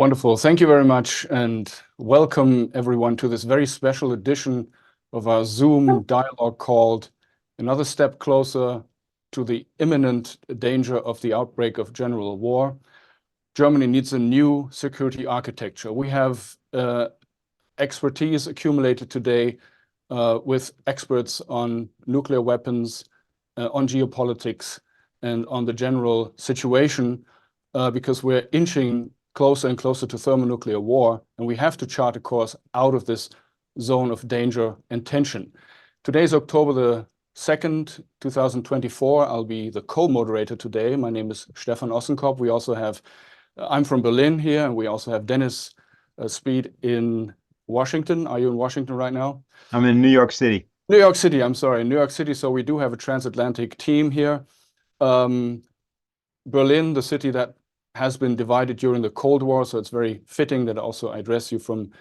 Wonderful. Thank you very much, and welcome everyone to this very special edition of our Zoom dialogue called Another Step Closer to the Imminent Danger of the Outbreak of General War. Germany needs a new security architecture. We have expertise accumulated today with experts on nuclear weapons, on geopolitics, and on the general situation, because we're inching closer and closer to thermonuclear war, and we have to chart a course out of this zone of danger and tension. Today is October the 2nd, 2024. I'll be the co-moderator today. My name is Stefan Ossenkopf. We also have, I'm from Berlin here, and we also have Dennis Speed in Washington. Are you in Washington right now? I'm in New York City. New York City, I'm sorry, New York City. So we do have a transatlantic team here. Berlin, the city that has been divided during the Cold War, so it's very fitting that also I address you from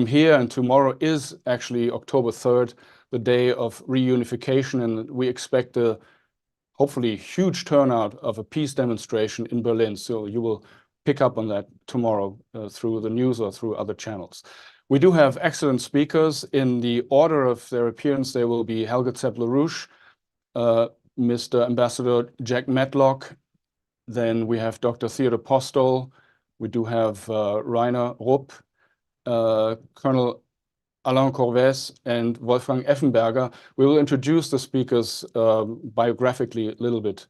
here. And tomorrow is actually October 3rd, the day of reunification, and we expect a hopefully huge turnout of a peace demonstration in Berlin. So you will pick up on that tomorrow through the news or through other channels. We do have excellent speakers. In the order of their appearance, they will be Helga Zepp-LaRouche, Mr. Ambassador Jack Matlock. Then we have Dr. Theodor Postol. We do have Rainer Rupp, Colonel Alain Corvez, and Wolfgang Effenberger. We will introduce the speakers biographically a little bit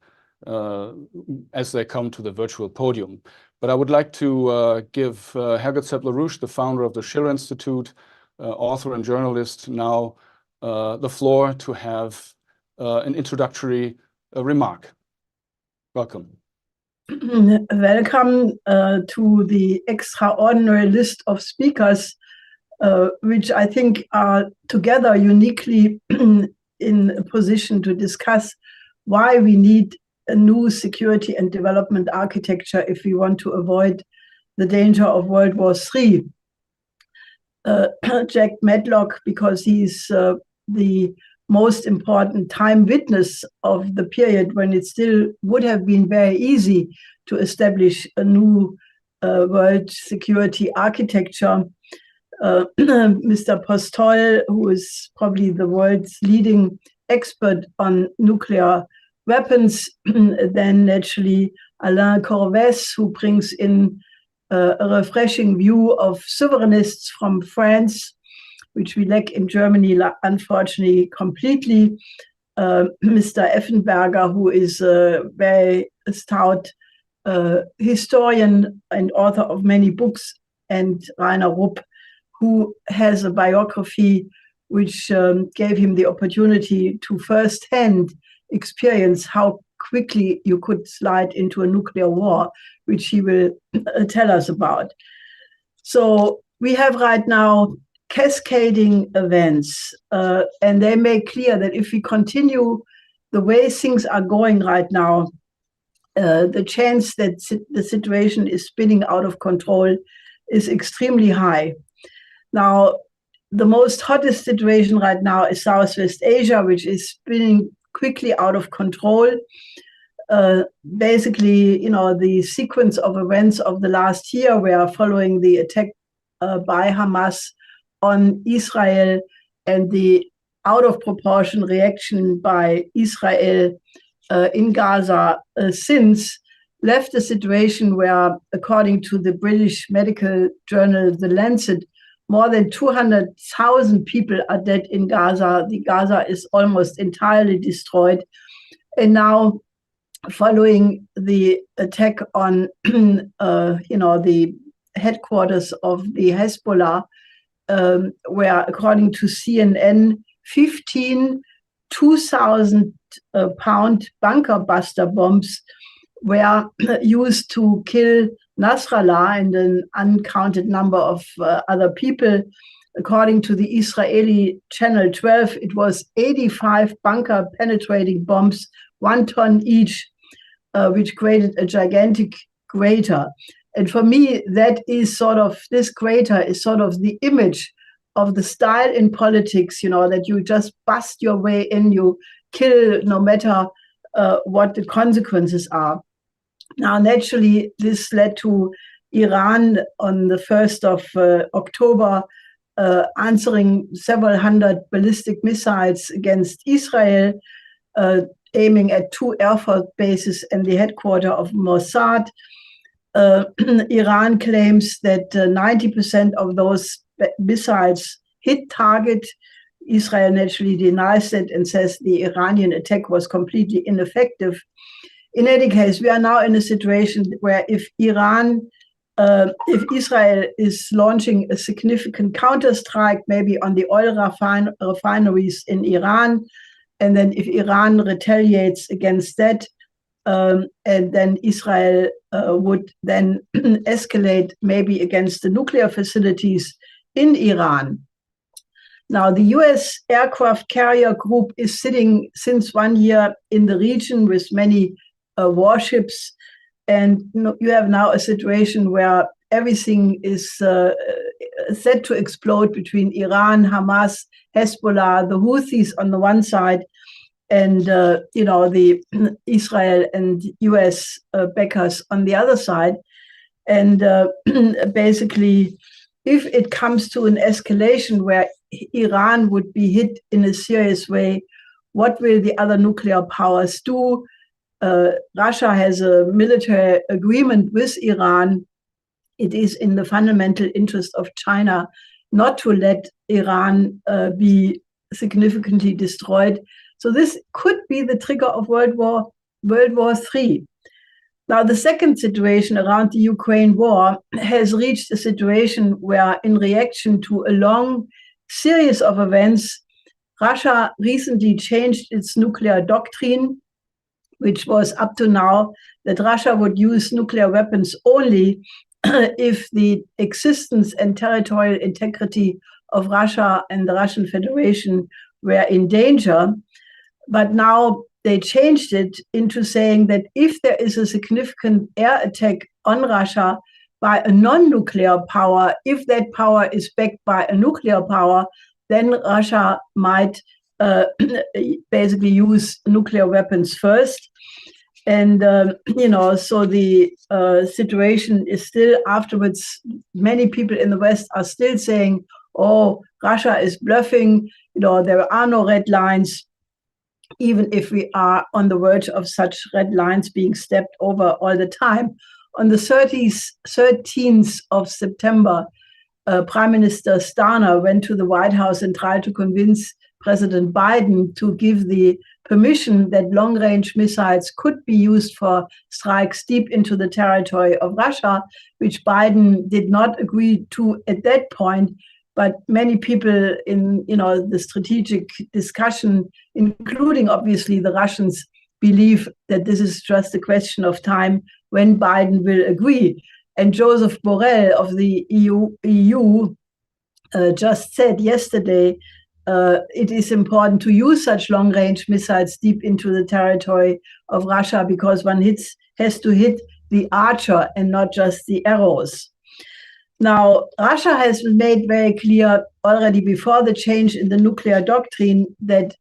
as they come to the virtual podium. But I would like to give Helga Zepp-LaRouche, the founder of the Schiller Institute, author and journalist, now the floor to have an introductory remark. Welcome. Welcome to the extraordinary list of speakers, which I think are together uniquely in a position to discuss why we need a new security and development architecture if we want to avoid the danger of World War III. Jack Matlock, because he's the most important time witness of the period when it still would have been very easy to establish a new world security architecture. Mr. Postol, who is probably the world's leading expert on nuclear weapons, then naturally Alain Corvez, who brings in a refreshing view of sovereignists from France, which we lack in Germany, unfortunately, completely. Mr. Effenberger, who is a very stout historian and author of many books, and Rainer Rupp, who has a biography which gave him the opportunity to firsthand experience how quickly you could slide into a nuclear war, which he will tell us about. So we have right now cascading events, and they make clear that if we continue the way things are going right now, the chance that the situation is spinning out of control is extremely high. Now, the most hottest situation right now is Southwest Asia, which is spinning quickly out of control. Basically, you know, the sequence of events of the last year were following the attack by Hamas on Israel and the out of proportion reaction by Israel in Gaza since left a situation where, according to the British medical journal The Lancet, more than 200,000 people are dead in Gaza. The Gaza is almost entirely destroyed. And now, following the attack on the headquarters of the Hezbollah, where, according to CNN, 15 2,000-pound bunker buster bombs were used to kill Nasrallah and an uncounted number of other people. According to the Israeli Channel 12, it was 85 bunker penetrating bombs, 1 ton each, which created a gigantic crater. And for me, that is sort of, this crater is sort of the image of the style in politics, you know, that you just bust your way in, you kill no matter what the consequences are. Now, naturally, this led to Iran on the 1st of October, answering several hundred ballistic missiles against Israel, aiming at 2 Air Force bases and the headquarters of Mossad. Iran claims that 90% of those missiles hit target. Israel naturally denies it and says the Iranian attack was completely ineffective. In any case, we are now in a situation where if Israel is launching a significant counterstrike, maybe on the oil refineries in Iran, and then if Iran retaliates against that, and then Israel would then escalate maybe against the nuclear facilities in Iran. Now, the US aircraft carrier group is sitting since 1 year in the region with many warships. And you have now a situation where everything is set to explode between Iran, Hamas, Hezbollah, the Houthis on the one side, and the Israel and US backers on the other side. And basically, if it comes to an escalation where Iran would be hit in a serious way, what will the other nuclear powers do? Russia has a military agreement with Iran. It is in the fundamental interest of China not to let Iran be significantly destroyed. So this could be the trigger of World War III. Now, the second situation around the Ukraine war has reached a situation where, in reaction to a long series of events, Russia recently changed its nuclear doctrine, which was up to now that Russia would use nuclear weapons only if the existence and territorial integrity of Russia and the Russian Federation were in danger. But now they changed it into saying that if there is a significant air attack on Russia by a non-nuclear power, if that power is backed by a nuclear power, then Russia might basically use nuclear weapons first. And, so the situation is still afterwards, many people in the West are still saying, oh, Russia is bluffing, there are no red lines, even if we are on the verge of such red lines being stepped over all the time. On the 13th of September, Prime Minister Starmer went to the White House and tried to convince President Biden to give the permission that long-range missiles could be used for strikes deep into the territory of Russia, which Biden did not agree to at that point. But many people in the strategic discussion, including obviously the Russians, believe that this is just a question of time when Biden will agree. And Joseph Borrell of the EU just said yesterday, it is important to use such long-range missiles deep into the territory of Russia because one has to hit the archer and not just the arrows. Now, Russia has made very clear already before the change in the nuclear doctrine that,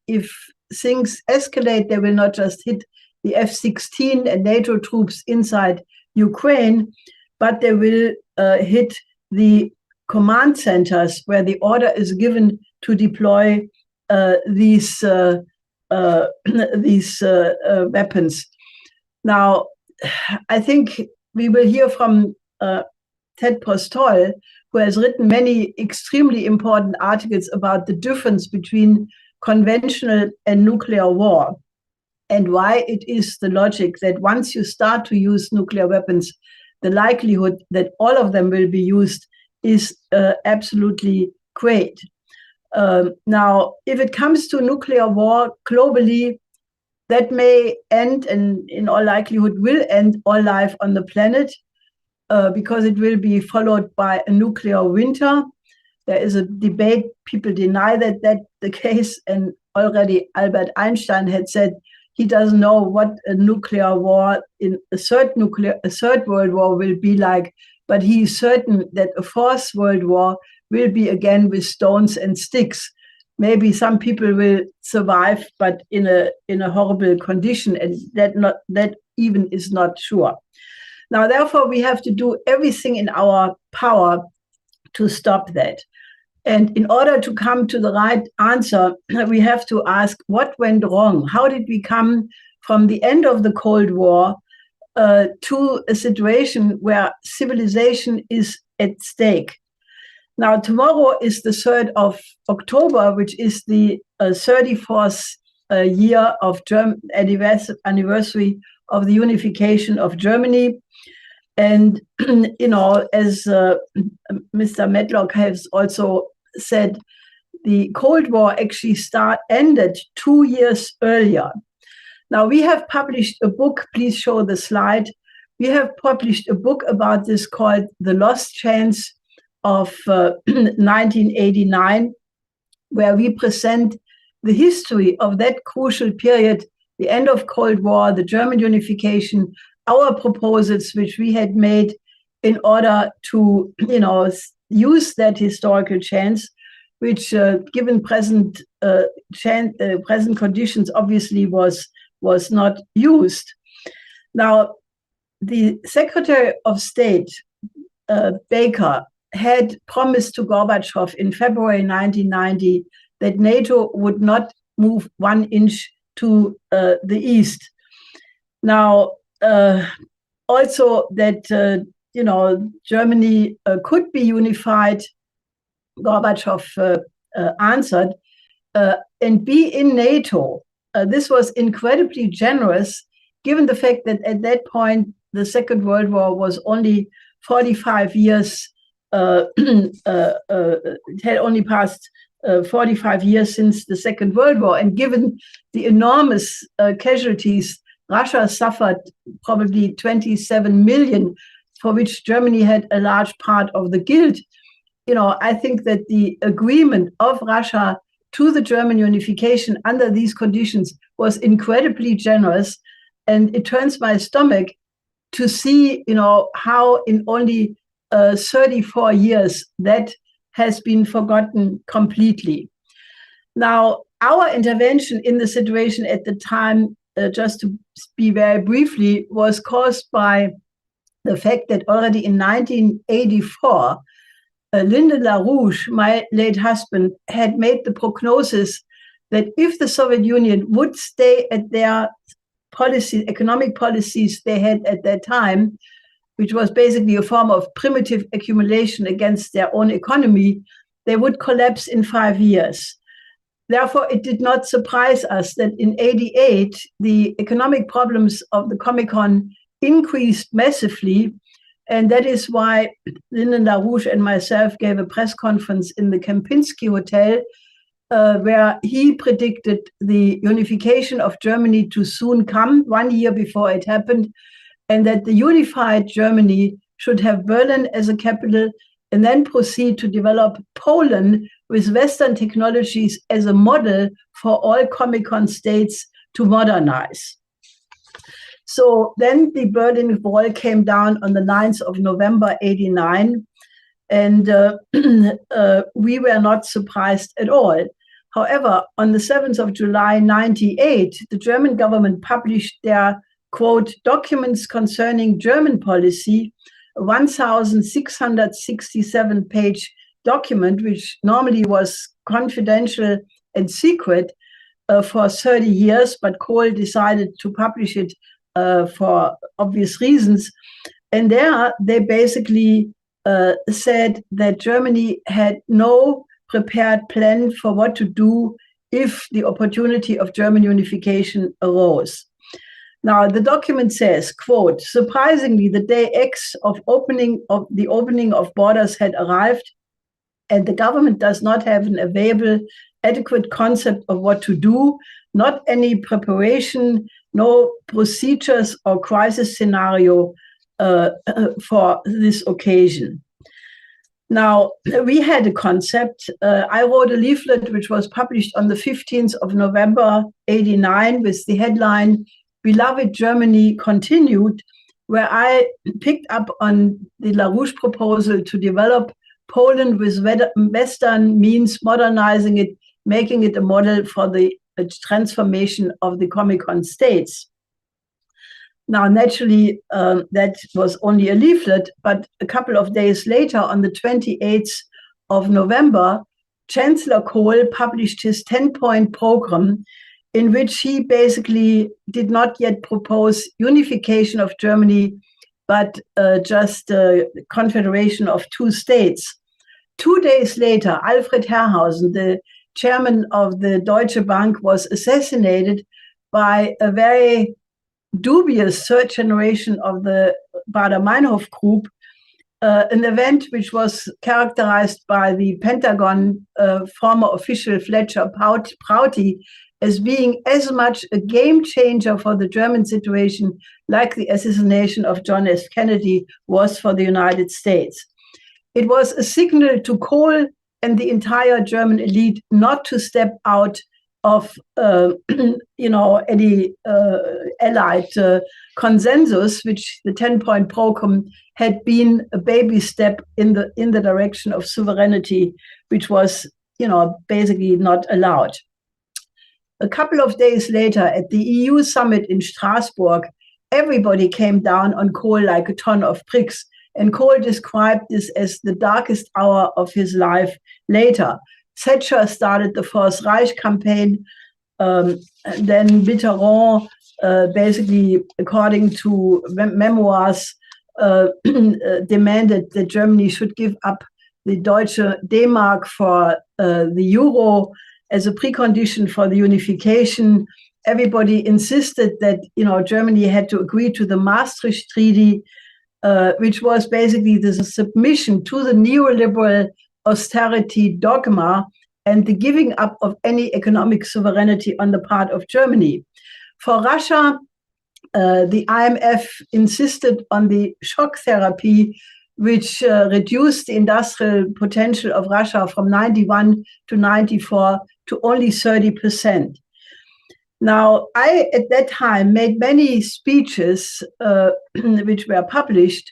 if things escalate, they will not just hit the F-16 and NATO troops inside Ukraine, but they will hit the command centers where the order is given to deploy these weapons. Now, I think we will hear from Ted Postol, who has written many extremely important articles about the difference between conventional and nuclear war, and why it is the logic that once you start to use nuclear weapons, the likelihood that all of them will be used is absolutely great. Now, if it comes to nuclear war globally, that may end, and in all likelihood will end, all life on the planet, because it will be followed by a nuclear winter. There is a debate, people deny that that's the case, and already Albert Einstein had said he doesn't know what a nuclear war in a third world war will be like, but he is certain that a fourth world war will be again with stones and sticks. Maybe some people will survive, but in a horrible condition, and that even is not sure. Now, therefore, we have to do everything in our power to stop that. And in order to come to the right answer, we have to ask what went wrong? How did we come from the end of the Cold War to a situation where civilization is at stake? Now, tomorrow is the 3rd of October, which is the 34th year of anniversary of the unification of Germany. And, you know, as Mr. Matlock has also said, the Cold War actually ended 2 years earlier. Now, we have published a book, please show the slide. We have published a book about this called The Lost Chance of 1989, where we present the history of that crucial period, the end of Cold War, the German unification, our proposals which we had made in order to, you know, use that historical chance, which given present conditions obviously was not used. Now, the Secretary of State, Baker, had promised to Gorbachev in February 1990 that NATO would not move 1 inch to the east. Now, also that, you know, Germany could be unified, Gorbachev answered, and be in NATO. This was incredibly generous, given the fact that at that point, the Second World War was only 45 years, it had only passed 45 years since the Second World War. And given the enormous casualties, Russia suffered probably 27 million, for which Germany had a large part of the guilt. You know, I think that the agreement of Russia to the German unification under these conditions was incredibly generous. And it turns my stomach to see, you know, how in only 34 years that has been forgotten completely. Now, our intervention in the situation at the time, just to be very briefly, was caused by the fact that already in 1984, Zepp-LaRouche, my late husband, had made the prognosis that if the Soviet Union would stay at their policy, economic policies they had at that time, which was basically a form of primitive accumulation against their own economy, they would collapse in 5 years. Therefore, it did not surprise us that in '88, the economic problems of the Comecon increased massively. And that is why Zepp-LaRouche and myself gave a press conference in the Kempinski Hotel, where he predicted the unification of Germany to soon come 1 year before it happened, and that the unified Germany should have Berlin as a capital and then proceed to develop Poland with Western technologies as a model for all Comecon states to modernize. So then the Berlin Wall came down on the 9th of November, '89, and we were not surprised at all. However, on the 7th of July, '98, the German government published their, quote, documents concerning German policy, a 1,667-page document, which normally was confidential and secret for 30 years, but Kohl decided to publish it for obvious reasons. And there they basically said that Germany had no prepared plan for what to do if the opportunity of German unification arose. Now, the document says, quote, surprisingly, the day X of the opening of borders had arrived, and the government does not have an available, adequate concept of what to do, not any preparation, no procedures or crisis scenario for this occasion. Now, we had a concept. I wrote a leaflet which was published on the 15th of November, '89 with the headline, Beloved Germany Continued, where I picked up on the LaRouche proposal to develop Poland with Western means, modernizing it, making it a model for the transformation of the Comecon states. Now, naturally, that was only a leaflet, but a couple of days later, on the 28th of November, Chancellor Kohl published his 10-point program, in which he basically did not yet propose unification of Germany, but just a confederation of two states. 2 days later, Alfred Herrhausen, the chairman of the Deutsche Bank, was assassinated by a very dubious third generation of the Baader-Meinhof group, an event which was characterized by the Pentagon former official Fletcher Prouty as being as much a game changer for the German situation like the assassination of John F. Kennedy was for the United States. It was a signal to Kohl and the entire German elite not to step out of any allied consensus, which the 10-point program had been a baby step in the direction of sovereignty, which was basically not allowed. A couple of days later, at the EU summit in Strasbourg, everybody came down on Kohl like a ton of bricks, and Kohl described this as the darkest hour of his life later. Thatcher started the Fourth Reich campaign, and then Mitterrand, basically, according to memoirs, demanded that Germany should give up the Deutsche D-Mark for the euro as a precondition for the unification. Everybody insisted that Germany had to agree to the Maastricht Treaty, which was basically the submission to the neoliberal austerity dogma and the giving up of any economic sovereignty on the part of Germany. For Russia, the IMF insisted on the shock therapy, which reduced the industrial potential of Russia from 91 to 94 to only 30%. Now, I, at that time, made many speeches which were published,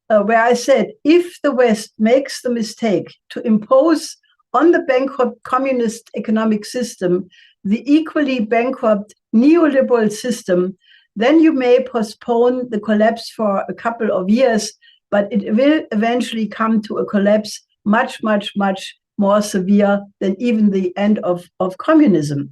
where I said, if the West makes the mistake to impose on the bankrupt communist economic system the equally bankrupt neoliberal system, then you may postpone the collapse for a couple of years, but it will eventually come to a collapse much, much, much more severe than even the end of communism.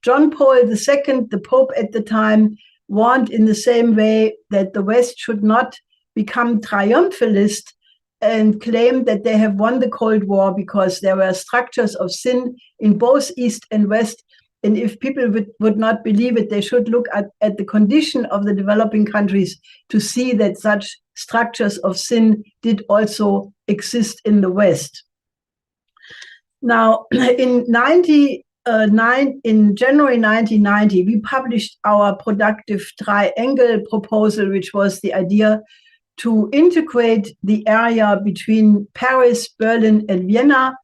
John Paul II, the Pope at the time, warned in the same way that the West should not become triumphalist and claim that they have won the Cold War because there were structures of sin in both East and West. And if people would not believe it, they should look at the condition of the developing countries to see that such structures of sin did also exist in the West. Now, in January 1990, we published our productive triangle proposal, which was the idea to integrate the area between Paris, Berlin, and Vienna,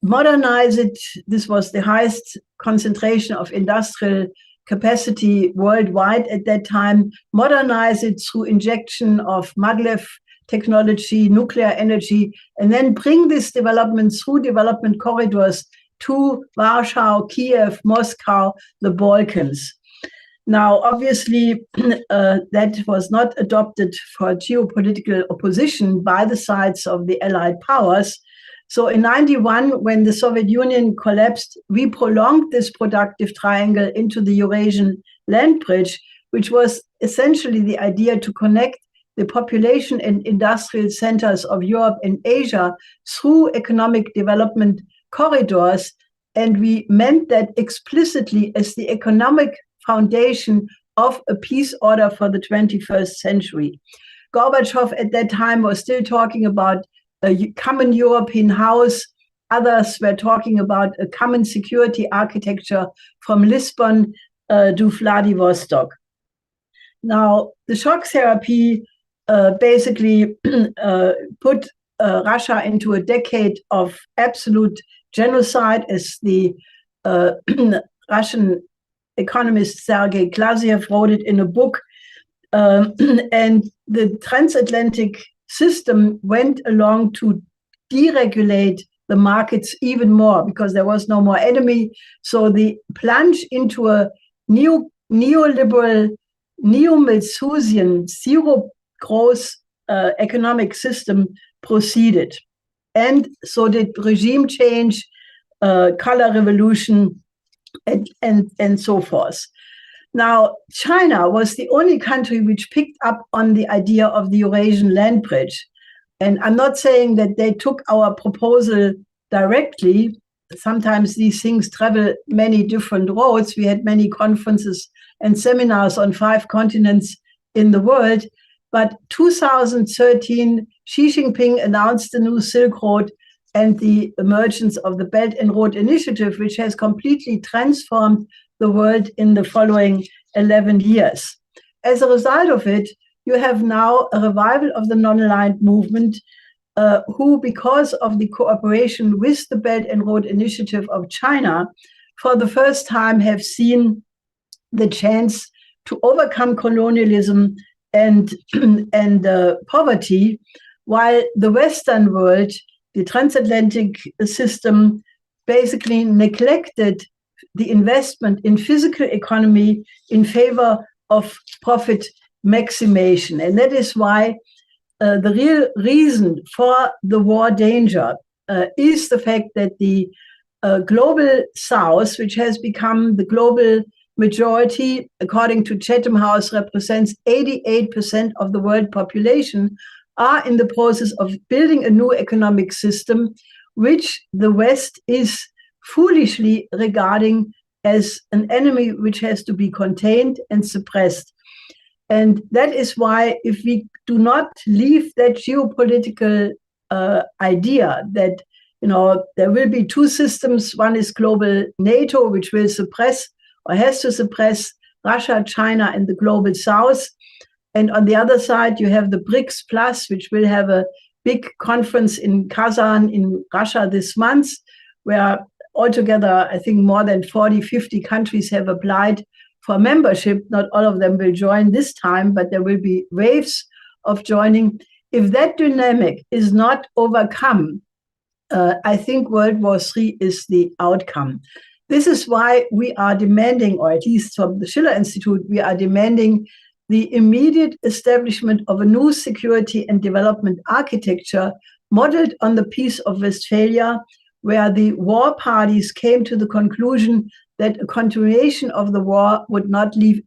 modernize it. This was the highest concentration of industrial capacity worldwide at that time, modernize it through injection of maglev technology, nuclear energy, and then bring this development through development corridors to Warsaw, Kiev, Moscow, the Balkans. Now, obviously, that was not adopted for geopolitical opposition by the sides of the Allied powers. So in 91, when the Soviet Union collapsed, we prolonged this productive triangle into the Eurasian land bridge, which was essentially the idea to connect the population and industrial centers of Europe and Asia through economic development corridors. And we meant that explicitly as the economic foundation of a peace order for the 21st century. Gorbachev at that time was still talking about a common European house. Others were talking about a common security architecture from Lisbon to Vladivostok. Now, the shock therapy basically put Russia into a decade of absolute genocide, as the Russian economist Sergei Glaziev wrote it in a book. And the transatlantic system went along to deregulate the markets even more because there was no more enemy. So the plunge into a neoliberal neo-Malthusian zero growth economic system proceeded. And so did regime change, color revolution, and so forth. Now, China was the only country which picked up on the idea of the Eurasian land bridge. And I'm not saying that they took our proposal directly. Sometimes these things travel many different roads. We had many conferences and seminars on 5 continents in the world. But 2013, Xi Jinping announced the new Silk Road and the emergence of the Belt and Road Initiative, which has completely transformed the world in the following 11 years. As a result of it, you have now a revival of the non-aligned movement, who, because of the cooperation with the Belt and Road Initiative of China, for the first time have seen the chance to overcome colonialism and poverty, while the Western world, the transatlantic system, basically neglected the investment in physical economy in favor of profit maximization. And that is why the real reason for the war danger is the fact that the global South, which has become the global majority, according to Chatham House, represents 88% of the world population, are in the process of building a new economic system, which the West is foolishly regarding as an enemy which has to be contained and suppressed. And that is why, if we do not leave that geopolitical idea that, you know, there will be 2 systems, one is global NATO, which will suppress or has to suppress Russia, China, and the global South. And on the other side, you have the BRICS Plus, which will have a big conference in Kazan in Russia this month, where altogether, I think more than 40, 50 countries have applied for membership. Not all of them will join this time, but there will be waves of joining. If that dynamic is not overcome, I think World War III is the outcome. This is why we are demanding, or at least from the Schiller Institute, we are demanding the immediate establishment of a new security and development architecture modeled on the Peace of Westphalia, where the war parties came to the conclusion that a continuation of the war would not leave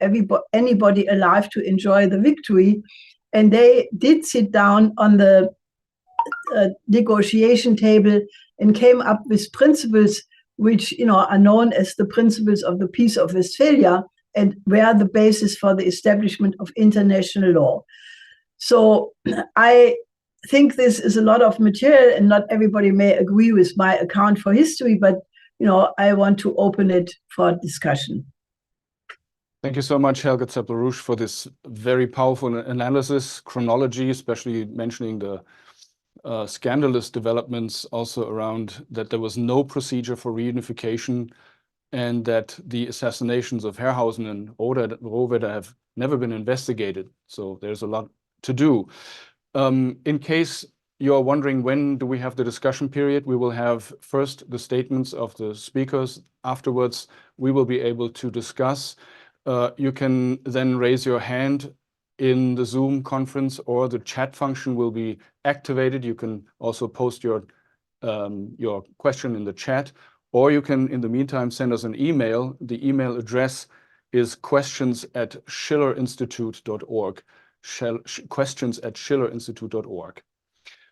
anybody alive to enjoy the victory. And they did sit down on the negotiation table and came up with principles which, you know, are known as the principles of the Peace of Westphalia, and were the basis for the establishment of international law. So I think this is a lot of material, and not everybody may agree with my account for history, but, you know, I want to open it for discussion. Thank you so much, Helga Zepp-LaRouche, for this very powerful analysis, chronology, especially mentioning the scandalous developments also around that there was no procedure for reunification, and that the assassinations of Herrhausen and Rohwedder have never been investigated. So there's a lot to do. In case you're wondering when do we have the discussion period, we will have first the statements of the speakers. Afterwards, we will be able to discuss. You can then raise your hand in the Zoom conference, or the chat function will be activated. You can also post your question in the chat, or you can, in the meantime, send us an email. The email address is questions@schillerinstitute.org, questions@schillerinstitute.org.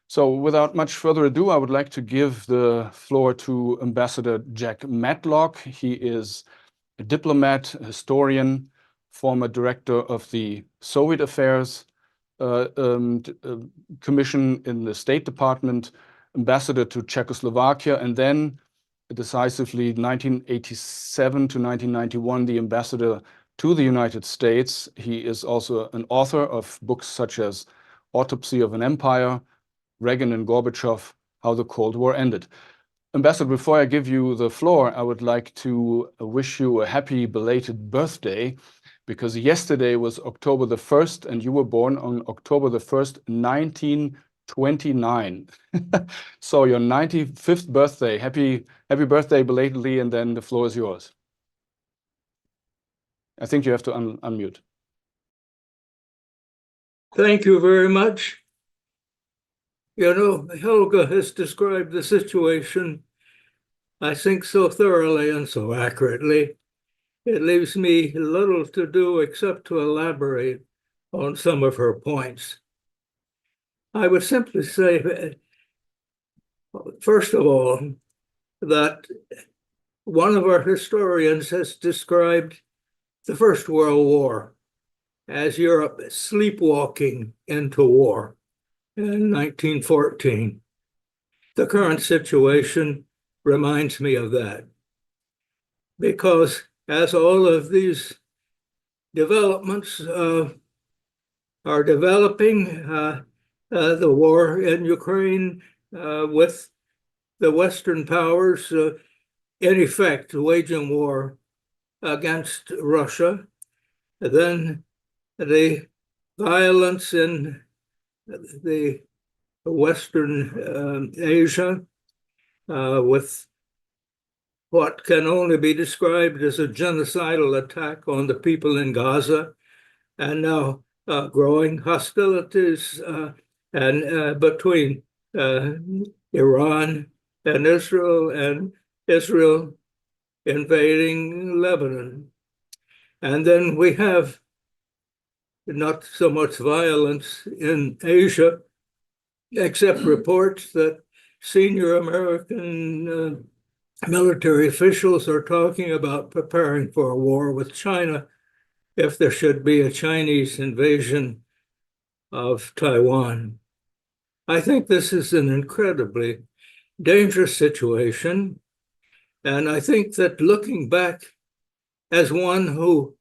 So without much further ado, I would like to give the floor to Ambassador Jack Matlock. He is a diplomat, a historian, former director of the Soviet Affairs Commission in the State Department, ambassador to Czechoslovakia, and then decisively 1987 to 1991, the ambassador to the United States. He is also an author of books such as Autopsy of an Empire, Reagan and Gorbachev, How the Cold War Ended. Ambassador, before I give you the floor, I would like to wish you a happy belated birthday, because yesterday was October the 1st, and you were born on October the 1st, 1929. So your 95th birthday. Happy birthday belatedly, and then the floor is yours. I think you have to unmute. Thank you very much. You know, Helga has described the situation, I think, so thoroughly and so accurately. It leaves me little to do except to elaborate on some of her points. I would simply say, first of all, that one of our historians has described the First World War as Europe sleepwalking into war in 1914. The current situation reminds me of that, because as all of these developments are developing, the war in Ukraine with the Western powers in effect waging war against Russia, then the violence in the Western Asia with what can only be described as a genocidal attack on the people in Gaza, and now growing hostilities and between Iran and Israel invading Lebanon. And then we have not so much violence in Asia, except reports that senior American military officials are talking about preparing for a war with China if there should be a Chinese invasion of Taiwan. I think this is an incredibly dangerous situation. And I think that looking back as one who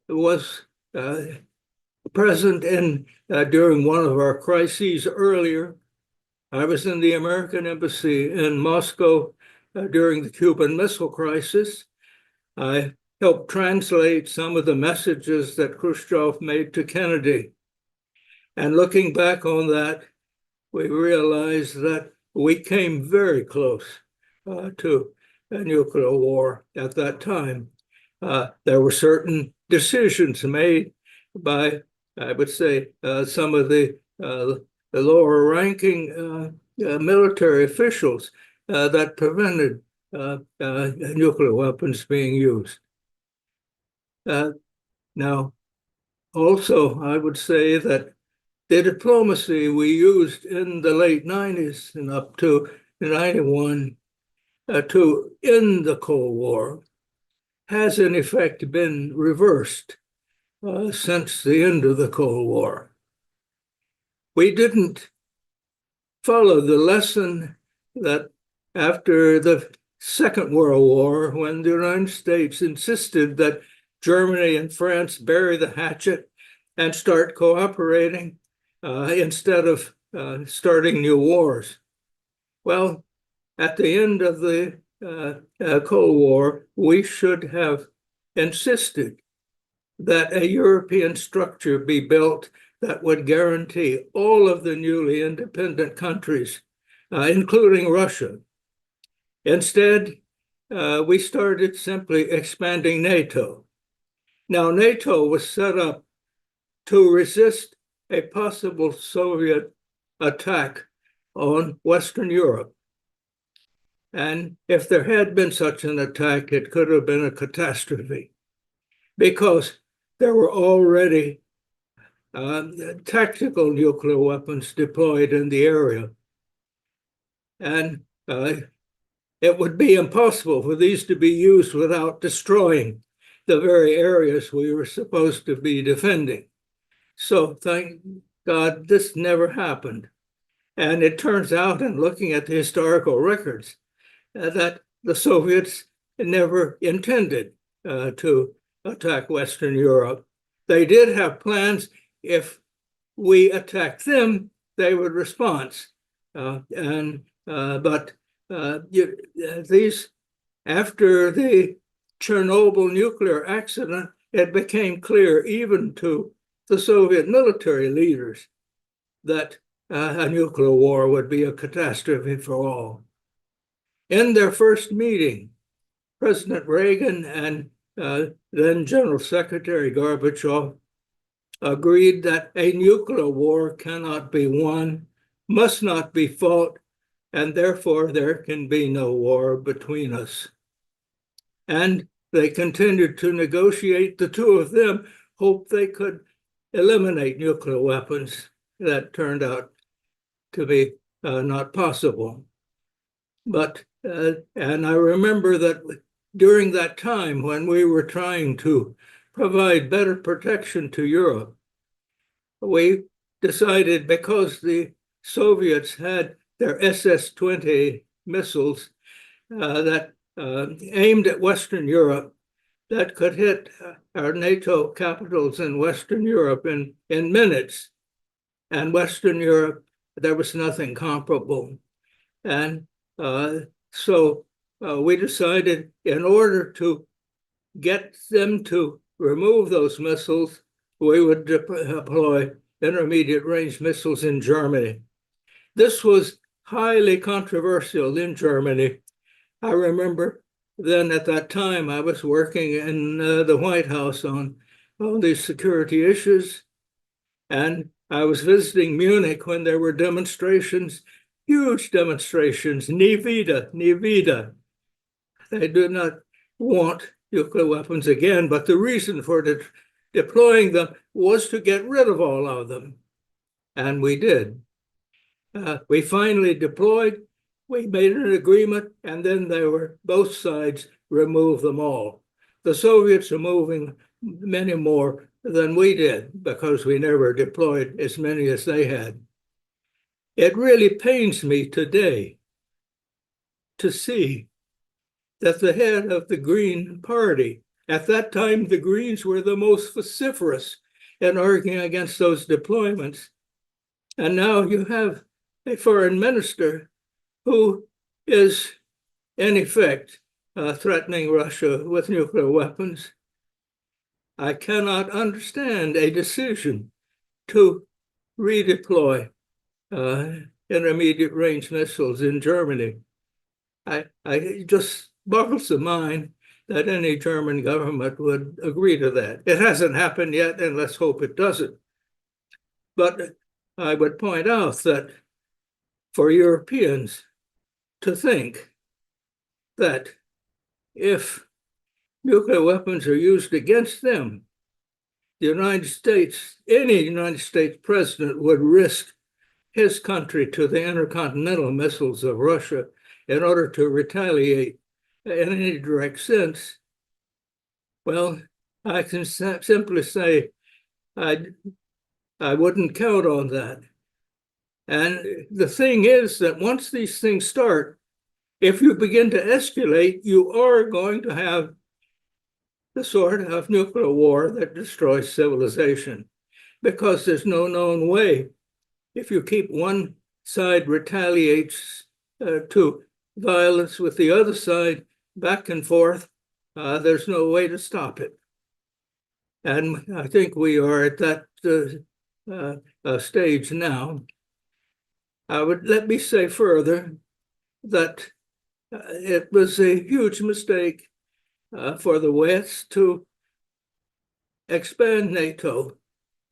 was present in during one of our crises earlier, I was in the American embassy in Moscow during the Cuban Missile Crisis. I helped translate some of the messages that Khrushchev made to Kennedy. And looking back on that, we realized that we came very close to a nuclear war at that time. There were certain decisions made by, I would say, some of the lower ranking military officials that prevented nuclear weapons being used. Now, also, I would say that the diplomacy we used in the late 90s and up to 91 to end the Cold War has in effect been reversed since the end of the Cold War. We didn't follow the lesson that after the Second World War, when the United States insisted that Germany and France bury the hatchet and start cooperating instead of starting new wars. Well, at the end of the Cold War, we should have insisted that a European structure be built that would guarantee all of the newly independent countries, including Russia. Instead, we started simply expanding NATO. Now, NATO was set up to resist a possible Soviet attack on Western Europe. And if there had been such an attack, it could have been a catastrophe, because there were already tactical nuclear weapons deployed in the area. And it would be impossible for these to be used without destroying the very areas we were supposed to be defending. So thank God this never happened. And it turns out, in looking at the historical records, that the Soviets never intended to attack Western Europe. They did have plans. If we attacked them, they would respond. But these, after the Chernobyl nuclear accident, it became clear even to the Soviet military leaders that a nuclear war would be a catastrophe for all. In their first meeting, President Reagan and then General Secretary Gorbachev agreed that a nuclear war cannot be won, must not be fought, and therefore there can be no war between us. And they continued to negotiate. The two of them hoped they could eliminate nuclear weapons. That turned out to be not possible. But, and I remember that during that time when we were trying to provide better protection to Europe, we decided, because the Soviets had their SS-20 missiles that aimed at Western Europe, that could hit our NATO capitals in Western Europe in minutes. And Western Europe, there was nothing comparable. And so we decided, in order to get them to remove those missiles, we would deploy intermediate range missiles in Germany. This was highly controversial in Germany. I remember then at that time I was working in the White House on all these security issues, and I was visiting Munich when there were demonstrations, huge demonstrations, nie wieder, nie wieder. They do not want nuclear weapons again, but the reason for deploying them was to get rid of all of them. And we did. We finally deployed, we made an agreement, and then both sides removed them all. The Soviets are moving many more than we did because we never deployed as many as they had. It really pains me today to see that the head of the Green Party, at that time the Greens were the most vociferous in arguing against those deployments, and now you have a foreign minister who is, in effect, threatening Russia with nuclear weapons. I cannot understand a decision to redeploy intermediate range missiles in Germany. I just boggles the mind that any German government would agree to that. It hasn't happened yet, and let's hope it doesn't. But I would point out that for Europeans to think that if nuclear weapons are used against them, the United States, any United States president would risk his country to the intercontinental missiles of Russia in order to retaliate in any direct sense. Well, I can simply say I wouldn't count on that. And the thing is that once these things start, if you begin to escalate, you are going to have the sort of nuclear war that destroys civilization, because there's no known way. If you keep one side retaliates to violence with the other side back and forth, there's no way to stop it. And I think we are at that stage now. Let me say further that it was a huge mistake for the West to expand NATO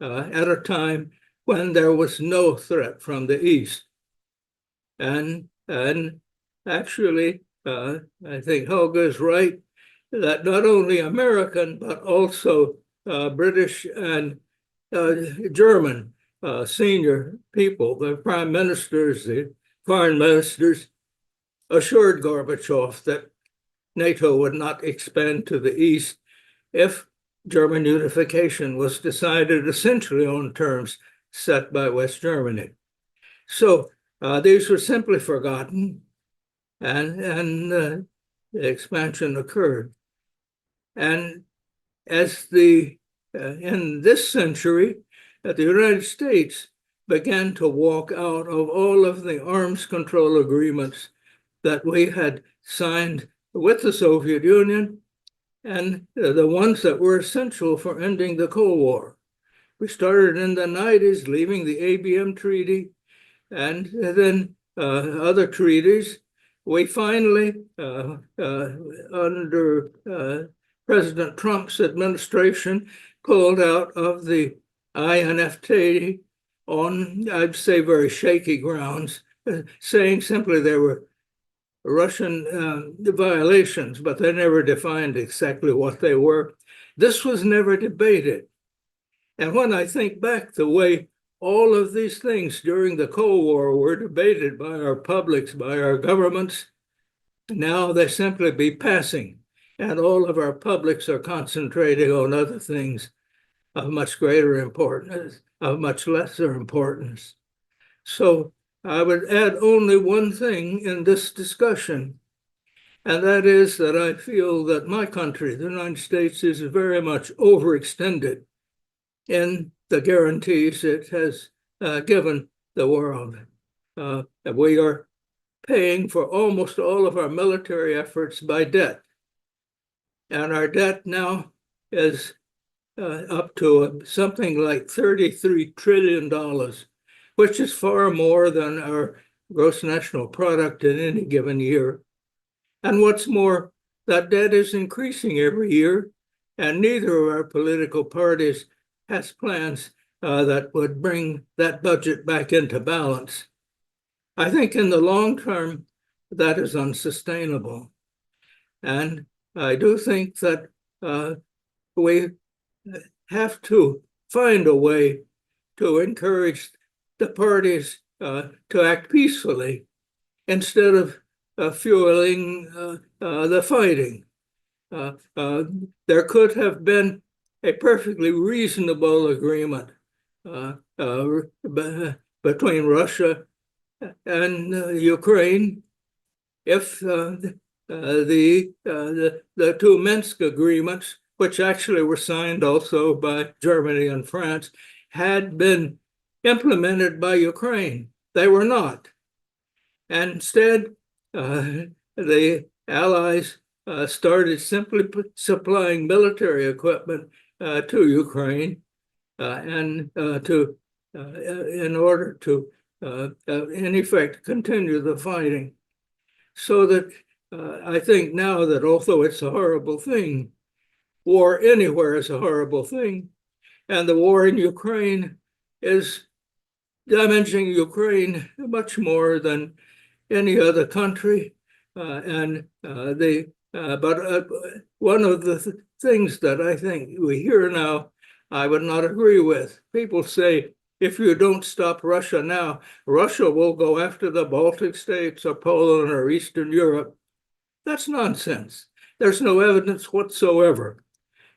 at a time when there was no threat from the East. And actually, I think Helga is right that not only American, but also British and German senior people, the prime ministers, the foreign ministers, assured Gorbachev that NATO would not expand to the East if German unification was decided essentially on terms set by West Germany. So these were simply forgotten, and the expansion occurred. And as in this century, the United States began to walk out of all of the arms control agreements that we had signed with the Soviet Union and the ones that were essential for ending the Cold War. We started in the 90s, leaving the ABM Treaty and then other treaties. We finally, under President Trump's administration, pulled out of the INFT on, I'd say, very shaky grounds, saying simply there were Russian violations, but they never defined exactly what they were. This was never debated. And when I think back the way all of these things during the Cold War were debated by our publics, by our governments, now they simply be passing. And all of our publics are concentrating on other things of much greater importance, of much lesser importance. So I would add only one thing in this discussion, and that is that I feel that my country, the United States, is very much overextended in the guarantees it has given the world. We are paying for almost all of our military efforts by debt. And our debt now is up to something like $33 trillion, which is far more than our gross national product in any given year. And what's more, that debt is increasing every year, and neither of our political parties has plans that would bring that budget back into balance. I think in the long term, that is unsustainable. And I do think that we have to find a way to encourage the parties to act peacefully instead of fueling the fighting. There could have been a perfectly reasonable agreement between Russia and Ukraine if the two Minsk agreements, which actually were signed also by Germany and France, had been implemented by Ukraine. They were not. And instead, the Allies started simply supplying military equipment to Ukraine and in order to, in effect, continue the fighting. So that I think now that although it's a horrible thing, war anywhere is a horrible thing, and the war in Ukraine is damaging Ukraine much more than any other country. But one of the things that I think we hear now, I would not agree with. People say, if you don't stop Russia now, Russia will go after the Baltic states or Poland or Eastern Europe. That's nonsense. There's no evidence whatsoever.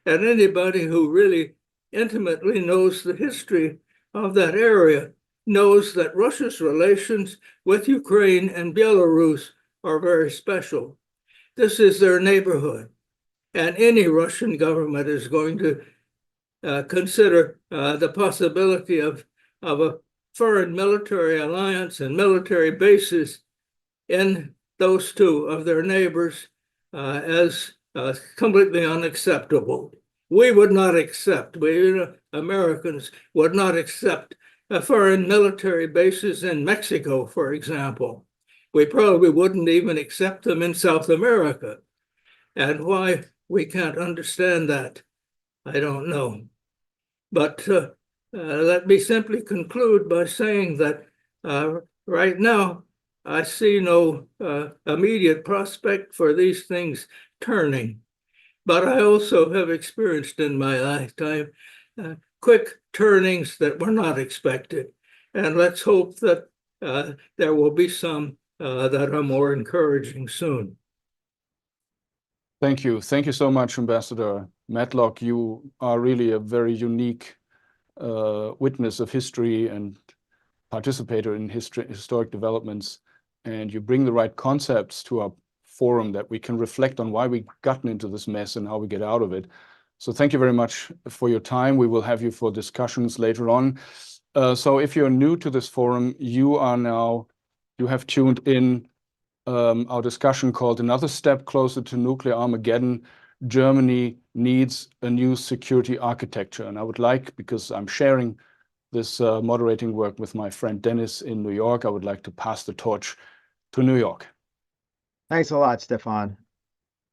And anybody who really intimately knows the history of that area knows that Russia's relations with Ukraine and Belarus are very special. This is their neighborhood. And any Russian government is going to consider the possibility of a foreign military alliance and military bases in those two of their neighbors as completely unacceptable. We would not accept, we Americans would not accept foreign military bases in Mexico, for example. We probably wouldn't even accept them in South America. And why we can't understand that, I don't know. But let me simply conclude by saying that right now, I see no immediate prospect for these things turning. But I also have experienced in my lifetime quick turnings that were not expected. And let's hope that there will be some that are more encouraging soon. Thank you. Thank you so much, Ambassador Matlock. You are really a very unique witness of history and participator in historic developments. And you bring the right concepts to our forum that we can reflect on why we've gotten into this mess and how we get out of it. So thank you very much for your time. We will have you for discussions later on. So if you're new to this forum, you have tuned in our discussion called Another Step Closer to Nuclear Armageddon. Germany needs a new security architecture. And I would like, because I'm sharing this moderating work with my friend Dennis in New York, I would like to pass the torch to New York. Thanks a lot, Stefan.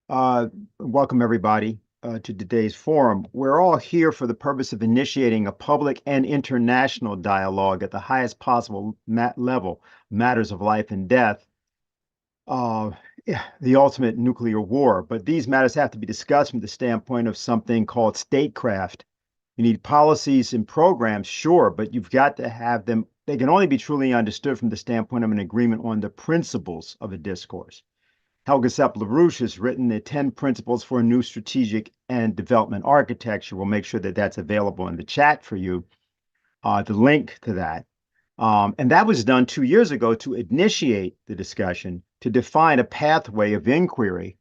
Welcome, everybody. to today's forum. We're all here for the purpose of initiating a public and international dialogue at the highest possible level, matters of life and death, the ultimate nuclear war. But these matters have to be discussed from the standpoint of something called statecraft. You need policies and programs, sure, but you've got to have them. They can only be truly understood from the standpoint of an agreement on the principles of a discourse. Helga Zepp-LaRouche has written the 10 principles for a new strategic and development architecture. We'll make sure that that's available in the chat for you, the link to that. And that was done 2 years ago to initiate the discussion, to define a pathway of inquiry.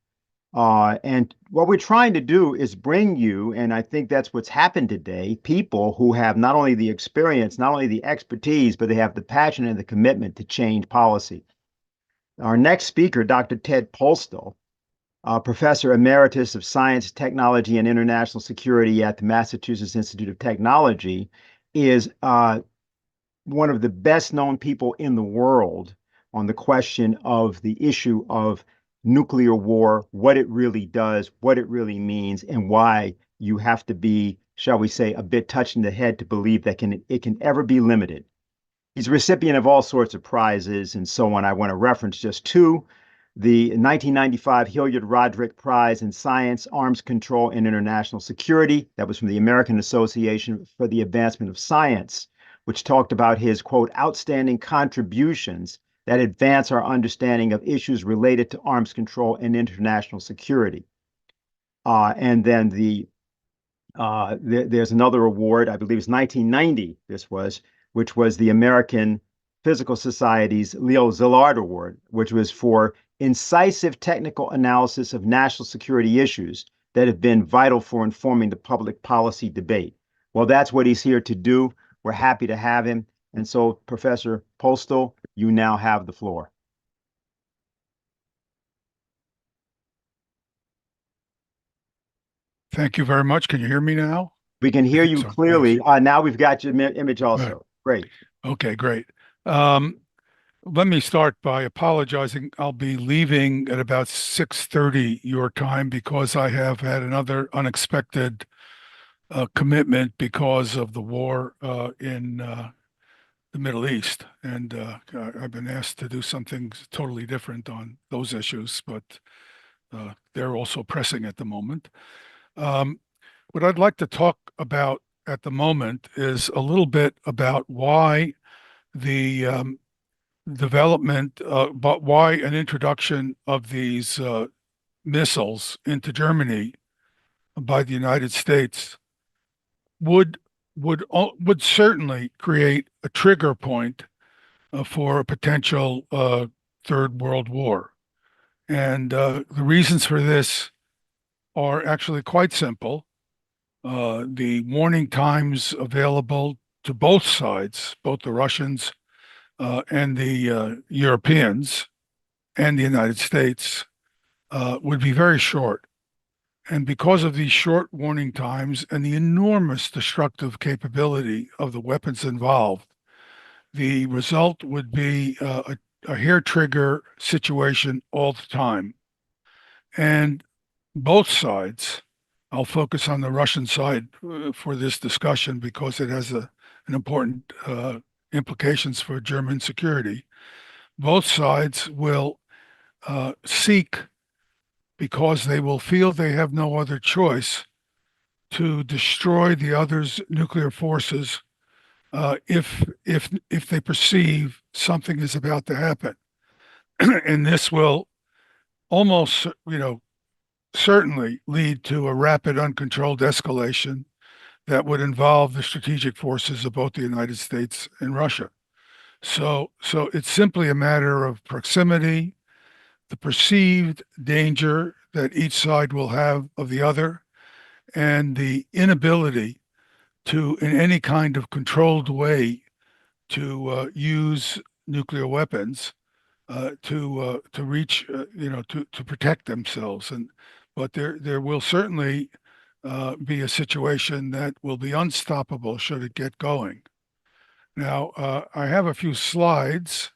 And what we're trying to do is bring you, and I think that's what's happened today, people who have not only the experience, not only the expertise, but they have the passion and the commitment to change policy. Our next speaker, Dr. Ted Postol, Professor Emeritus of Science, Technology, and International Security at the Massachusetts Institute of Technology, is one of the best known people in the world on the question of the issue of nuclear war, what it really does, what it really means, and why you have to be, shall we say, a bit touched in the head to believe that it can ever be limited. He's a recipient of all sorts of prizes and so on. I want to reference just two. The 1995 Hilliard Roderick Prize in Science, Arms Control, and International Security. That was from the American Association for the Advancement of Science, which talked about his, quote, outstanding contributions that advance our understanding of issues related to arms control and international security. And then there's another award, I believe it's 1990, which was the American Physical Society's Leo Szilard Award, which was for incisive technical analysis of national security issues that have been vital for informing the public policy debate. Well, that's what he's here to do. We're happy to have him. And so, Professor Postol, you now have the floor. Thank you very much. Can you hear me now? We can hear you clearly. Now we've got your image also. Great. Okay, great. Let me start by apologizing. I'll be leaving at about 6:30 your time because I have had another unexpected commitment because of the war in the Middle East. And I've been asked to do something totally different on those issues, but they're also pressing at the moment. What I'd like to talk about at the moment is a little bit about why the development, but why an introduction of these missiles into Germany by the United States would certainly create a trigger point for a potential Third World War. And the reasons for this are actually quite simple. The warning times available to both sides, both the Russians and the Europeans and the United States, would be very short. And because of these short warning times and the enormous destructive capability of the weapons involved, the result would be a hair trigger situation all the time. And both sides, I'll focus on the Russian side for this discussion because it has an important implications for German security. Both sides will seek, because they will feel they have no other choice, to destroy the other's nuclear forces if they perceive something is about to happen. And this will almost, certainly lead to a rapid, uncontrolled escalation that would involve the strategic forces of both the United States and Russia. So it's simply a matter of proximity, the perceived danger that each side will have of the other, and the inability to, in any kind of controlled way, to use nuclear weapons to reach, to protect themselves. But there will certainly be a situation that will be unstoppable should it get going. Now, I have a few slides.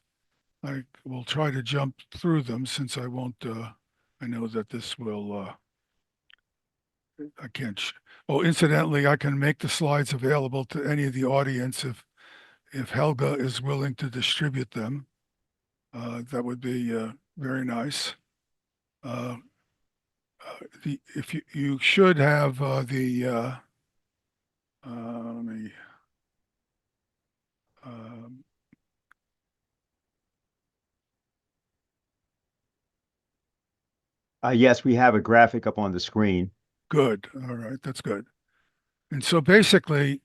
I will try to jump through them since I won't, I know that this will, I can't. Oh, incidentally, I can make the slides available to any of the audience if Helga is willing to distribute them. That would be very nice. If you should have let me. Yes, we have a graphic up on the screen. Good. All right, that's good. And so basically,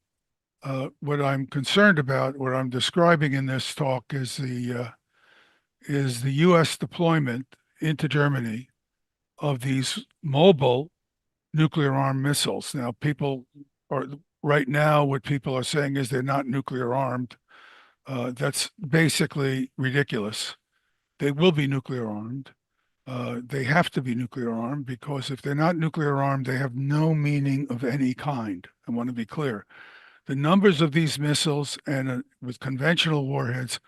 what I'm concerned about, what I'm describing in this talk, is the U.S. deployment into Germany of these mobile nuclear armed missiles. Now, right now, what people are saying is they're not nuclear armed. That's basically ridiculous. They will be nuclear armed. They have to be nuclear armed because if they're not nuclear armed, they have no meaning of any kind. I want to be clear. The numbers of these missiles and with conventional warheads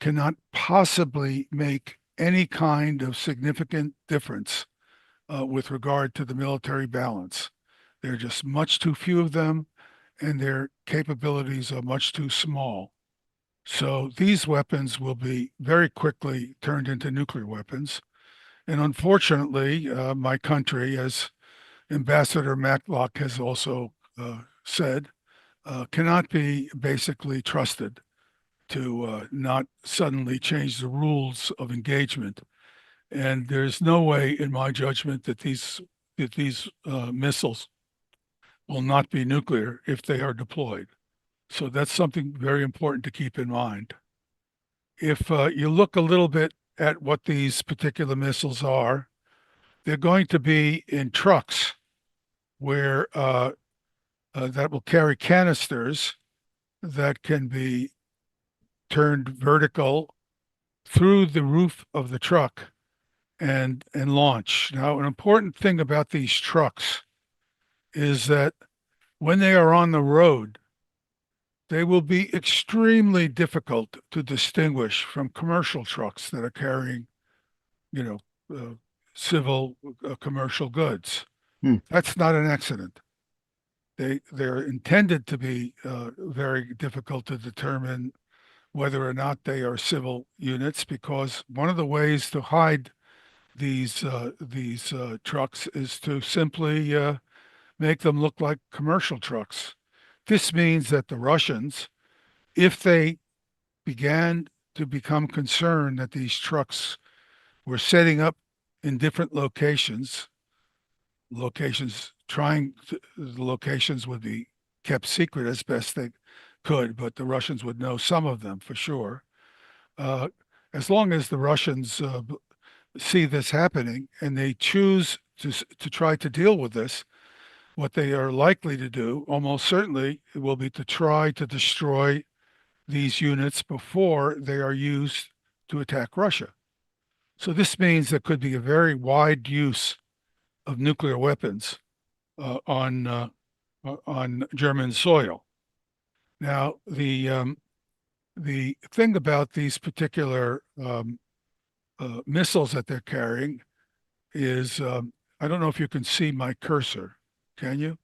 cannot possibly make any kind of significant difference with regard to the military balance. There are just much too few of them, and their capabilities are much too small. So these weapons will be very quickly turned into nuclear weapons. And unfortunately, my country, as Ambassador Matlock has also said, cannot be basically trusted to not suddenly change the rules of engagement. And there's no way, in my judgment, that these missiles will not be nuclear if they are deployed. So that's something very important to keep in mind. If you look a little bit at what these particular missiles are, they're going to be in trucks where that will carry canisters that can be turned vertical through the roof of the truck and launch. Now, an important thing about these trucks is that when they are on the road, they will be extremely difficult to distinguish from commercial trucks that are carrying, civil commercial goods. That's not an accident. They're intended to be very difficult to determine whether or not they are civil units, because one of the ways to hide these trucks is to simply make them look like commercial trucks. This means that the Russians, if they began to become concerned that these trucks were setting up in different locations the locations would be kept secret as best they could, but the Russians would know some of them for sure. As long as the Russians see this happening and they choose to try to deal with this, what they are likely to do, almost certainly, will be to try to destroy these units before they are used to attack Russia. So this means there could be a very wide use of nuclear weapons on German soil. Now, the thing about these particular missiles that they're carrying is, I don't know if you can see my cursor. Can you?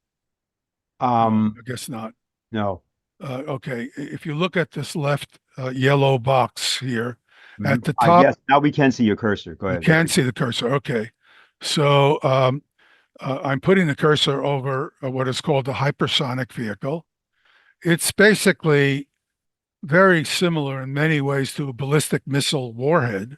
I guess not. No. Okay. If you look at this left yellow box here at the top. I guess now we can see your cursor. Go ahead. You can see the cursor. Okay. So I'm putting the cursor over what is called the hypersonic vehicle. It's basically very similar in many ways to a ballistic missile warhead,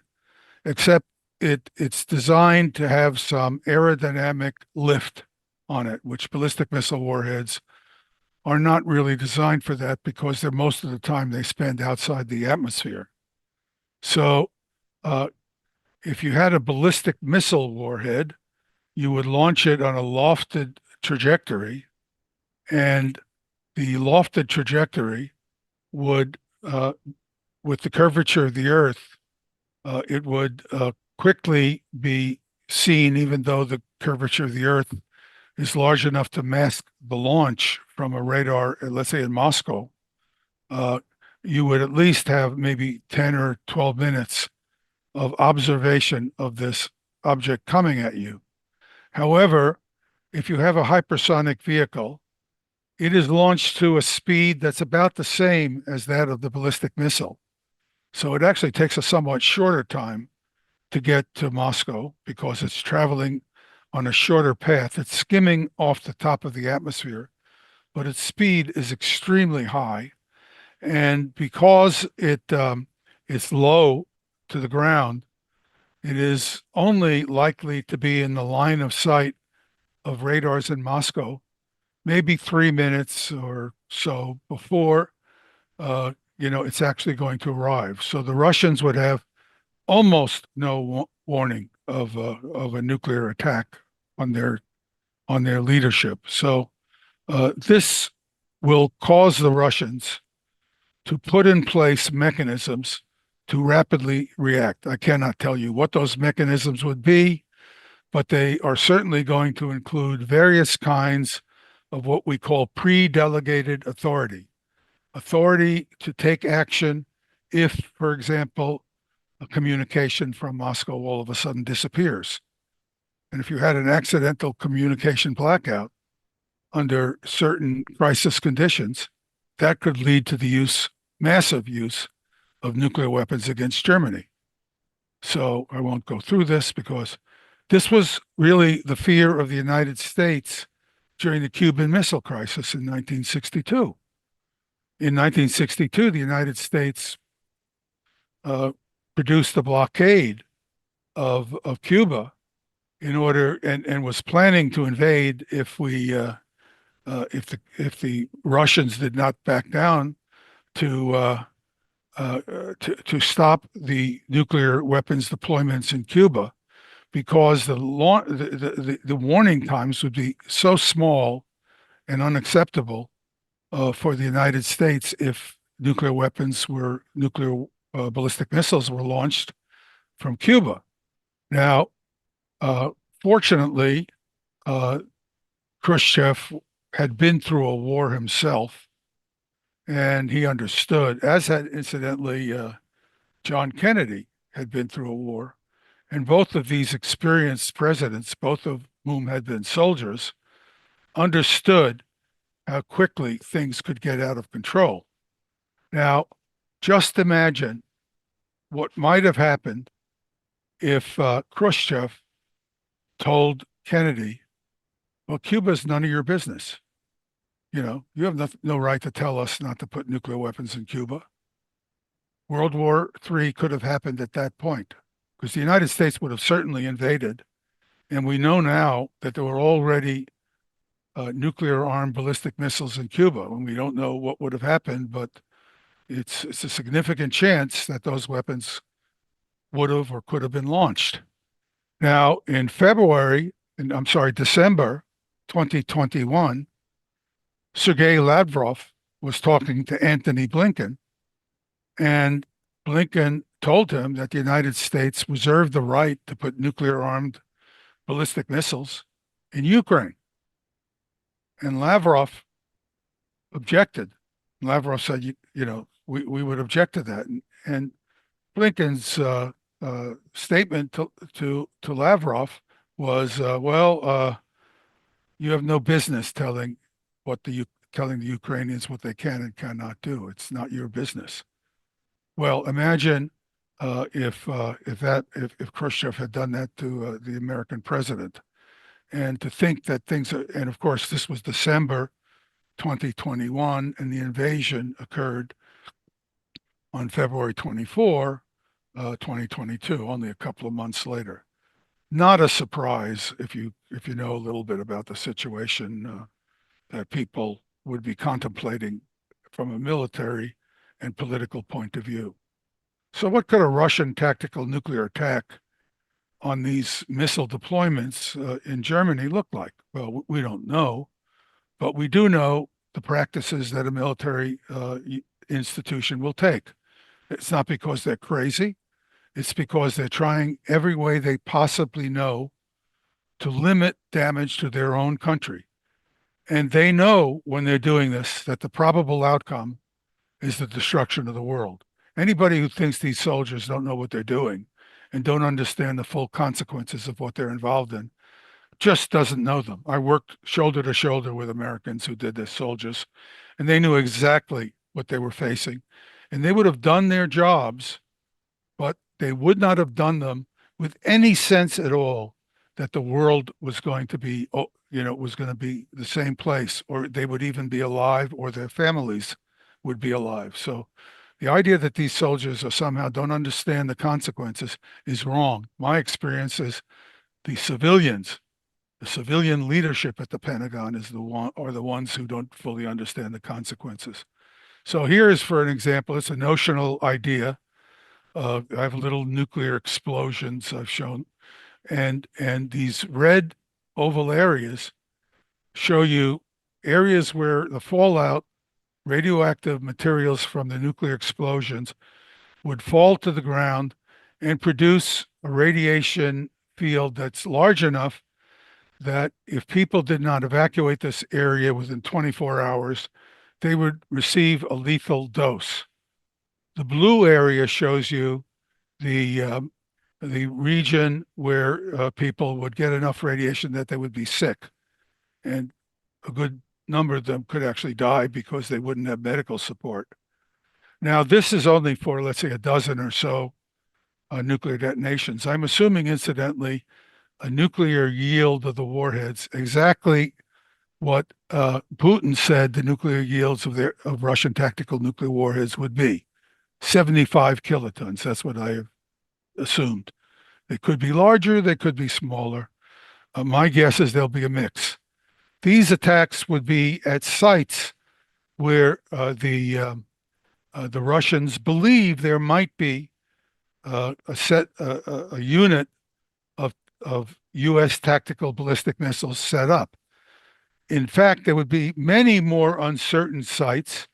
except it's designed to have some aerodynamic lift on it, which ballistic missile warheads are not really designed for that because they're most of the time they spend outside the atmosphere. So if you had a ballistic missile warhead, you would launch it on a lofted trajectory, and the lofted trajectory would, with the curvature of the Earth, it would quickly be seen, even though the curvature of the Earth is large enough to mask the launch from a radar, let's say in Moscow. You would at least have maybe 10 or 12 minutes of observation of this object coming at you. However, if you have a hypersonic vehicle, it is launched to a speed that's about the same as that of the ballistic missile. So it actually takes a somewhat shorter time to get to Moscow because it's traveling on a shorter path. It's skimming off the top of the atmosphere, but its speed is extremely high. And because it's low to the ground, it is only likely to be in the line of sight of radars in Moscow, maybe 3 minutes or so before it's actually going to arrive. So the Russians would have almost no warning of a nuclear attack on their leadership. So this will cause the Russians to put in place mechanisms to rapidly react. I cannot tell you what those mechanisms would be, but they are certainly going to include various kinds of what we call pre-delegated authority. Authority to take action if, for example, a communication from Moscow all of a sudden disappears. And if you had an accidental communication blackout under certain crisis conditions, that could lead to the massive use of nuclear weapons against Germany. So I won't go through this because this was really the fear of the United States during the Cuban Missile Crisis in 1962. In 1962, the United States produced a blockade of Cuba in order and was planning to invade if the Russians did not back down to stop the nuclear weapons deployments in Cuba, because the warning times would be so small and unacceptable for the United States if nuclear ballistic missiles were launched from Cuba. Now, fortunately, Khrushchev had been through a war himself, and he understood, as had incidentally John Kennedy had been through a war. And both of these experienced presidents, both of whom had been soldiers, understood how quickly things could get out of control. Now, just imagine what might have happened if Khrushchev told Kennedy, well, Cuba's none of your business. You have no right to tell us not to put nuclear weapons in Cuba. World War III could have happened at that point, because the United States would have certainly invaded. And we know now that there were already nuclear-armed ballistic missiles in Cuba, and we don't know what would have happened, but it's a significant chance that those weapons would have or could have been launched. Now, in December 2021, Sergei Lavrov was talking to Antony Blinken, and Blinken told him that the United States reserved the right to put nuclear-armed ballistic missiles in Ukraine. And Lavrov objected. Lavrov said, we would object to that. And Blinken's statement to Lavrov was, you have no business telling the Ukrainians what they can and cannot do. It's not your business. Well, imagine if Khrushchev had done that to the American president, and to think that and of course this was December 2021, and the invasion occurred on February 24, 2022, only a couple of months later. Not a surprise if you know a little bit about the situation that people would be contemplating from a military and political point of view. So what could a Russian tactical nuclear attack on these missile deployments in Germany look like? Well, we don't know, but we do know the practices that a military institution will take. It's not because they're crazy. It's because they're trying every way they possibly know to limit damage to their own country. And they know when they're doing this that the probable outcome is the destruction of the world. Anybody who thinks these soldiers don't know what they're doing and don't understand the full consequences of what they're involved in just doesn't know them. I worked shoulder to shoulder with Americans who did this, soldiers, and they knew exactly what they were facing. And they would have done their jobs, but they would not have done them with any sense at all that the world was going to be, was going to be the same place, or they would even be alive, or their families would be alive. So the idea that these soldiers are somehow don't understand the consequences is wrong. My experience is the civilian leadership at the Pentagon are the ones who don't fully understand the consequences. So here is, for an example, it's a notional idea. I have little nuclear explosions I've shown, and these red oval areas show you areas where the fallout, radioactive materials from the nuclear explosions would fall to the ground and produce a radiation field that's large enough that if people did not evacuate this area within 24 hours, they would receive a lethal dose. The blue area shows you the region where people would get enough radiation that they would be sick. And a good number of them could actually die because they wouldn't have medical support. Now, this is only for, let's say, a dozen or so nuclear detonations. I'm assuming, incidentally, a nuclear yield of the warheads, exactly what Putin said the nuclear yields of Russian tactical nuclear warheads would be, 75 kilotons. That's what I have assumed. They could be larger, they could be smaller. My guess is there'll be a mix. These attacks would be at sites where the Russians believe there might be a unit of U.S. tactical ballistic missiles set up. In fact, there would be many more uncertain sites,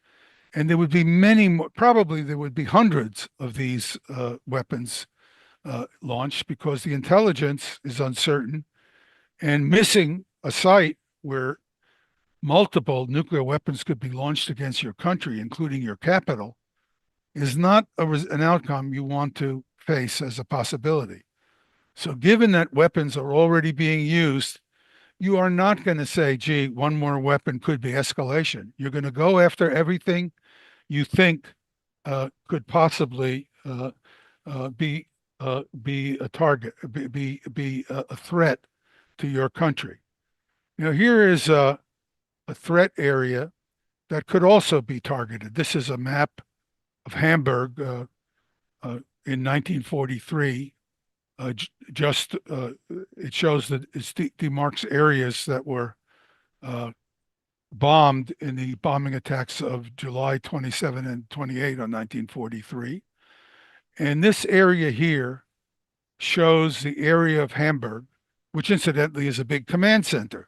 and there would be many more, probably there would be hundreds of these weapons launched, because the intelligence is uncertain, and missing a site where multiple nuclear weapons could be launched against your country, including your capital, is not an outcome you want to face as a possibility. So given that weapons are already being used, you are not going to say, gee, one more weapon could be escalation. You're going to go after everything you think could possibly be a target, be a threat to your country. Now, here is a threat area that could also be targeted. This is a map of Hamburg in 1943. It shows that it demarks areas that were bombed in the bombing attacks of July 27 and 28 on 1943. And this area here shows the area of Hamburg, which incidentally is a big command center.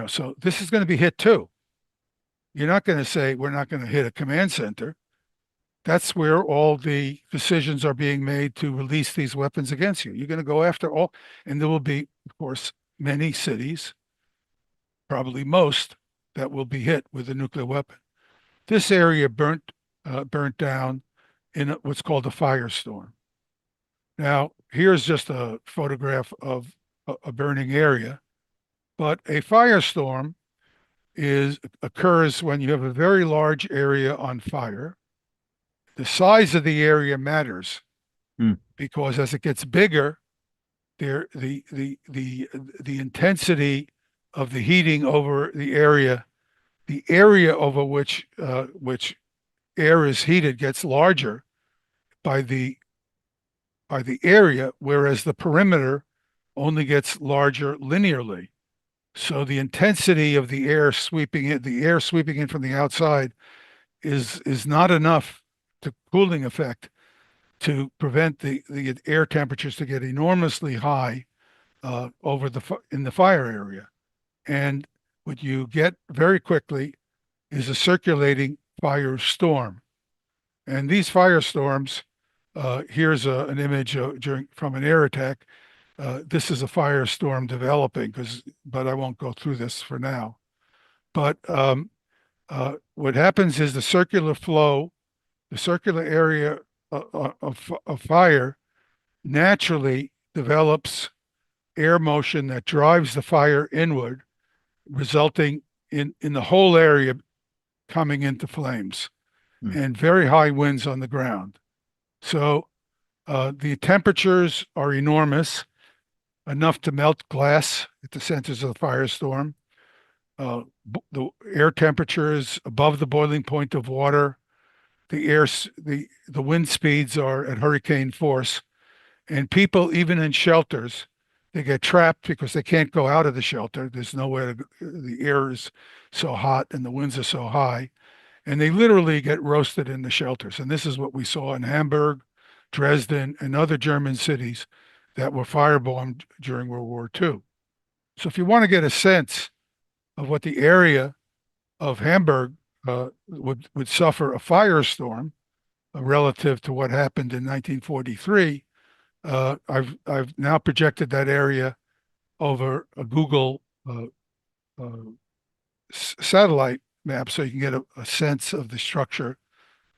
So this is going to be hit too. You're not going to say we're not going to hit a command center. That's where all the decisions are being made to release these weapons against you. You're going to go after all, and there will be, of course, many cities, probably most, that will be hit with a nuclear weapon. This area burnt down in what's called a firestorm. Now, here's just a photograph of a burning area, but a firestorm occurs when you have a very large area on fire. The size of the area matters because as it gets bigger, the intensity of the heating over the area over which air is heated gets larger by the area, whereas the perimeter only gets larger linearly. So the intensity of the air sweeping in from the outside is not enough to cooling effect to prevent the air temperatures to get enormously high in the fire area. And what you get very quickly is a circulating firestorm. And these firestorms, here's an image from an air attack. This is a firestorm developing, but I won't go through this for now. But what happens is the circular flow, the circular area of fire naturally develops air motion that drives the fire inward, resulting in the whole area coming into flames, and very high winds on the ground. So the temperatures are enormous, enough to melt glass at the centers of the firestorm. The air temperature is above the boiling point of water. The wind speeds are at hurricane force, and people, even in shelters, they get trapped because they can't go out of the shelter. There's nowhere to, the air is so hot and the winds are so high, and they literally get roasted in the shelters. And this is what we saw in Hamburg, Dresden, and other German cities that were firebombed during World War II. So if you want to get a sense of what the area of Hamburg would suffer a firestorm relative to what happened in 1943, I've now projected that area over a Google satellite map, so you can get a sense of the structure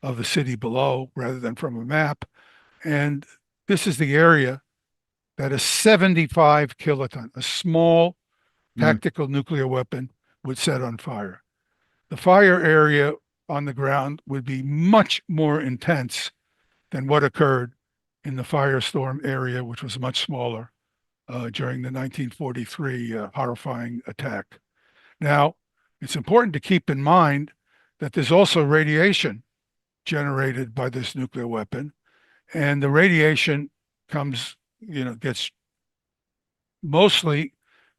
of the city below rather than from a map. And this is the area that a 75 kiloton, a small tactical nuclear weapon, would set on fire. The fire area on the ground would be much more intense than what occurred in the firestorm area, which was much smaller during the 1943 horrifying attack. Now, it's important to keep in mind that there's also radiation generated by this nuclear weapon, and the radiation comes, gets mostly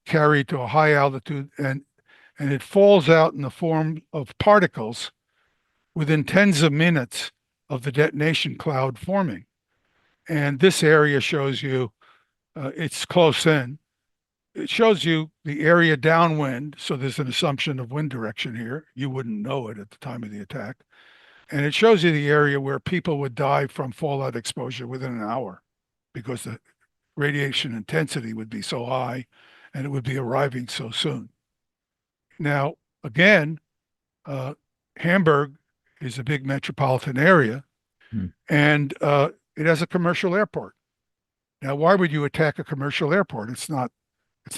carried to a high altitude, and it falls out in the form of particles within tens of minutes of the detonation cloud forming. And this area shows you, it's close in. It shows you the area downwind, so there's an assumption of wind direction here. You wouldn't know it at the time of the attack. And it shows you the area where people would die from fallout exposure within an hour, because the radiation intensity would be so high and it would be arriving so soon. Now, again, Hamburg is a big metropolitan area, and it has a commercial airport. Now, why would you attack a commercial airport? It's not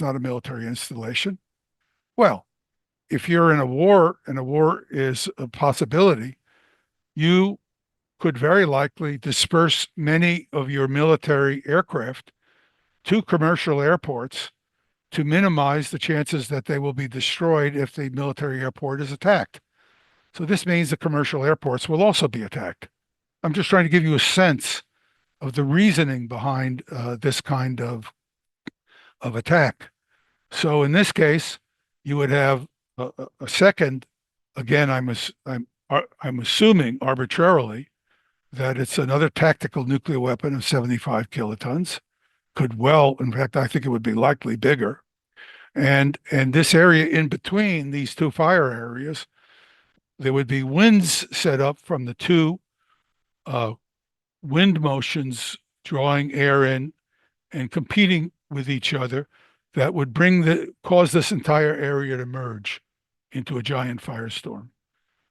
a military installation. Well, if you're in a war and a war is a possibility, you could very likely disperse many of your military aircraft to commercial airports to minimize the chances that they will be destroyed if the military airport is attacked. So this means the commercial airports will also be attacked. I'm just trying to give you a sense of the reasoning behind this kind of attack. So in this case, you would have a second, again, I'm assuming arbitrarily that it's another tactical nuclear weapon of 75 kilotons. Could well, in fact, I think it would be likely bigger. And this area in between these two fire areas, there would be winds set up from the two wind motions drawing air in and competing with each other that would cause this entire area to merge into a giant firestorm.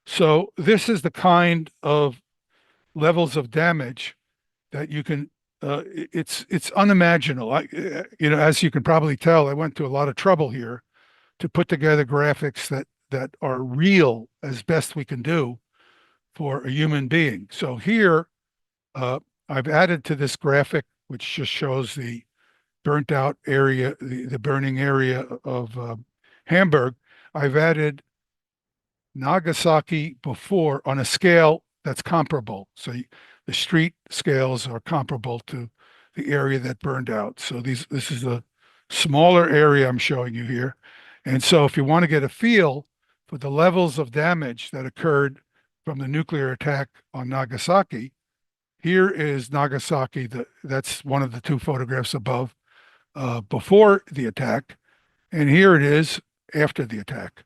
So this is the kind of levels of damage that you can, it's unimaginable. As you can probably tell, I went to a lot of trouble here to put together graphics that are real as best we can do for a human being. So here, I've added to this graphic, which just shows the burnt out area, the burning area of Hamburg. I've added Nagasaki before on a scale that's comparable. So the street scales are comparable to the area that burned out. So this is a smaller area I'm showing you here. And so if you want to get a feel for the levels of damage that occurred from the nuclear attack on Nagasaki, here is Nagasaki. That's one of the two photographs above, before the attack. And here it is after the attack.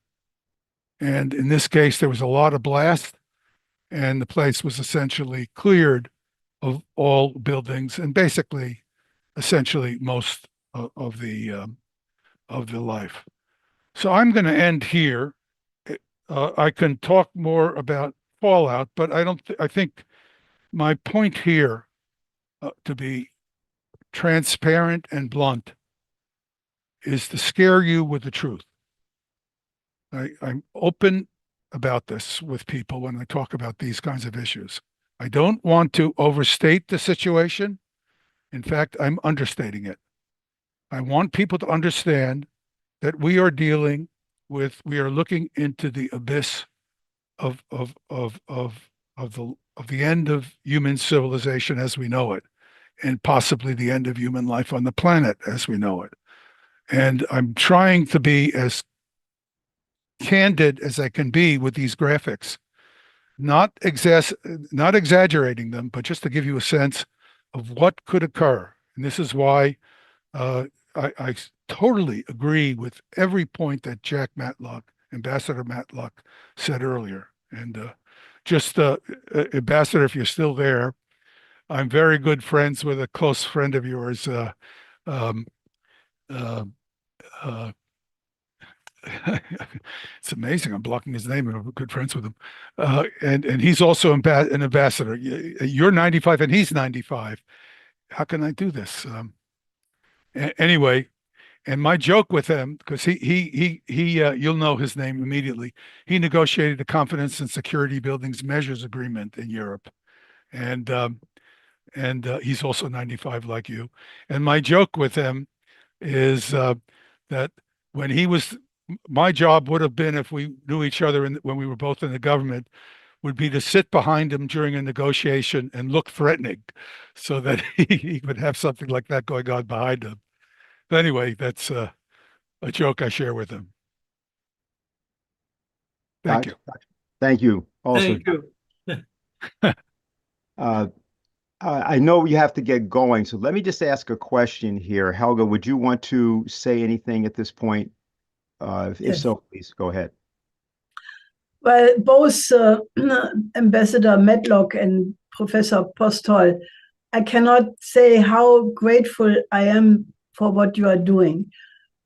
And in this case, there was a lot of blast, and the place was essentially cleared of all buildings and basically, essentially most of the life. So I'm going to end here. I can talk more about fallout, but I think my point here, to be transparent and blunt, is to scare you with the truth. I'm open about this with people when I talk about these kinds of issues. I don't want to overstate the situation. In fact, I'm understating it. I want people to understand that we are looking into the abyss of the end of human civilization as we know it, and possibly the end of human life on the planet as we know it. And I'm trying to be as candid as I can be with these graphics, not exaggerating them, but just to give you a sense of what could occur. And this is why I totally agree with every point that Ambassador Matlock said earlier. And Ambassador, if you're still there, I'm very good friends with a close friend of yours, it's amazing. I'm blocking his name, and I'm good friends with him. And he's also an ambassador. You're 95 and he's 95. How can I do this? Anyway, and my joke with him, because he you'll know his name immediately. He negotiated the Confidence and Security Buildings Measures Agreement in Europe, and he's also 95 like you. And my joke with him is that when he was, my job would have been, if we knew each other when we were both in the government, would be to sit behind him during a negotiation and look threatening, so that he would have something like that going on behind him. But anyway, that's a joke I share with him. Thank you. Thank you. Also, Thank you. I know you have to get going, so let me just ask a question here. Helga, would you want to say anything at this point? If Yes. so, please go ahead. Well, both Ambassador Matlock and Professor Postol, I cannot say how grateful I am for what you are doing,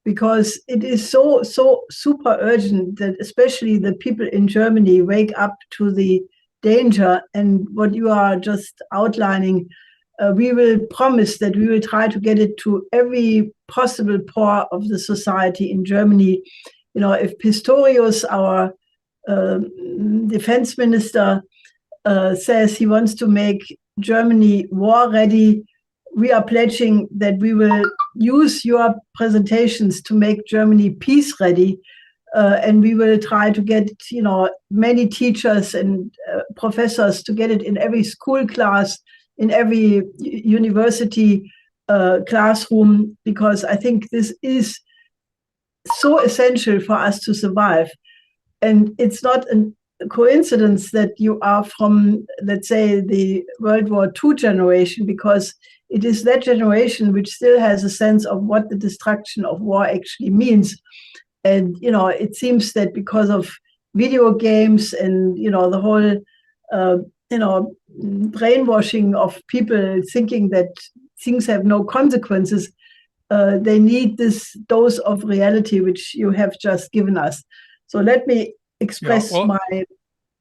because it is so super urgent that especially the people in Germany wake up to the danger. And what you are just outlining, we will promise that we will try to get it to every possible pore of the society in Germany. You know, if Pistorius, our defense minister, says he wants to make Germany war ready, we are pledging that we will use your presentations to make Germany peace ready. And we will try to get, many teachers and professors to get it in every school class, in every university classroom, because I think this is so essential for us to survive. And it's not a coincidence that you are from, let's say, the World War II generation, because it is that generation which still has a sense of what the destruction of war actually means. And, it seems that because of video games and, the whole, brainwashing of people thinking that things have no consequences, they need this dose of reality, which you have just given us. So let me express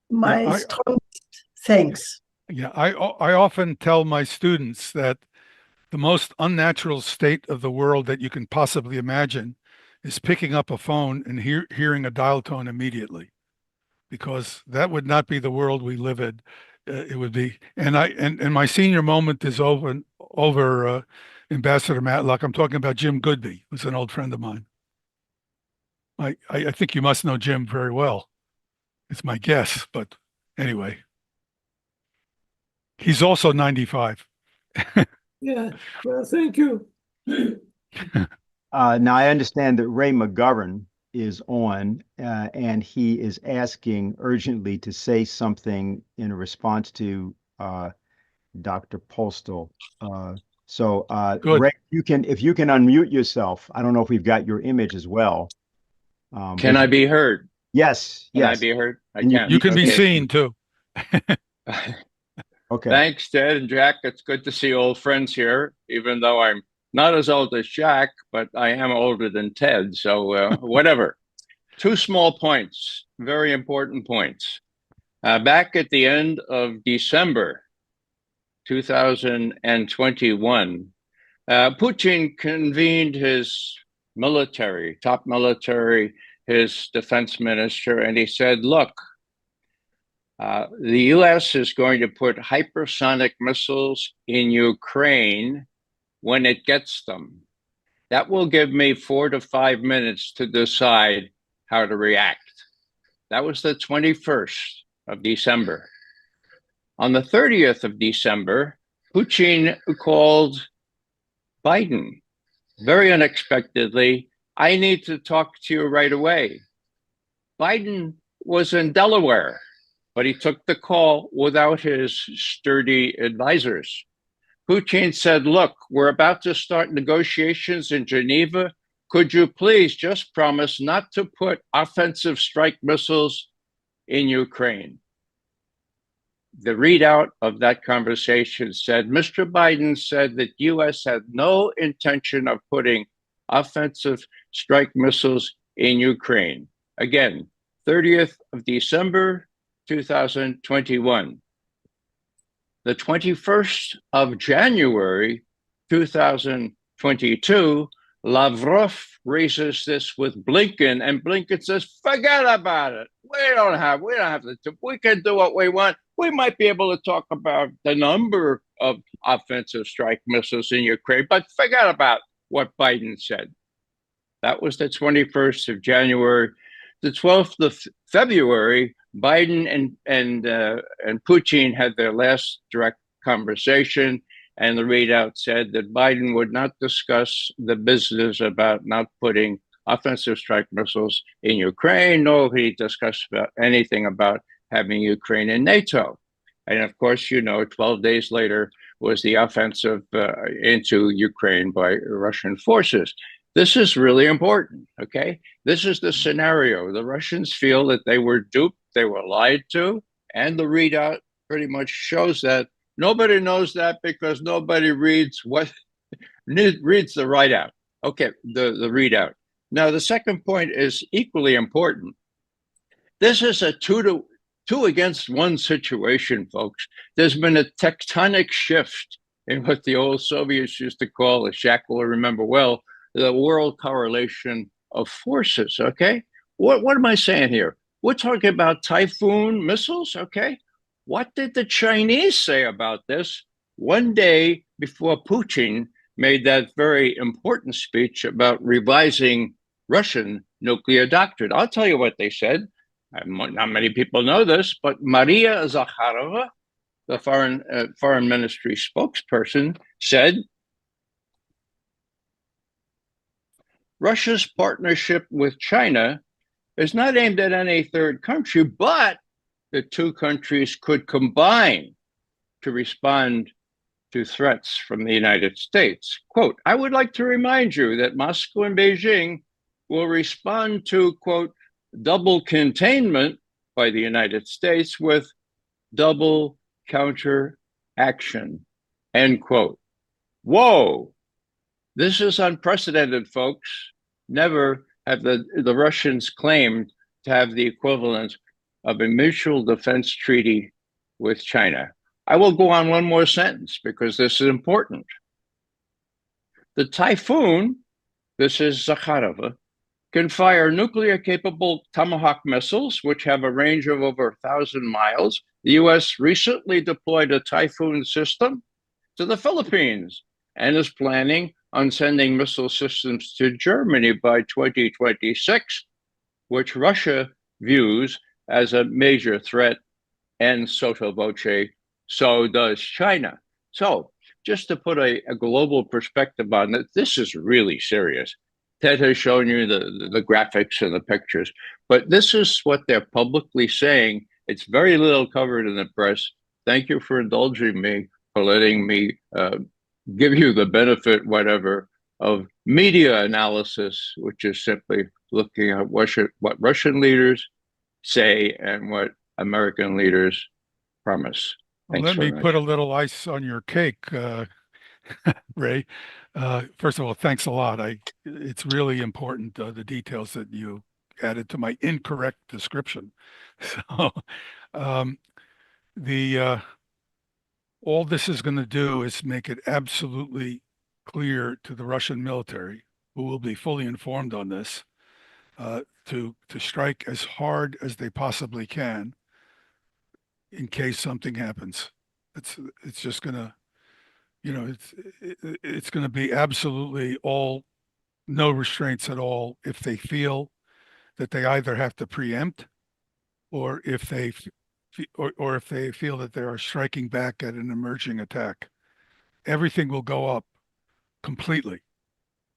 my strongest thanks. Yeah, I often tell my students that the most unnatural state of the world that you can possibly imagine is picking up a phone and hearing a dial tone immediately, because that would not be the world we live in. It would be, and my senior moment is over. Ambassador Matlock, I'm talking about Jim Goodby, who's an old friend of mine. I think you must know Jim very well. It's my guess, but anyway, he's also 95. Yeah, well, thank you. Now, I understand that Ray McGovern is on, and he is asking urgently to say something in response to Dr. Postol. So, Ray, if you can unmute yourself. I don't know if we've got your image as well. Can I be heard? Yes. Can I be heard? I can. You can be seen too. Okay. Thanks, Ted and Jack. It's good to see old friends here, even though I'm not as old as Jack, but I am older than Ted. So whatever. Two small points, very important points. Back at the end of December 2021, Putin convened his military, top military, his defense minister, and he said, look, the US is going to put hypersonic missiles in Ukraine when it gets them. That will give me 4 to 5 minutes to decide how to react. That was the 21st of December. On the 30th of December, Putin called Biden very unexpectedly. I need to talk to you right away. Biden was in Delaware, but he took the call without his sturdy advisors. Putin said, look, we're about to start negotiations in Geneva. Could you please just promise not to put offensive strike missiles in Ukraine? The readout of that conversation said, Mr. Biden said that US had no intention of putting offensive strike missiles in Ukraine. Again, 30th of December, 2021. The 21st of January, 2022, Lavrov raises this with Blinken, and Blinken says, forget about it. We don't have to, we can do what we want. We might be able to talk about the number of offensive strike missiles in Ukraine, but forget about what Biden said. That was the 21st of January. The 12th of February, Biden and Putin had their last direct conversation, and the readout said that Biden would not discuss the business about not putting offensive strike missiles in Ukraine, nor would he discuss anything about having Ukraine in NATO. And of course, 12 days later was the offensive into Ukraine by Russian forces. This is really important, okay? This is the scenario. The Russians feel that they were duped, they were lied to, and the readout pretty much shows that. Nobody knows that because nobody reads reads the readout. Okay, the readout. Now, the second point is equally important. This is a two against one situation, folks. There's been a tectonic shift in what the old Soviets used to call, as Jacques will remember well, the world correlation of forces, okay? What am I saying here? We're talking about Typhoon missiles, okay? What did the Chinese say about this one day before Putin made that very important speech about revising Russian nuclear doctrine? I'll tell you what they said. Not many people know this, but Maria Zakharova, the foreign ministry spokesperson, said, Russia's partnership with China is not aimed at any third country, but the two countries could combine to respond to threats from the United States. Quote, I would like to remind you that Moscow and Beijing will respond to, quote, double containment by the United States with double counter action, end quote. Whoa, this is unprecedented, folks. Never have the Russians claimed to have the equivalent of a mutual defense treaty with China. I will go on one more sentence because this is important. The Typhoon, this is Zakharova, can fire nuclear-capable Tomahawk missiles, which have a range of over 1,000 miles. The U.S. recently deployed a Typhoon system to the Philippines and is planning on sending missile systems to Germany by 2026, which Russia views as a major threat, and sotto voce, so does China. So just to put a global perspective on it, this is really serious. Ted has shown you the graphics and the pictures, but this is what they're publicly saying. It's very little covered in the press. Thank you for indulging me, for letting me give you the benefit, whatever, of media analysis, which is simply looking at what Russian leaders say and what American leaders promise. Thanks. Let me put a little ice on your cake, Ray. First of all, thanks a lot. It's really important, the details that you added to my incorrect description. So all this is going to do is make it absolutely clear to the Russian military who will be fully informed on this, to strike as hard as they possibly can in case something happens. It's just gonna, it's gonna be absolutely no restraints at all if they feel that they either have to preempt, or if they feel that they are striking back at an emerging attack. Everything will go up completely.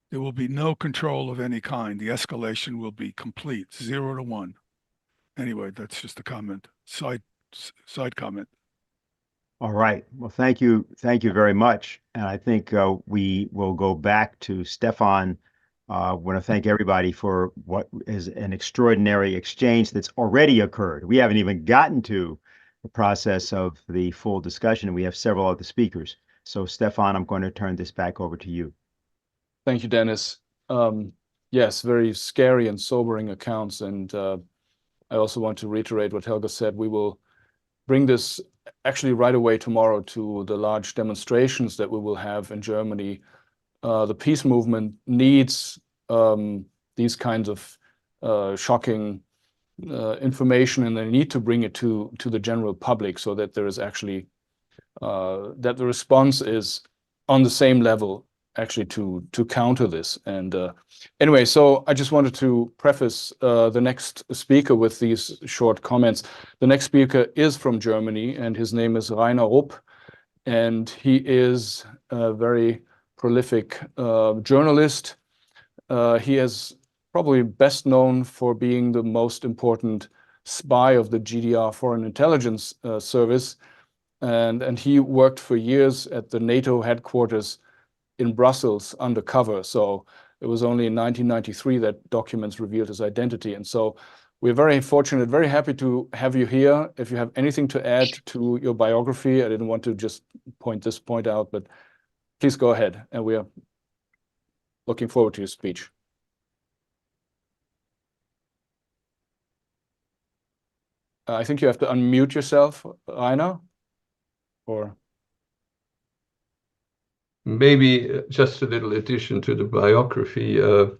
There will be no control of any kind. The escalation will be complete, 0 to 1. Anyway, that's just a comment, side comment. All right. Well, thank you very much. And I think we will go back to Stefan. I want to thank everybody for what is an extraordinary exchange that's already occurred. We haven't even gotten to the process of the full discussion, and we have several other speakers. So, Stefan, I'm going to turn this back over to you. Thank you, Dennis. Yes, very scary and sobering accounts. And I also want to reiterate what Helga said. We will bring this actually right away tomorrow to the large demonstrations that we will have in Germany. The peace movement needs these kinds of shocking information, and they need to bring it to the general public so that there is actually that the response is on the same level actually to counter this. And anyway, so I just wanted to preface the next speaker with these short comments. The next speaker is from Germany, and his name is Rainer Rupp, and he is a very prolific journalist. He is probably best known for being the most important spy of the GDR Foreign Intelligence Service, and he worked for years at the NATO headquarters in Brussels undercover. So it was only in 1993 that documents revealed his identity. And so we're very fortunate, very happy to have you here. If you have anything to add to your biography, I didn't want to just point out, but please go ahead. And we are looking forward to your speech. I think you have to unmute yourself, Rainer, or... Maybe just a little addition to the biography. I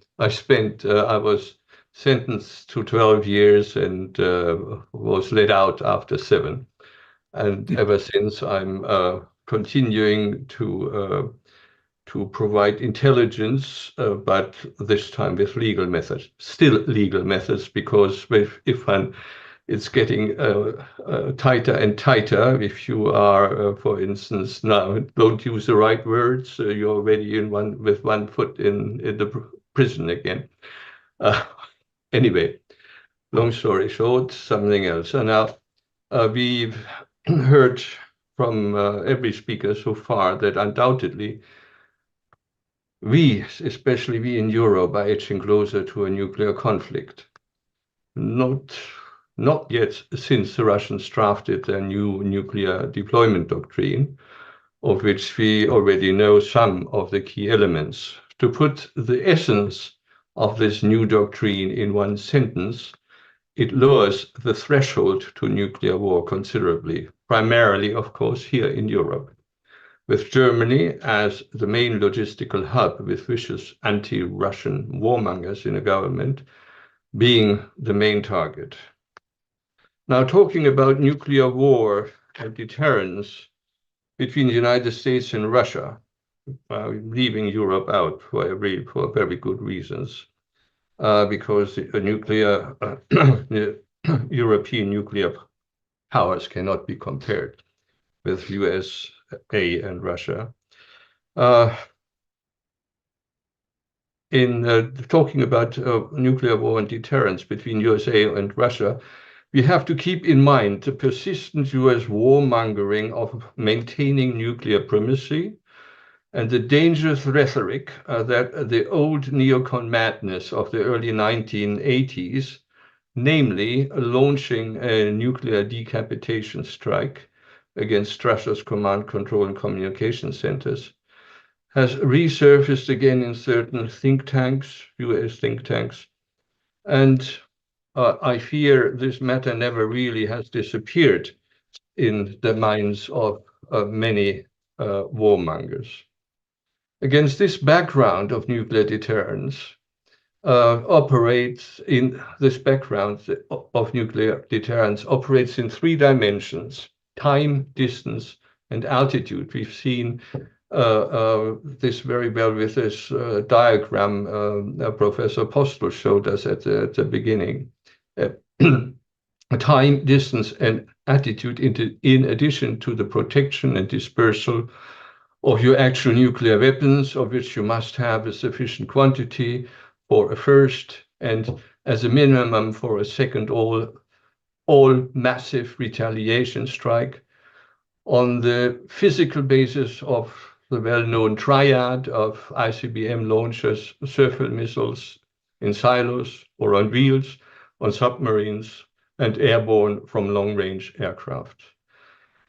was sentenced to 12 years and was let out after 7. And ever since, I'm continuing to provide intelligence, but this time with legal methods, still legal methods, because it's getting tighter and tighter. If you are, for instance, now don't use the right words, you're already with one foot in the prison again. Anyway, long story short, something else. So now we've heard from every speaker so far that undoubtedly especially we in Europe, are edging closer to a nuclear conflict. Not yet since the Russians drafted their new nuclear deployment doctrine, of which we already know some of the key elements. To put the essence of this new doctrine in one sentence, it lowers the threshold to nuclear war considerably, primarily, of course, here in Europe, with Germany as the main logistical hub with vicious anti-Russian warmongers in a government being the main target. Now, talking about nuclear war and deterrence between the United States and Russia, leaving Europe out for very good reasons, because the European nuclear powers cannot be compared with USA and Russia. In talking about nuclear war and deterrence between USA and Russia, we have to keep in mind the persistent US warmongering of maintaining nuclear primacy and the dangerous rhetoric that the old neocon madness of the early 1980s, namely launching a nuclear decapitation strike against Russia's command, control, and communication centers, has resurfaced again in certain think tanks, US think tanks, and I fear this matter never really has disappeared in the minds of many warmongers. Against this background of nuclear deterrence, operates in three dimensions: time, distance, and altitude. We've seen this very well with this diagram Professor Postol showed us at the beginning. Time, distance, and attitude in addition to the protection and dispersal of your actual nuclear weapons, of which you must have a sufficient quantity for a first and as a minimum for a second all massive retaliation strike, on the physical basis of the well-known triad of ICBM launchers, surface missiles in silos or on wheels, on submarines, and airborne from long-range aircraft.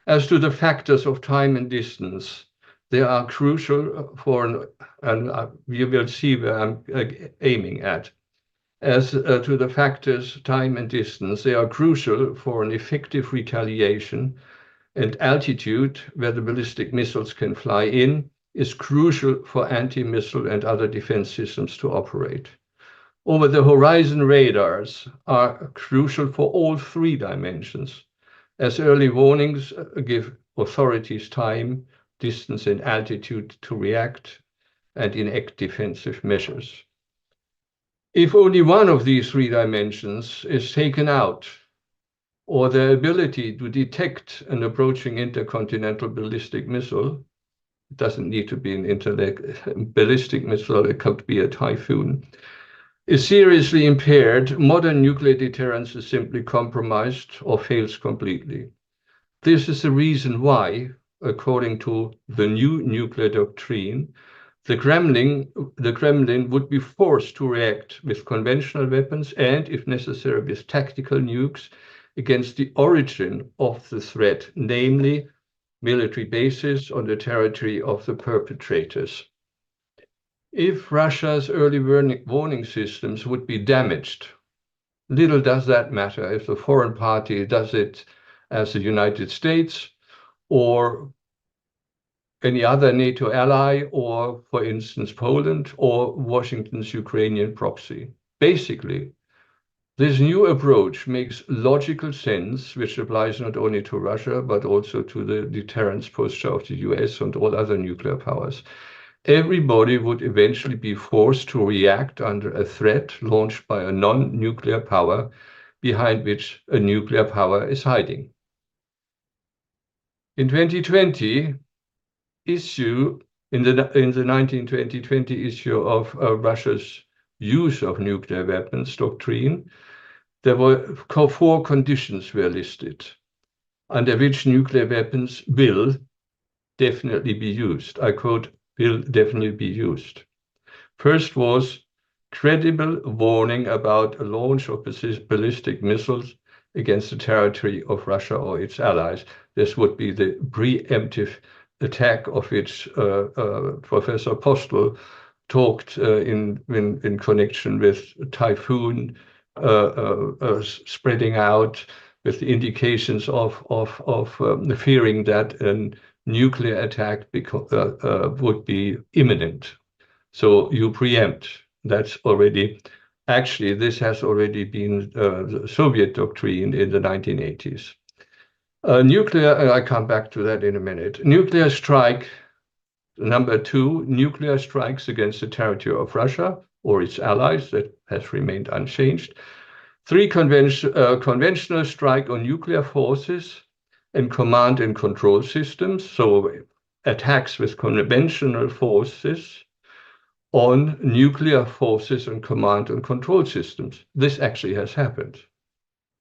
As to the factors of time and distance, they are crucial for, and you will see where I'm aiming at. As to the factors, time and distance, they are crucial for an effective retaliation, and altitude, where the ballistic missiles can fly in, is crucial for anti-missile and other defense systems to operate. Over-the-horizon radars are crucial for all three dimensions, as early warnings give authorities time, distance, and altitude to react and enact defensive measures. If only one of these three dimensions is taken out, or the ability to detect an approaching intercontinental ballistic missile, it doesn't need to be an ballistic missile, it could be a typhoon, is seriously impaired, modern nuclear deterrence is simply compromised or fails completely. This is the reason why, according to the new nuclear doctrine, the Kremlin would be forced to react with conventional weapons and, if necessary, with tactical nukes against the origin of the threat, namely military bases on the territory of the perpetrators. If Russia's early warning systems would be damaged, little does that matter if the foreign party does it as the United States or any other NATO ally, or, for instance, Poland or Washington's Ukrainian proxy. Basically, this new approach makes logical sense, which applies not only to Russia, but also to the deterrence posture of the US and all other nuclear powers. Everybody would eventually be forced to react under a threat launched by a non-nuclear power behind which a nuclear power is hiding. In 2020, in the 2020 issue of Russia's use of nuclear weapons doctrine, there were four conditions were listed under which nuclear weapons will definitely be used. I quote, will definitely be used. First was credible warning about a launch of ballistic missiles against the territory of Russia or its allies. This would be the preemptive attack of which Professor Postol talked in connection with typhoon spreading out, with the indications of fearing that a nuclear attack would be imminent. So you preempt. That's already, actually, this has already been the Soviet doctrine in the 1980s. Nuclear, I come back to that in a minute. Nuclear strike, number two, nuclear strikes against the territory of Russia or its allies, that has remained unchanged. Three, conventional strike on nuclear forces and command and control systems, so attacks with conventional forces on nuclear forces and command and control systems. This actually has happened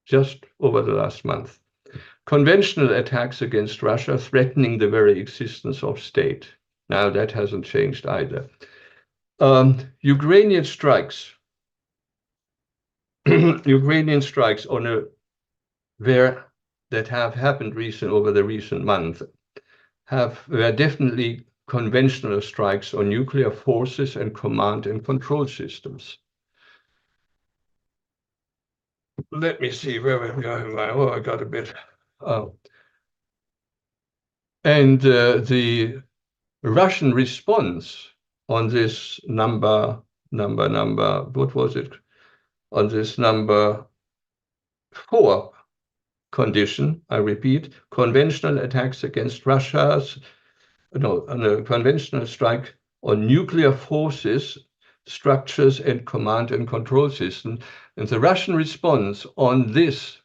just over the last month. Conventional attacks against Russia threatening the very existence of state. Now that hasn't changed either. Ukrainian strikes. Ukrainian strikes that have happened over the recent month were definitely conventional strikes on nuclear forces and command and control systems. Let me see where we're going. Oh, I got a bit. And the Russian response on this number, what was it? On this number 4 condition, I repeat, conventional attacks against Russia's, no, a conventional strike on nuclear forces, structures, and command and control systems. And the Russian response on this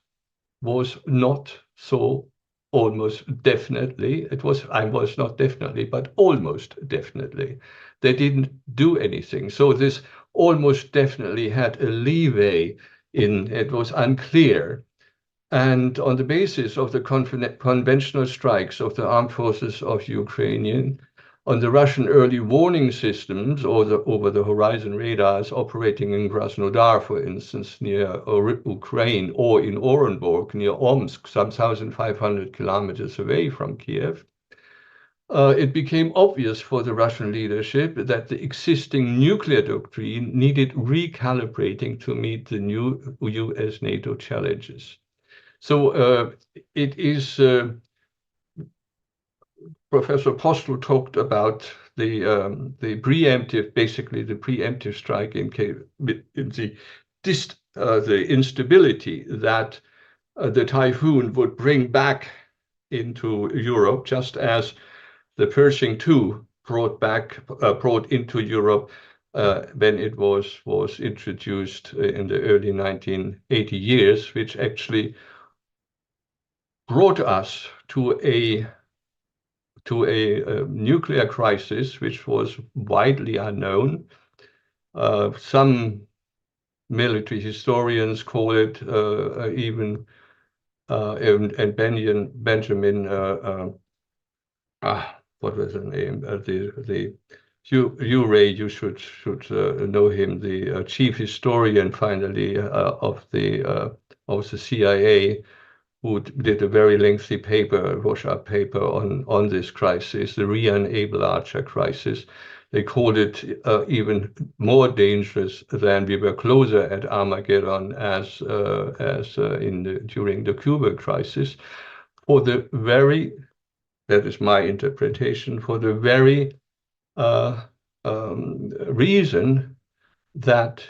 was not so almost definitely. I was not definitely, but almost definitely. They didn't do anything. So this almost definitely had a leeway in, it was unclear. And on the basis of the conventional strikes of the armed forces of Ukraine, on the Russian early warning systems or the over-the-horizon radars operating in Krasnodar, for instance, near Ukraine, or in Orenburg, near Omsk, some 1,500 kilometers away from Kiev, it became obvious for the Russian leadership that the existing nuclear doctrine needed recalibrating to meet the new US-NATO challenges. So it is, Professor Postol talked about the preemptive, basically the preemptive strike in the instability that the typhoon would bring back into Europe, just as the Pershing II brought into Europe when it was introduced in the early 1980 years, which actually brought us to a nuclear crisis which was widely unknown. Some military historians call it even, and Benjamin, what was the name? The Ray, you should know him, the chief historian finally of the CIA, who did a very lengthy paper, wash-up paper on this crisis, the re-enable Archer crisis. They called it even more dangerous than we were closer at Armageddon as during the Cuban crisis, for the very, that is my interpretation, for the very reason that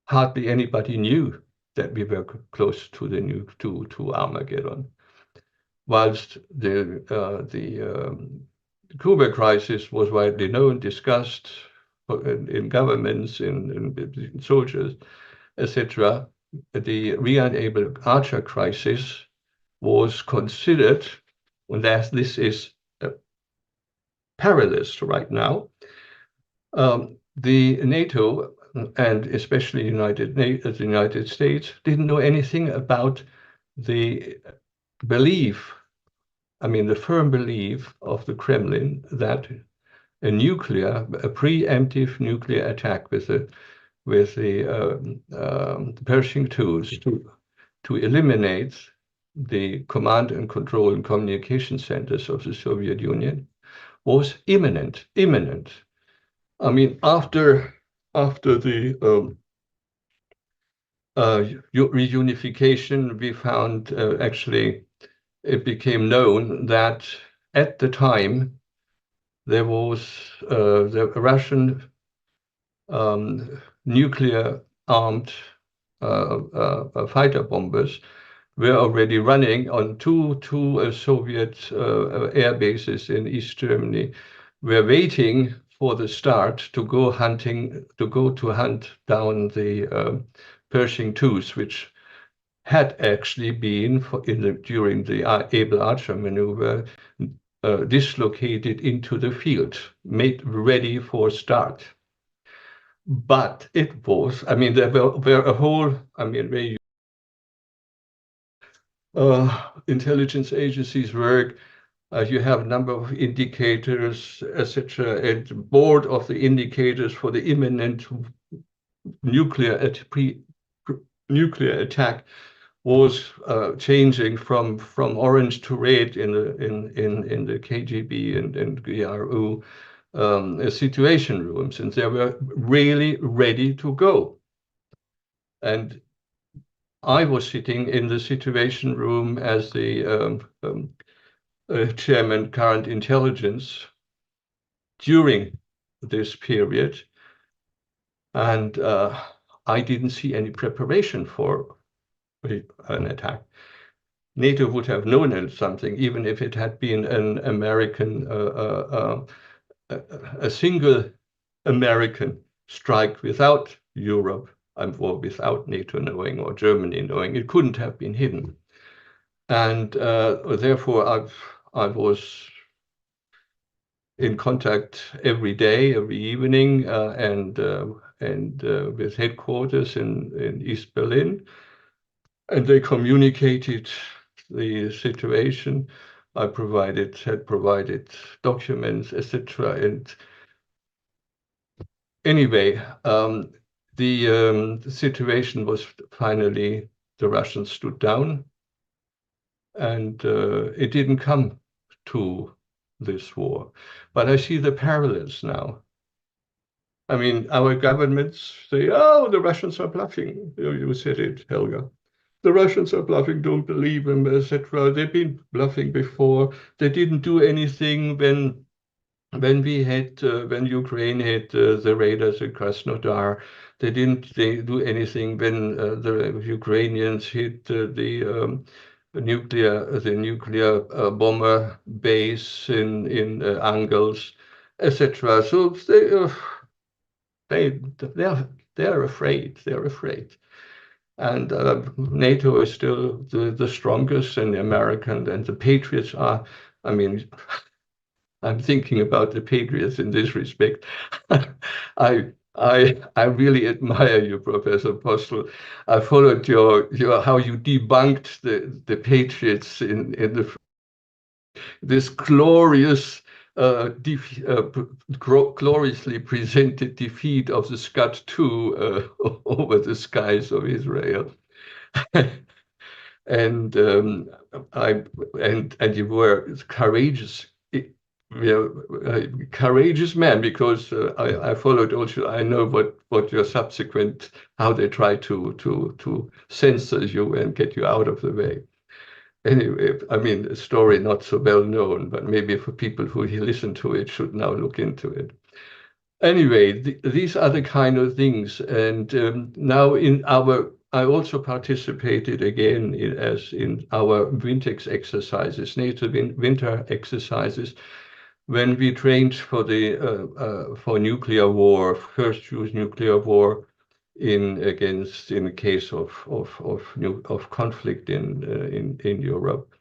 hardly anybody knew that we were close to to Armageddon. Whilst the Cuba crisis was widely known, discussed in governments, in soldiers, etc., the re-enable Archer crisis was considered, and as this is perilous right now, the NATO and especially the United States didn't know anything about the belief, the firm belief of the Kremlin that a preemptive nuclear attack with the Pershing IIs to eliminate the command and control and communication centers of the Soviet Union was imminent. After the reunification, we found actually it became known that at the time there was the Russian nuclear armed fighter bombers were already running on two Soviet air bases in East Germany. We're waiting for the start to go hunt down the Pershing IIs, which had actually been during the Able Archer maneuver dislocated into the field, made ready for start. But it was, there were a whole, very intelligence agencies work. You have a number of indicators, etc. And the board of the indicators for the imminent nuclear attack was changing from orange to red in the KGB and GRU situation rooms, and they were really ready to go. And I was sitting in the situation room as the chairman current intelligence during this period. And I didn't see any preparation for an attack. NATO would have known something, even if it had been an American, a single American strike without Europe, or without NATO knowing, or Germany knowing. It couldn't have been hidden. And therefore, I was in contact every day, every evening, and with headquarters in East Berlin. And they communicated the situation. I had provided documents, etc. And anyway, the situation was finally, the Russians stood down, and it didn't come to this war. But I see the parallels now. I mean, our governments say, oh, the Russians are bluffing. You said it, Helga. The Russians are bluffing, don't believe them, etc. They've been bluffing before. They didn't do anything when Ukraine had the raiders in Krasnodar. They didn't do anything when the Ukrainians hit the nuclear bomber base in Angels, etc. So they're afraid. They're afraid. And NATO is still the strongest, and the American and the Patriots are. I mean, I'm thinking about the Patriots in this respect. I really admire you, Professor Postol. I followed your how you debunked the Patriots in this glorious gloriously presented defeat of the Scud II over the skies of Israel. And you were courageous. Courageous man, because I followed also. I know what your subsequent, how they try to censor you and get you out of the way. Anyway, I mean, a story not so well known, but maybe for people who listen to it should now look into it. Anyway, these are the kind of things. And now I also participated again in our Wintex exercises, NATO winter exercises, when we trained for nuclear war, first use nuclear war in case of conflict in Europe.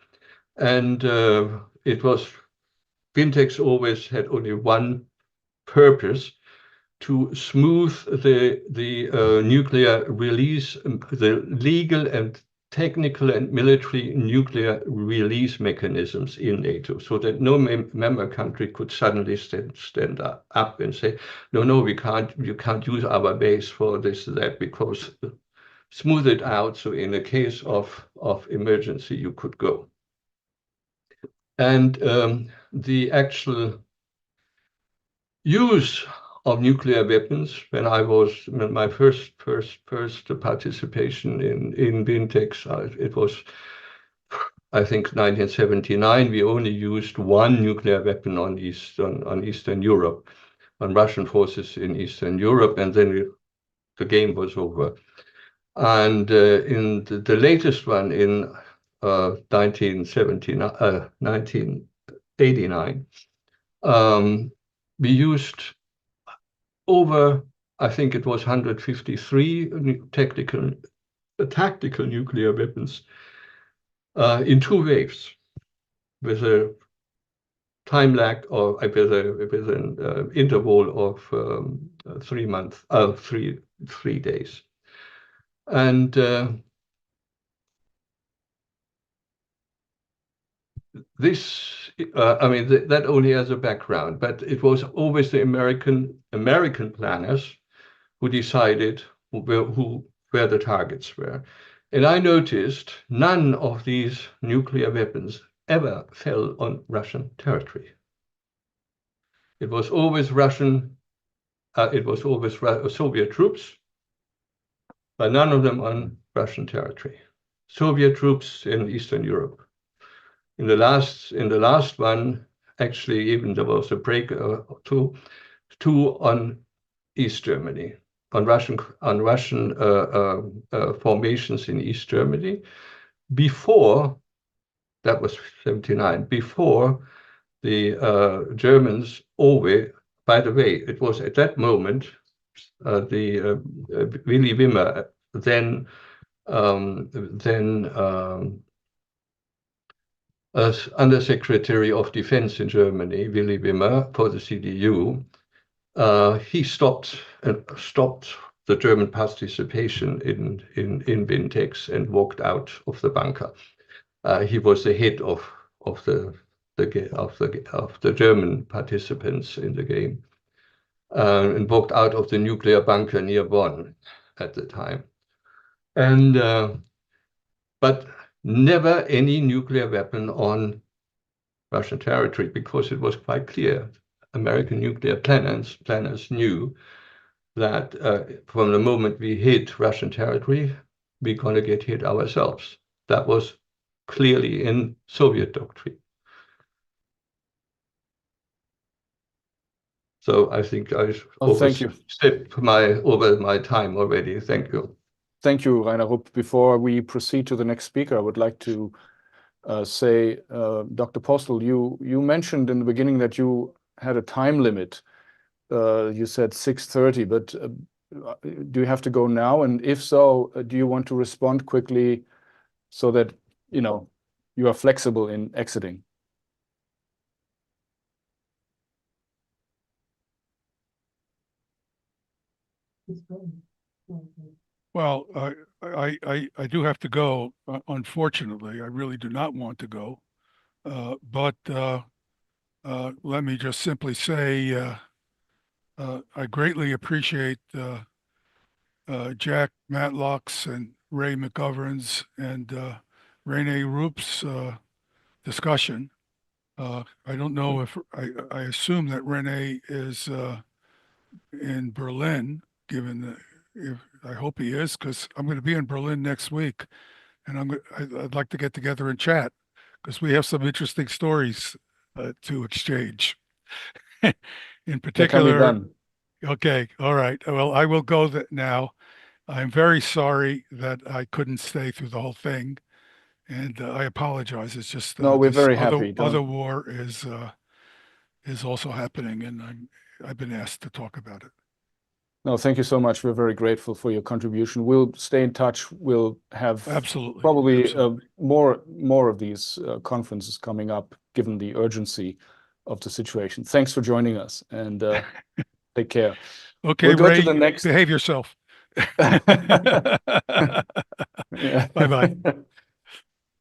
And it was, Wintex always had only one purpose: to smooth the nuclear release, the legal and technical and military nuclear release mechanisms in NATO, so that no member country could suddenly stand up and say, no, you can't use our base for this, that, because smooth it out, so in a case of emergency, you could go. And the actual use of nuclear weapons, when my first participation in Wintex, it was, I think, 1979. We only used one nuclear weapon on Eastern Europe, on Russian forces in Eastern Europe, and then the game was over. And in the latest one in 1989, we used over, I think it was 153 tactical nuclear weapons in 2 waves, with a time lag, or with an interval of 3 months, 3 days. And this, I mean, that only as a background, but it was always the American planners who decided where the targets were. And I noticed none of these nuclear weapons ever fell on Russian territory. It was always Soviet troops, but none of them on Russian territory. Soviet troops in Eastern Europe. In the last one, actually, even there was a break or two. two on East Germany, on Russian formations in East Germany. Before, that was 79, before the Germans always, by the way, it was at that moment, Willy Wimmer, then as Undersecretary of Defense in Germany, Willy Wimmer, for the CDU, he stopped the German participation in Wintex and walked out of the bunker. He was the head of the German participants in the game, and walked out of the nuclear bunker near Bonn at the time. And but never any nuclear weapon on Russian territory, because it was quite clear. American nuclear planners knew that from the moment we hit Russian territory, we're going to get hit ourselves. That was clearly in Soviet doctrine. So I think I stepped over my time already. Thank you. Thank you, Rainer Rupp. Before we proceed to the next speaker, I would like to say, Dr. Postol, you mentioned in the beginning that you had a time limit. You said 6:30, but do you have to go now? And if so, do you want to respond quickly so that you are flexible in exiting? Well, I do have to go. Unfortunately, I really do not want to go. But let me just simply say I greatly appreciate Jack Matlock's and Ray McGovern's and Rene Rupp's discussion. I don't know if I assume that Rene is in Berlin, given I hope he is, because I'm going to be in Berlin next week, and I'd like to get together and chat, because we have some interesting stories to exchange. In particular, that can be done. Okay, all right. Well, I will go now. I'm very sorry that I couldn't stay through the whole thing, and I apologize. It's just no, we're very happy. Other war is also happening, and I've been asked to talk about it. No, thank you so much. We're very grateful for your contribution. We'll stay in touch. We'll have probably more of these conferences coming up, given the urgency of the situation. Thanks for joining us, and take care. Okay, we'll go Ray, to the next. Behave yourself. Bye-bye.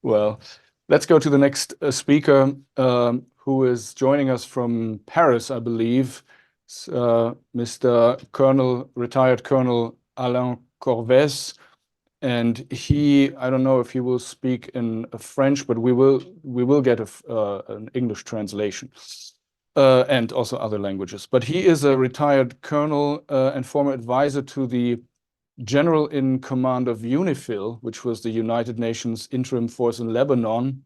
Well, let's go to the next speaker, who is joining us from Paris, I believe. Mr. Retired Colonel Alain Corvez, and I don't know if he will speak in French, but we will get an English translation, and also other languages. But he is a retired colonel and former advisor to the General in Command of UNIFIL, which was the United Nations Interim Force in Lebanon.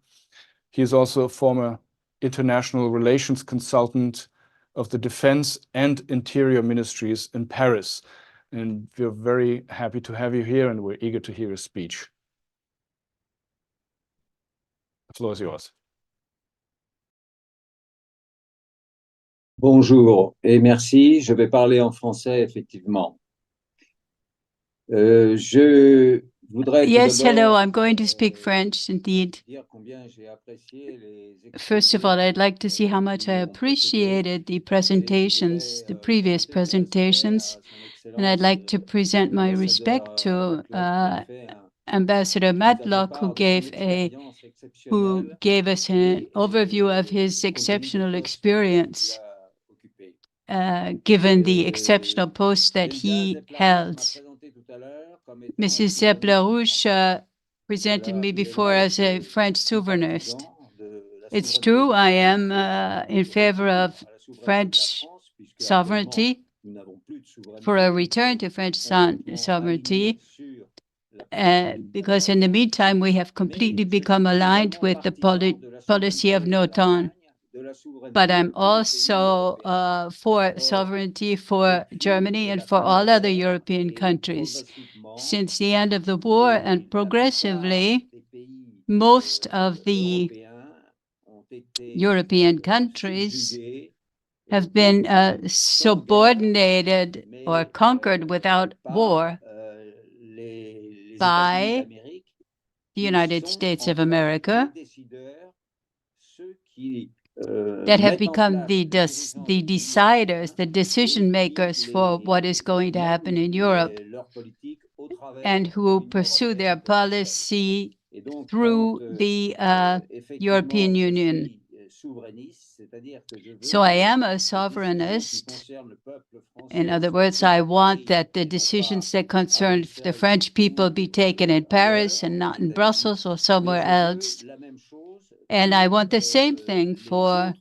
He is also a former international relations consultant of the Defense and Interior Ministries in Paris. And we're very happy to have you here, and we're eager to hear your speech. The floor is yours. Bonjour et merci. Je vais parler en français, effectivement. Yes, hello, I'm going to speak French, indeed. First of all, I'd like to see how much I appreciated the presentations, the previous presentations, and I'd like to present my respect to Ambassador Matlock, who gave us an overview of his exceptional experience, given the exceptional post that he held. Mrs. Zepp-LaRouche presented me before as a French souverainist. It's true, I am in favor of French sovereignty, for a return to French sovereignty, because in the meantime, we have completely become aligned with the policy of NOTAN. but I'm also for sovereignty for Germany and for all other European countries. Since the end of the war and progressively, most of the European countries have been subordinated or conquered without war by the United States of America that have become the deciders, the decision makers for what is going to happen in Europe, and who pursue their policy through the European Union. So I am a sovereignist. In other words, I want that the decisions that concern the French people be taken in Paris and not in Brussels or somewhere else. And I want the same thing for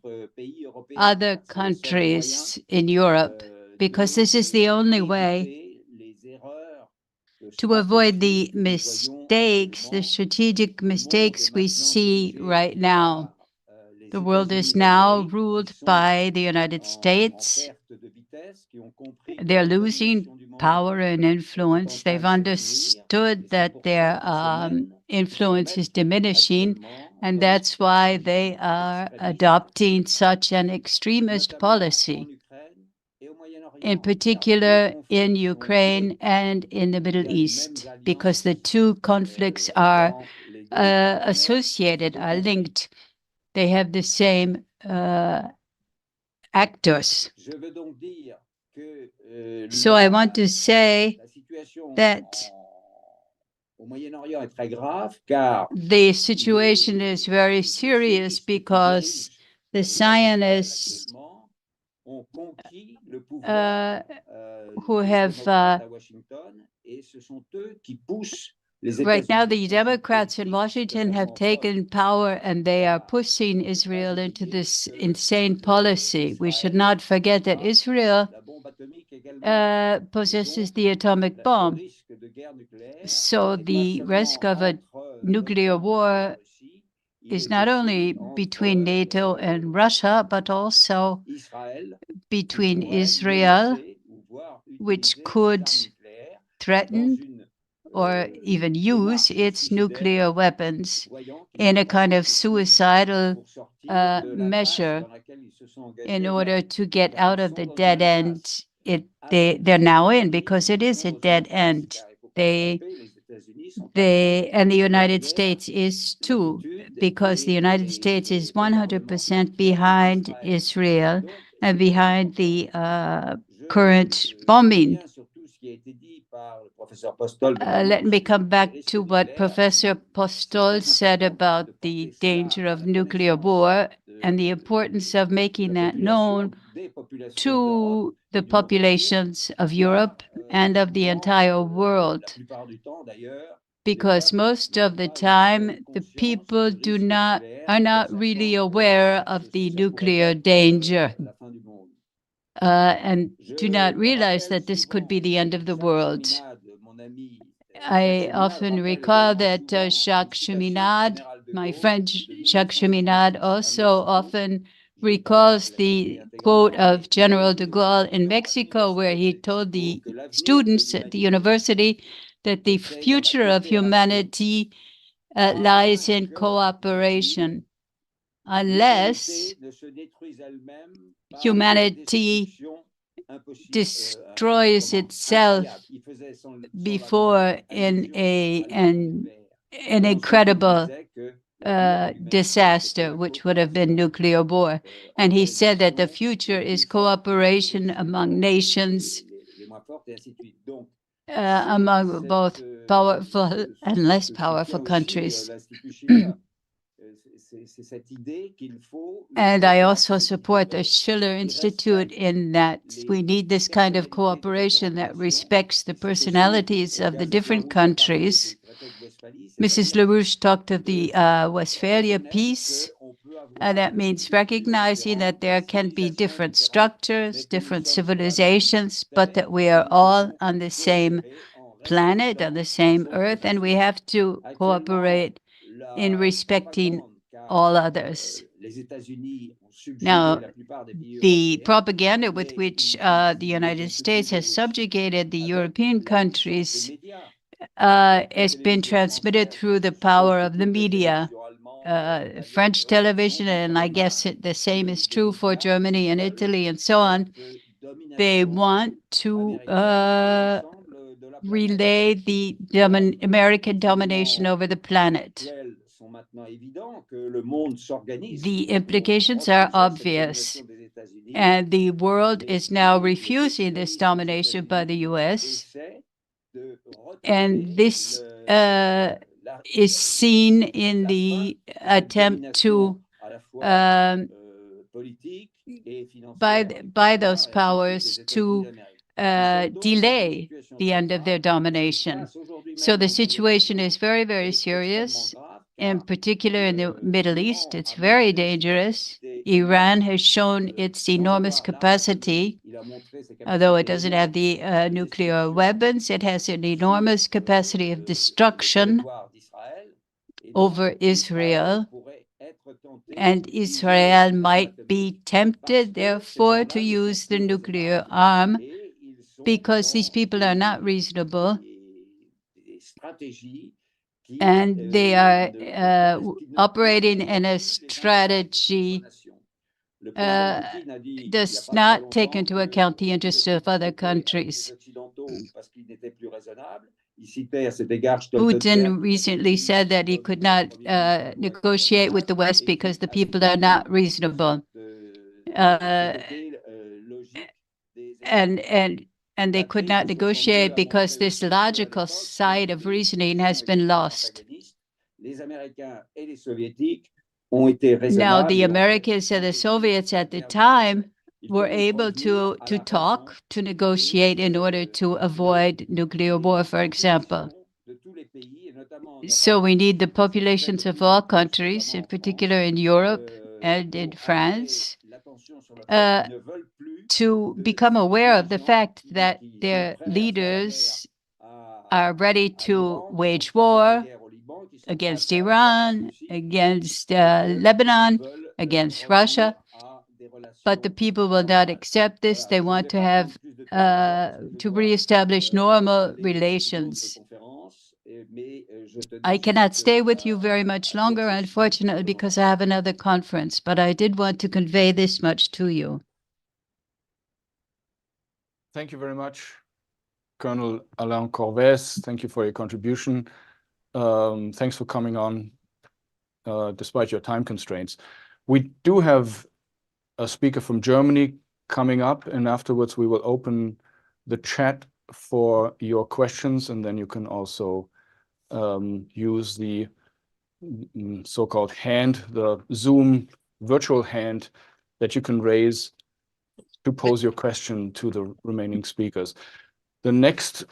other countries in Europe, because this is the only way to avoid the mistakes, the strategic mistakes we see right now. The world is now ruled by the United States. They're losing power and influence. They've understood that their influence is diminishing, and that's why they are adopting such an extremist policy, in particular in Ukraine and in the Middle East, because the two conflicts are associated, are linked. They have the same actors. So I want to say that the situation is very serious because the Zionists who have right now, the Democrats in Washington have taken power and they are pushing Israel into this insane policy. We should not forget that Israel possesses the atomic bomb. So the risk of a nuclear war is not only between NATO and Russia, but also between Israel, which could threaten or even use its nuclear weapons in a kind of suicidal measure in order to get out of the dead end they're now in, because it is a dead end. And the United States is too, because the United States is 100% behind Israel and behind the current bombing. Let me come back to what Professor Postol said about the danger of nuclear war and the importance of making that known to the populations of Europe and of the entire world. Because most of the time, the people are not really aware of the nuclear danger. And do not realize that this could be the end of the world. I often recall that Jacques Cheminade, my friend Jacques Cheminade, also often recalls the quote of General de Gaulle in Mexico, where he told the students at the university that the future of humanity lies in cooperation. Unless humanity destroys itself before an incredible disaster, which would have been nuclear war. And he said that the future is cooperation among nations, among both powerful and less powerful countries. And I also support the Schiller Institute in that we need this kind of cooperation that respects the personalities of the different countries. Mrs. LaRouche talked of the Westphalia Peace, and that means recognizing that there can be different structures, different civilizations, but that we are all on the same planet, on the same earth, and we have to cooperate in respecting all others. Now, the propaganda with which the United States has subjugated the European countries has been transmitted through the power of the media, French television, and I guess the same is true for Germany and Italy and so on. They want to relay the American domination over the planet. The implications are obvious, and the world is now refusing this domination by the US, and this is seen in the attempt to by those powers to delay the end of their domination. So the situation is very, very serious, in particular in the Middle East. It's very dangerous. Iran has shown its enormous capacity. Although it doesn't have the nuclear weapons, it has an enormous capacity of destruction over Israel. And Israel might be tempted, therefore, to use the nuclear arm because these people are not reasonable. And they are operating in a strategy does not take into account the interests of other countries. Putin recently said that he could not negotiate with the West because the people are not reasonable. And they could not negotiate because this logical side of reasoning has been lost. Now, the Americans and the Soviets at the time were able to talk, to negotiate in order to avoid nuclear war, for example. So we need the populations of all countries, in particular in Europe and in France, to become aware of the fact that their leaders are ready to wage war against Iran, against Lebanon, against Russia. But the people will not accept this. They want to have to reestablish normal relations. I cannot stay with you very much longer, unfortunately, because I have another conference, but I did want to convey this much to you. Thank you very much, Colonel Alain Corvez. Thank you for your contribution. Thanks for coming on, despite your time constraints. We do have a speaker from Germany coming up, and afterwards we will open the chat for your questions, and then you can also use the so-called hand, the Zoom virtual hand that you can raise to pose your question to the remaining speakers. The next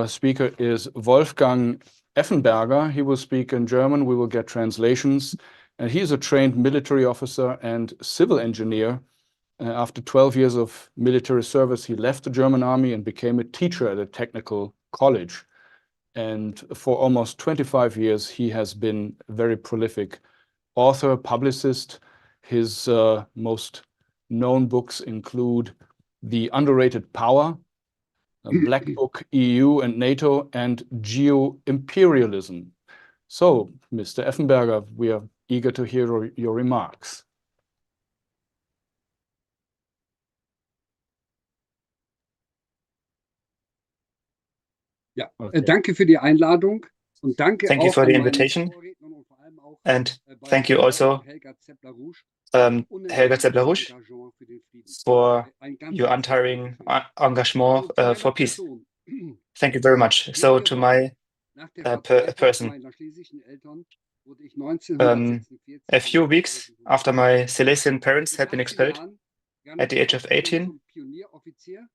speaker is Wolfgang Effenberger. He will speak in German. We will get translations. And he is a trained military officer and civil engineer. After 12 years of military service, he left the German army and became a teacher at a technical college. And for almost 25 years, he has been a very prolific author, publicist. His most known books include The Underrated Power, Black Book, EU and NATO, and Geo-Imperialism. So, Mr. Effenberger, we are eager to hear your remarks. Ja, danke für die Einladung und danke Thank you auch for the an meine invitation, Vorredner und vor allem auch and thank you also, Helga Zepp-LaRouche, Helga Zepp-LaRouche, Engagement für den Frieden. for Ein ganz your herzliches untiring Dankeschön. engagement Also zu meiner for peace. Person. Thank you very much. So to my Nach der person, meiner schlesischen Eltern wurde ich a few weeks after my Silesian parents had been expelled, at the age of 18, zum Pionieroffizier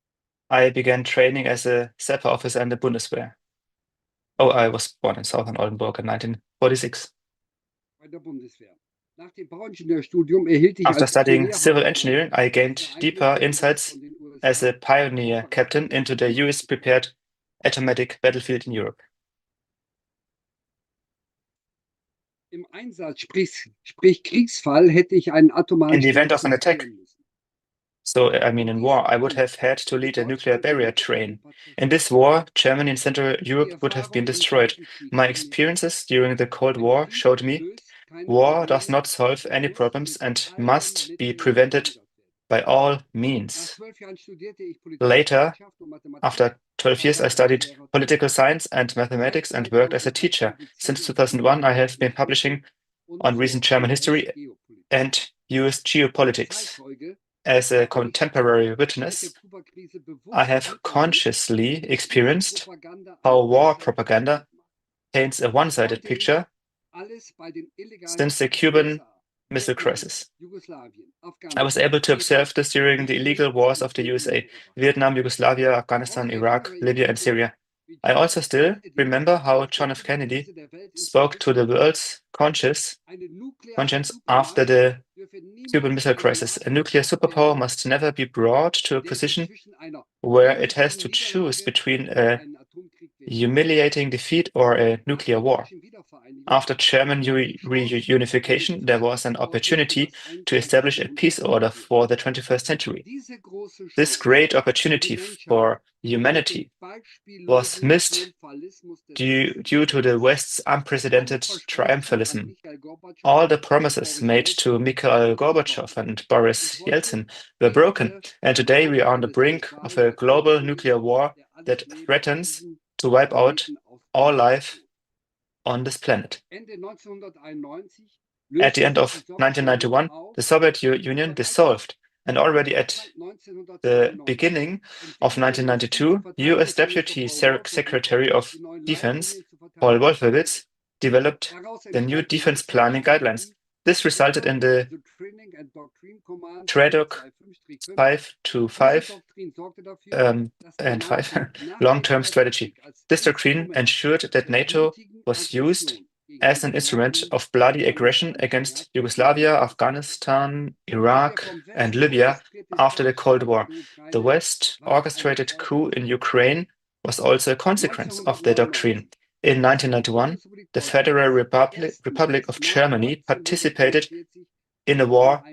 I began training as a sapper officer in the Bundeswehr. Oh, I was born in Southern Oldenburg in 1946. bei der Bundeswehr. Nach dem Bauingenieurstudium erhielt ich After als studying civil Pionierhauptmann engineering, I gained deeper insights von den USA as a pioneer captain into the US-prepared atomic battlefield in Europe. Im Einsatz, sprich Kriegsfall, hätte ich einen atomaren In the event of an Streik attack. führen müssen. So, I mean, in war, I would have had to lead a nuclear barrier train. In this war, Germany and Central Europe would have been destroyed. My experiences during the Cold War showed me war does not solve any problems and must be prevented by all means. Later, after 12 years, I studied political science and mathematics and worked as a teacher. Since 2001, I have been publishing on recent German history and US geopolitics. As a contemporary witness, I have consciously experienced how war propaganda paints a one-sided picture since the Cuban Missile Crisis. I was able to observe this during the illegal wars of the USA, Vietnam, Yugoslavia, Afghanistan, Iraq, Libya, and Syria. I also still remember how John F. Kennedy spoke to the world's conscience after the Cuban Missile Crisis. A nuclear superpower must never be brought to a position where it has to choose between a humiliating defeat or a nuclear war. After German reunification, there was an opportunity to establish a peace order for the 21st century. This great opportunity for humanity was missed due to the West's unprecedented triumphalism. All the promises made to Mikhail Gorbachev and Boris Yeltsin were broken, and today we are on the brink of a global nuclear war that threatens to wipe out all life on this planet. At the end of 1991, the Soviet Union dissolved, and already at the beginning of 1992, US Deputy Secretary of Defense Paul Wolfowitz developed the new defense planning guidelines. This resulted in the TRADOC 5-5 and 5 long-term strategy. This doctrine ensured that NATO was used as an instrument of bloody aggression against Yugoslavia, Afghanistan, Iraq, and Libya after the Cold War. The West orchestrated coup in Ukraine was also a consequence of the doctrine. In 1991, the Federal Republic of Germany participated in a war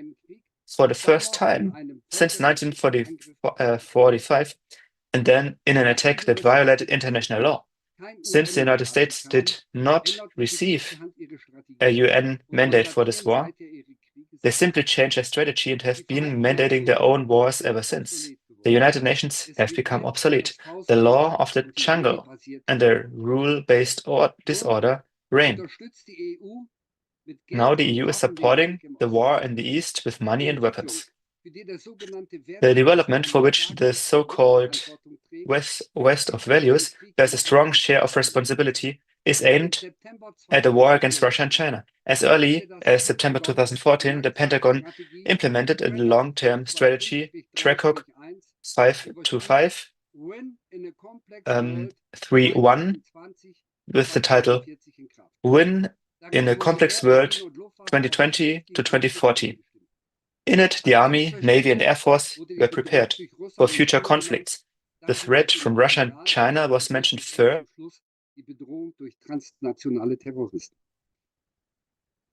for the first time since 1945, and then in an attack that violated international law. Since the United States did not receive a UN mandate for this war, they simply changed their strategy and have been mandating their own wars ever since. The United Nations have become obsolete. The law of the jungle and the rule-based disorder reign. Now the EU is supporting the war in the East with money and weapons. The development for which the so-called West of values bears a strong share of responsibility is aimed at a war against Russia and China. As early as September 2014, the Pentagon implemented a long-term strategy, TRADOC 5-5, 3-1, with the title Win in a Complex World 2020 to 2040. In it, the Army, Navy, and Air Force were prepared for future conflicts. The threat from Russia and China was mentioned first.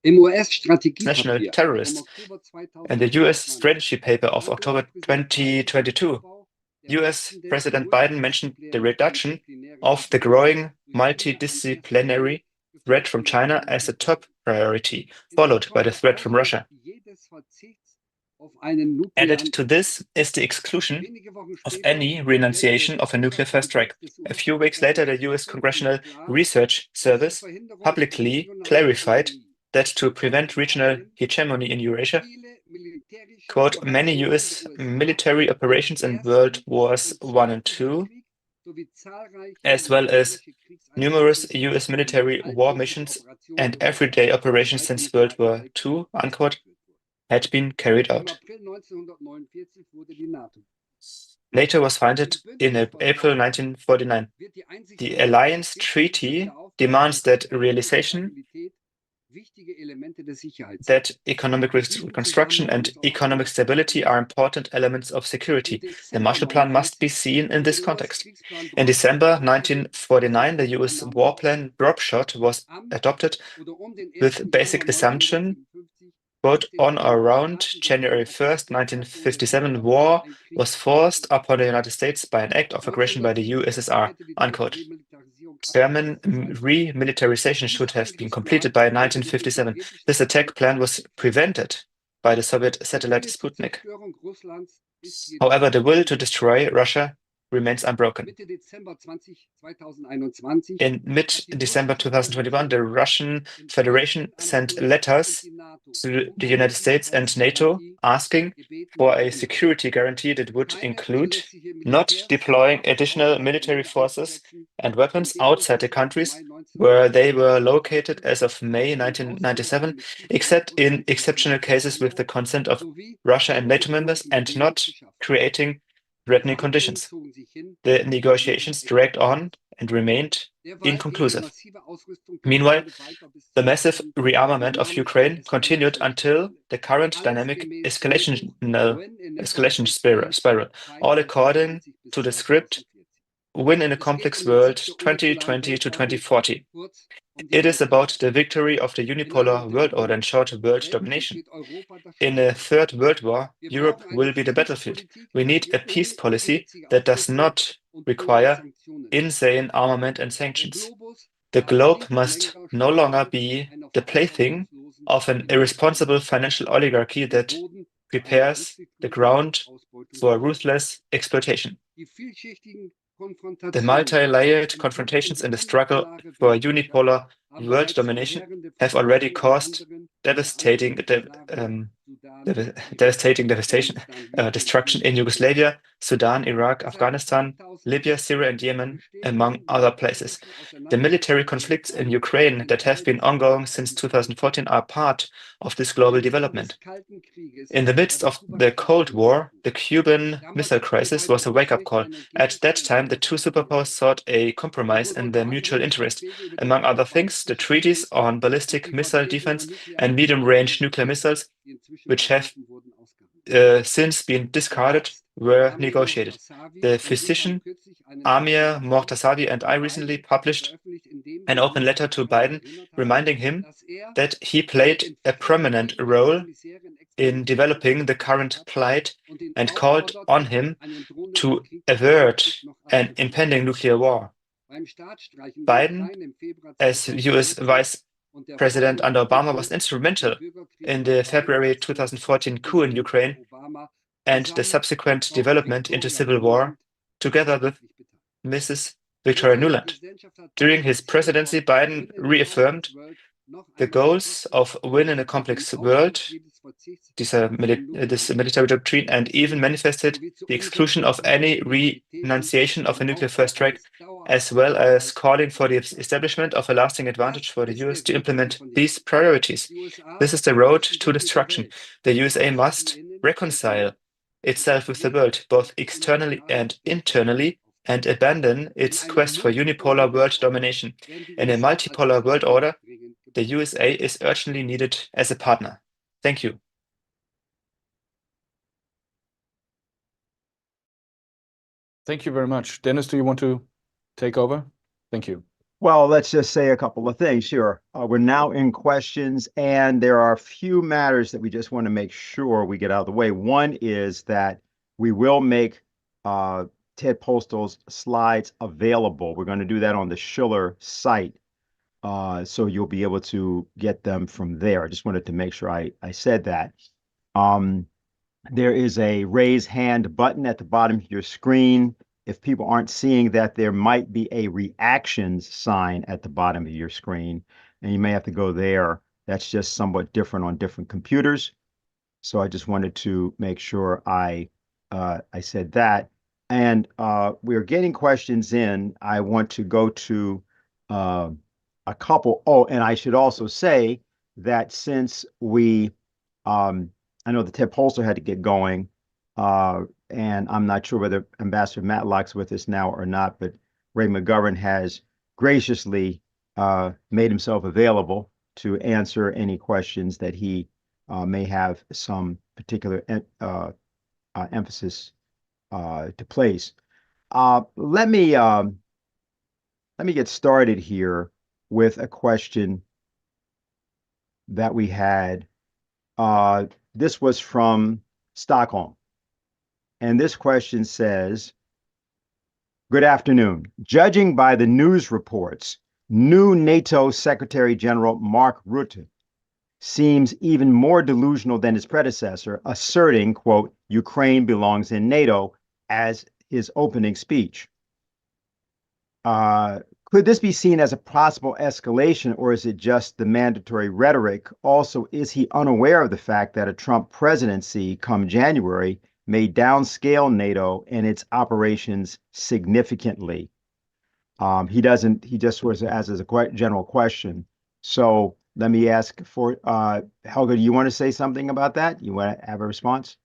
National terrorists. In the US strategy paper of October 2022, US President Biden mentioned the reduction of the growing multidisciplinary threat from China as a top priority, followed by the threat from Russia. Added to this is the exclusion of any renunciation of a nuclear first strike. A few weeks later, the US Congressional Research Service publicly clarified that to prevent regional hegemony in Eurasia, quote, many US military operations in World Wars I and II, as well as numerous US military war missions and everyday operations since World War II, unquote, had been carried out. NATO was founded in April 1949. The Alliance Treaty demands that realization that economic reconstruction and economic stability are important elements of security. The Marshall Plan must be seen in this context. In December 1949, the US war plan Dropshot was adopted with basic assumption, quote, on or around January 1st, 1957, war was forced upon the United States by an act of aggression by the USSR, unquote. German remilitarization should have been completed by 1957. This attack plan was prevented by the Soviet satellite Sputnik. However, the will to destroy Russia remains unbroken. In mid-December 2021, the Russian Federation sent letters to the United States and NATO asking for a security guarantee that would include not deploying additional military forces and weapons outside the countries where they were located as of May 1997, except in exceptional cases with the consent of Russia and NATO members, and not creating threatening conditions. The negotiations dragged on and remained inconclusive. Meanwhile, the massive rearmament of Ukraine continued until the current dynamic escalation spiral, all according to the script Win in a Complex World 2020 to 2040. It is about the victory of the unipolar world order and short world domination. In a third world war, Europe will be the battlefield. We need a peace policy that does not require insane armament and sanctions. The globe must no longer be the plaything of an irresponsible financial oligarchy that prepares the ground for ruthless exploitation. The multi-layered confrontations in the struggle for unipolar world domination have already caused destruction in Yugoslavia, Sudan, Iraq, Afghanistan, Libya, Syria, and Yemen, among other places. The military conflicts in Ukraine that have been ongoing since 2014 are part of this global development. In the midst of the Cold War, the Cuban Missile Crisis was a wake-up call. At that time, the two superpowers sought a compromise in their mutual interest. Among other things, the treaties on ballistic missile defense and medium-range nuclear missiles, which have since been discarded, were negotiated. The physician Amir Mortazavi and I recently published an open letter to Biden reminding him that he played a prominent role in developing the current plight and called on him to avert an impending nuclear war. Biden, as US Vice President under Obama, was instrumental in the February 2014 coup in Ukraine and the subsequent development into civil war, together with Mrs. Victoria Nuland. During his presidency, Biden reaffirmed the goals of Win in a Complex World, this military doctrine, and even manifested the exclusion of any renunciation of a nuclear first strike, as well as calling for the establishment of a lasting advantage for the US to implement these priorities. This is the road to destruction. The USA must reconcile itself with the world, both externally and internally, and abandon its quest for unipolar world domination. In a multipolar world order, the USA is urgently needed as a partner. Thank you. Thank you very much. Dennis, do you want to take over? Thank you. Well, let's just say a couple of things here. We're now in questions, and there are a few matters that we just want to make sure we get out of the way. One is that we will make Ted Postol's slides available. We're going to do that on the Schiller site, so you'll be able to get them from there. I just wanted to make sure I said that. There is a raise hand button at the bottom of your screen. If people aren't seeing that, there might be a reactions sign at the bottom of your screen, and you may have to go there. That's just somewhat different on different computers. So I just wanted to make sure I said that. And we're getting questions in. I want to go to a couple. Oh, and I should also say that since we, I know that Ted Postol had to get going, and I'm not sure whether Ambassador Matlock's with us now or not, but Ray McGovern has graciously made himself available to answer any questions that he may have some particular emphasis to place. Let me get started here with a question that we had. This was from Stockholm. And this question says, good afternoon. Judging by the news reports, new NATO Secretary General Mark Rutte seems even more delusional than his predecessor, asserting, quote, Ukraine belongs in NATO as his opening speech. Could this be seen as a possible escalation, or is it just the mandatory rhetoric? Also, is he unaware of the fact that a Trump presidency come January may downscale NATO and its operations significantly? He just was as a general question. So let me ask for, Helga, do you want to say something about that? You want to have a response?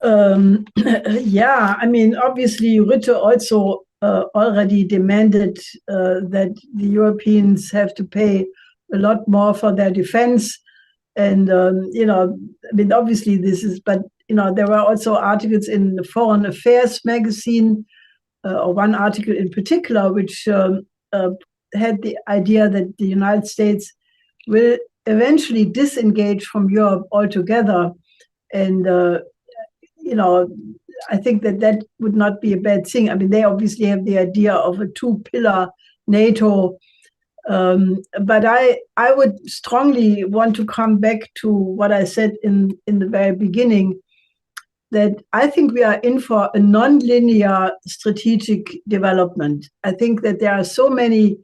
Yeah, I mean, obviously, Rutte also already demanded that the Europeans have to pay a lot more for their defense. And, you know, I mean, obviously this is, but, you know, there were also articles in the Foreign Affairs magazine, or one article in particular, which had the idea that the United States will eventually disengage from Europe altogether. And, you know, I think that would not be a bad thing. I mean, they obviously have the idea of a two-pillar NATO, but I would strongly want to come back to what I said in the very beginning, that I think we are in for a non-linear strategic development. I think that there are so many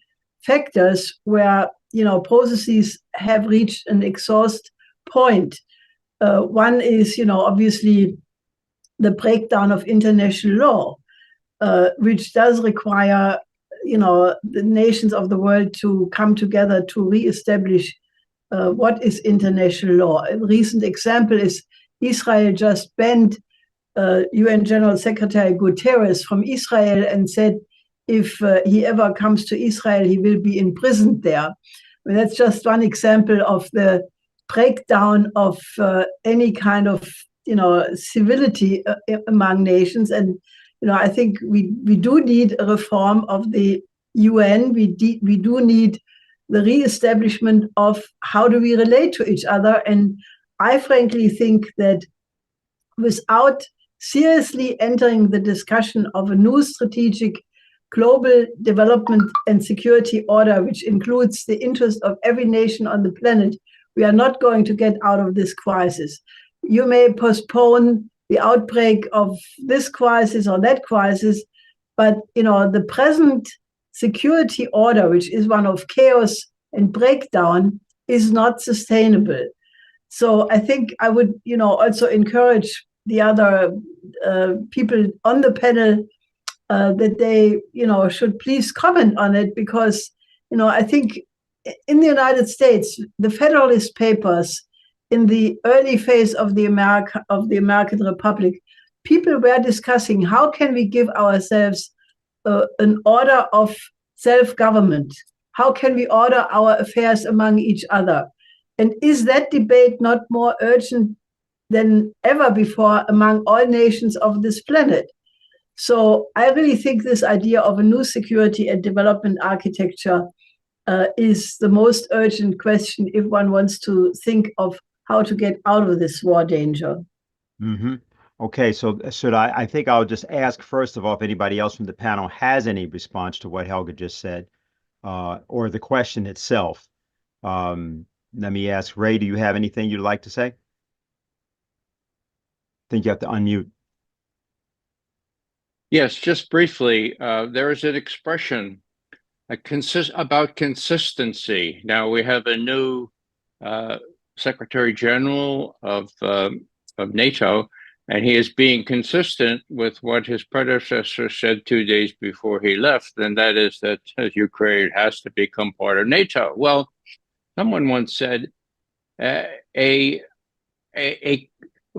factors where, you know, processes have reached an exhaust point. One is, you know, obviously the breakdown of international law, which does require, you know, the nations of the world to come together to reestablish what is international law. A recent example is Israel just banned UN General Secretary Guterres from Israel and said if he ever comes to Israel, he will be imprisoned there. I mean, that's just one example of the breakdown of any kind of, you know, civility among nations. And, you know, I think we do need a reform of the UN. We do need the reestablishment of how do we relate to each other. And I frankly think that without seriously entering the discussion of a new strategic global development and security order, which includes the interest of every nation on the planet, we are not going to get out of this crisis. You may postpone the outbreak of this crisis or that crisis, but, you know, the present security order, which is one of chaos and breakdown, is not sustainable. So I think I would, you know, also encourage the other people on the panel that they, you know, should please comment on it, because, you know, I think in the United States, the Federalist Papers, in the early phase of the American Republic, people were discussing how can we give ourselves an order of self-government? How can we order our affairs among each other? And is that debate not more urgent than ever before among all nations of this planet? So I really think this idea of a new security and development architecture is the most urgent question if one wants to think of how to get out of this war danger. Mm-hmm. Okay, so should I think I'll just ask first of all if anybody else from the panel has any response to what Helga just said, or the question itself. Let me ask Ray, do you have anything you'd like to say? I think you have to unmute. Yes, just briefly, there is an expression about consistency. Now we have a new Secretary General of NATO, and he is being consistent with what his predecessor said 2 days before he left, and that is that Ukraine has to become part of NATO. Well, someone once said a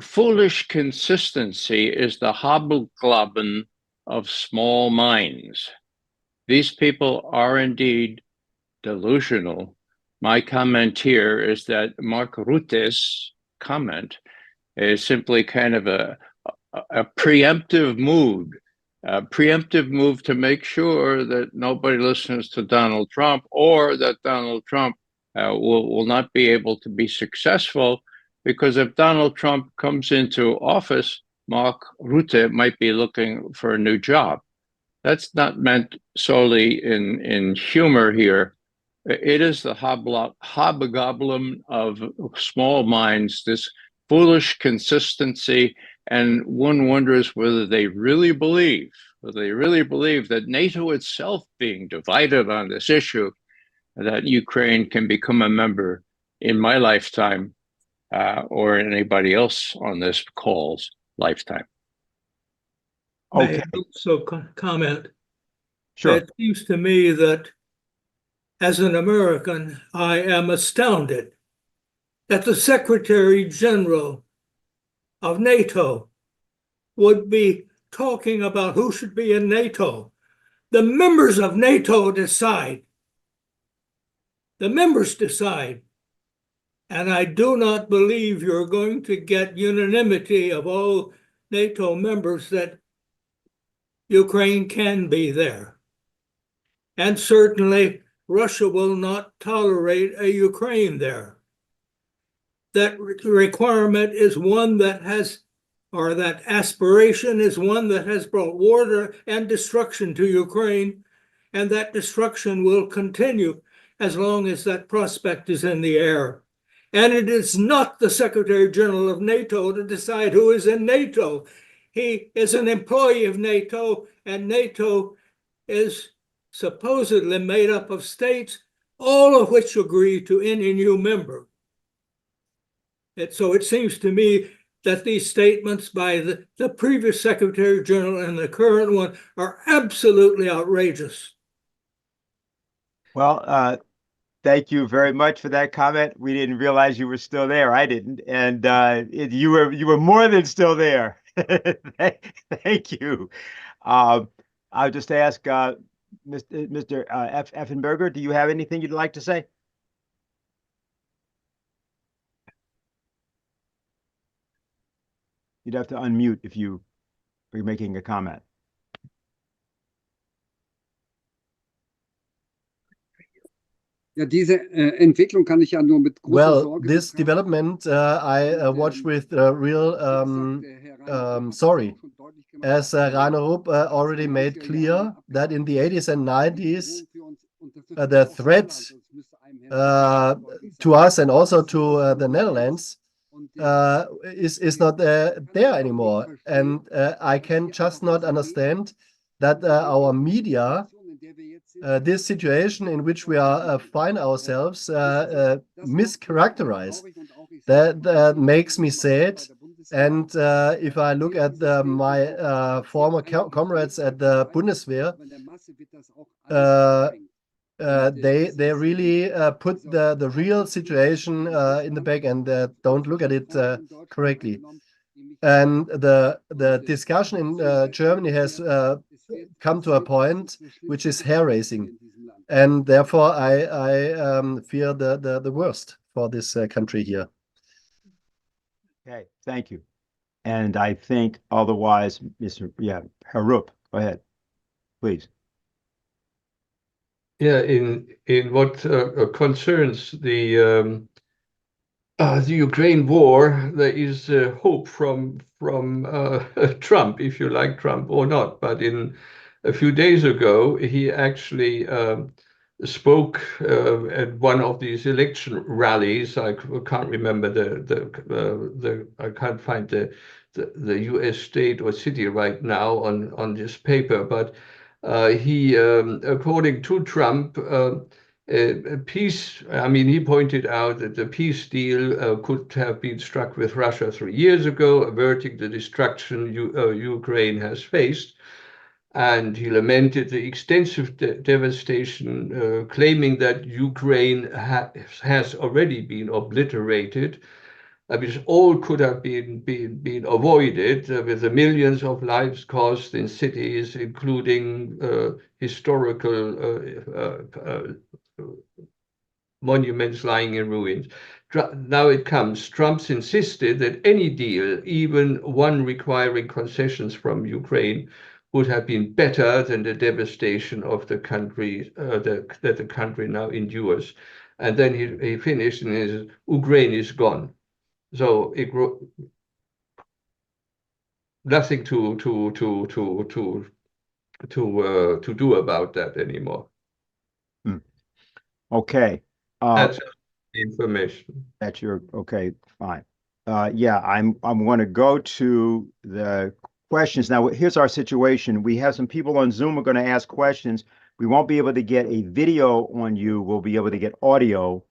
foolish consistency is the hobgoblin of small minds. These people are indeed delusional. My comment here is that Mark Rutte's comment is simply kind of a preemptive move to make sure that nobody listens to Donald Trump, or that Donald Trump will not be able to be successful, because if Donald Trump comes into office, Mark Rutte might be looking for a new job. That's not meant solely in humor here. It is the hobgoblin of small minds, this foolish consistency, and one wonders whether they really believe that NATO itself being divided on this issue, that Ukraine can become a member in my lifetime or anybody else on this call's lifetime. May Okay, I also comment? sure. It seems to me that as an American, I am astounded that the Secretary General of NATO would be talking about who should be in NATO. The members of NATO decide. The members decide. And I do not believe you're going to get unanimity of all NATO members that Ukraine can be there. And certainly Russia will not tolerate a Ukraine there. That requirement is one that has, or that aspiration is one that has brought war and destruction to Ukraine, and that destruction will continue as long as that prospect is in the air. And it is not the Secretary General of NATO to decide who is in NATO. He is an employee of NATO, and NATO is supposedly made up of states, all of which agree to any new member. So it seems to me that these statements by the previous Secretary General and the current one are absolutely outrageous. Well, thank you very much for that comment. We didn't realize you were still there. I didn't, and you were more than still there. Thank you. I'll just ask Mr. Effenberger, do you have anything you'd like to say? You'd have to unmute if you are making a comment. Ja, diese Entwicklung kann ich ja nur mit großer Sorge this betrachten. development I watch with real sorry. As Rainer Rupp already made clear that in the 80s and 90s, the threat to us and also to the Netherlands is not there anymore. And I can just not understand that our media, this situation in which we are find ourselves, mischaracterize. That makes me sad. And if I look at my former comrades at the Bundeswehr, they really put the real situation in the back and don't look at it correctly. And the discussion in Germany has come to a point which is hair-raising, and therefore I fear the worst for this country here. Okay, thank you. And I think otherwise, Herr Rupp, go ahead, please. Yeah, in what concerns the Ukraine war, there is hope from Trump, if you like Trump or not. But a few days ago, he actually spoke at one of these election rallies. I can't remember I can't find the U.S. state or city right now on this paper, but he, according to Trump, peace, I mean, he pointed out that the peace deal could have been struck with Russia 3 years ago, averting the destruction Ukraine has faced. And he lamented the extensive devastation, claiming that Ukraine has already been obliterated, which all could have been avoided with the millions of lives cost in cities, including historical monuments lying in ruins. Now it comes. Trump's insisted that any deal, even one requiring concessions from Ukraine, would have been better than the devastation of the country that the country now endures. And then he finished and his Ukraine is gone. So nothing to do about that anymore. Okay. That's the information. That's your okay, fine. Yeah, I'm going to go to the questions now. Here's our situation. We have some people on Zoom who are going to ask questions. We won't be able to get a video on you. We'll be able to get audio.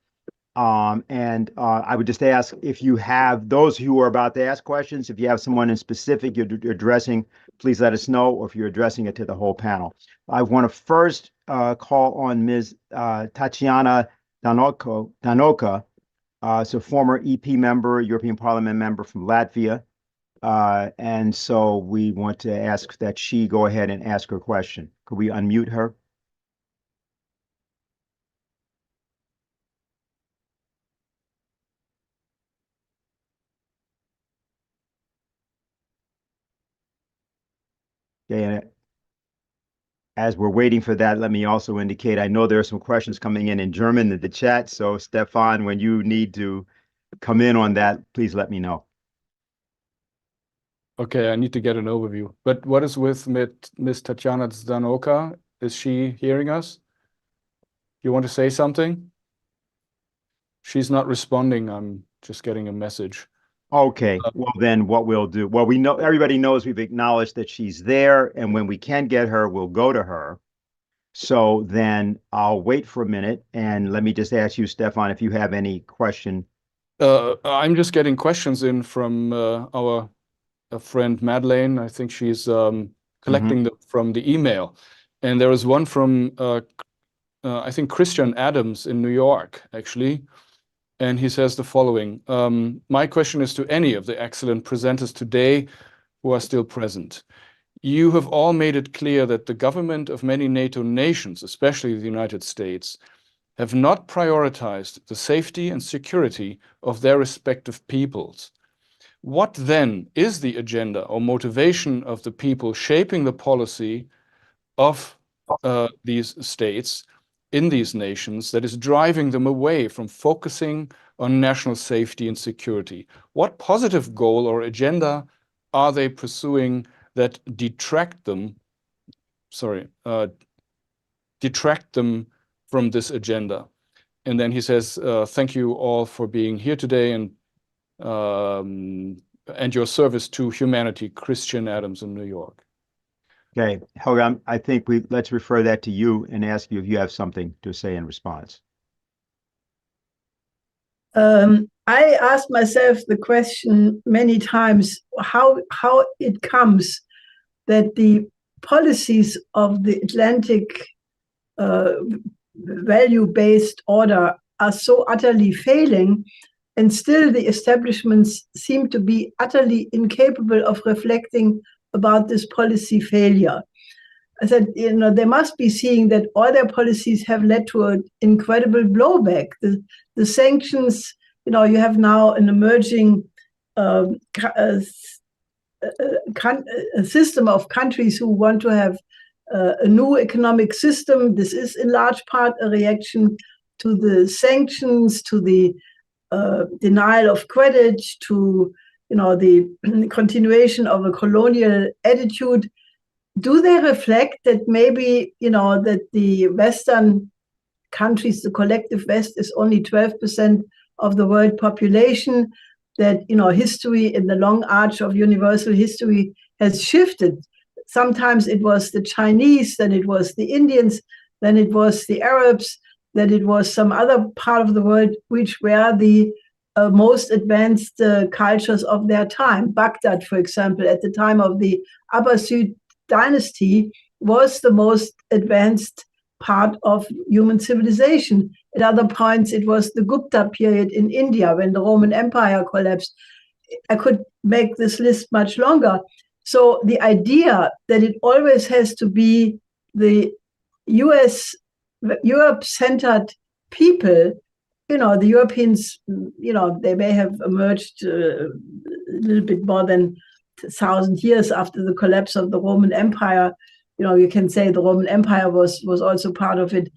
And I would just ask if you have those who are about to ask questions, if you have someone in specific you're addressing, please let us know, or if you're addressing it to the whole panel. I want to first call on Ms. Tatiana Danoka, so former EP member, European Parliament member from Latvia. And so we want to ask that she go ahead and ask her question. Could we unmute her? Okay, and as we're waiting for that, let me also indicate, I know there are some questions coming in German in the chat. So Stefan, when you need to come in on that, please let me know. Okay, I need to get an overview. But what is with Ms. Tatiana Zdanoka? Is she hearing us? You want to say something? She's not responding. I'm just getting a message. Okay, well then what we'll do, well, we know, everybody knows we've acknowledged that she's there, and when we can get her, we'll go to her. So then I'll wait for a minute, and let me just ask you, Stefan, if you have any question. I'm just getting questions in from our friend Madeleine. I think she's collecting them from the email. And there is one from, I think, Christian Adams in New York, actually. And he says the following: my question is to any of the excellent presenters today who are still present. You have all made it clear that the government of many NATO nations, especially the United States, have not prioritized the safety and security of their respective peoples. What then is the agenda or motivation of the people shaping the policy of these states in these nations that is driving them away from focusing on national safety and security? What positive goal or agenda are they pursuing that detract them from this agenda? And then he says, thank you all for being here today and your service to humanity, Christian Adams in New York. Okay, Helga, I think let's refer that to you and ask you if you have something to say in response. I asked myself the question many times, how it comes that the policies of the Atlantic value-based order are so utterly failing, and still the establishments seem to be utterly incapable of reflecting about this policy failure. I said, they must be seeing that all their policies have led to an incredible blowback. The sanctions, you have now an emerging a system of countries who want to have a new economic system. This is in large part a reaction to the sanctions, to the denial of credit, to the continuation of a colonial attitude. Do they reflect that maybe that the Western countries, the collective West, is only 12% of the world population? That history in the long arch of universal history has shifted. Sometimes it was the Chinese, then it was the Indians, then it was the Arabs, then it was some other part of the world which were the most advanced cultures of their time. Baghdad, for example, at the time of the Abbasid dynasty, was the most advanced part of human civilization. At other points, it was the Gupta period in India when the Roman Empire collapsed. I could make this list much longer. So the idea that it always has to be the Europe-centered people the Europeans, they may have emerged a little bit more than 1,000 years after the collapse of the Roman Empire. You can say the Roman Empire was also part of it.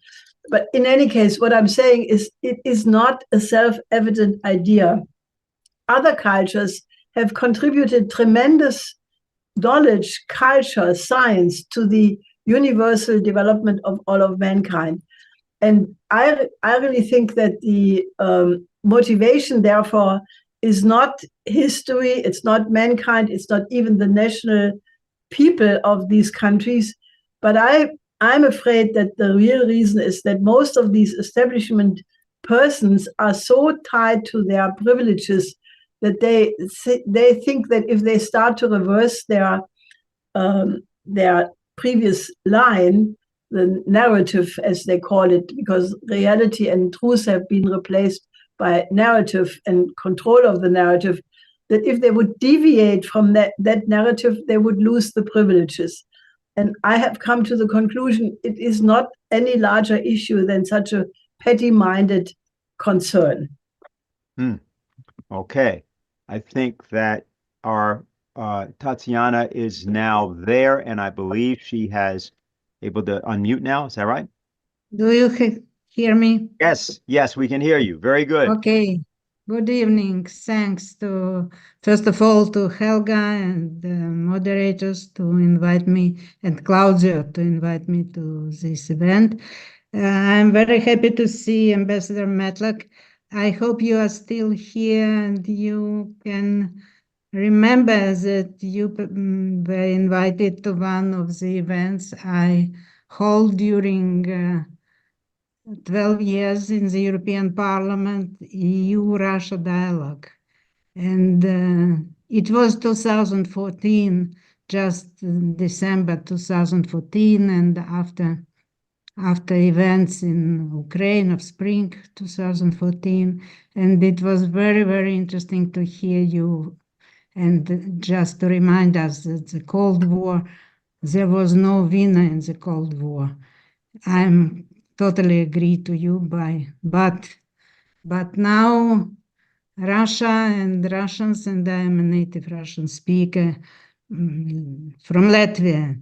But in any case, what I'm saying is it is not a self-evident idea. Other cultures have contributed tremendous knowledge, culture, science to the universal development of all of mankind. And I really think that the motivation, therefore, is not history, it's not mankind, it's not even the national people of these countries. But I'm afraid that the real reason is that most of these establishment persons are so tied to their privileges that they think that if they start to reverse their previous line, the narrative, as they call it, because reality and truth have been replaced by narrative and control of the narrative, that if they would deviate from that narrative, they would lose the privileges. And I have come to the conclusion it is not any larger issue than such a petty-minded concern. Okay. I think that our Tatiana is now there, and I believe she has able to unmute now. Is that right? Do you hear me? Yes, we can hear you. Very good. Okay. Good evening. Thanks first of all, to Helga and the moderators to invite me, and Claudio to invite me to this event. I'm very happy to see Ambassador Matlock. I hope you are still here and you can remember that you were invited to one of the events I hold during 12 years in the European Parliament, EU-Russia dialogue. And it was 2014, just December 2014, and after events in Ukraine of spring 2014. And it was very, very interesting to hear you. And just to remind us that the Cold War, there was no winner in the Cold War. I'm totally agree to you, but now Russia and Russians, and I am a native Russian speaker from Latvia,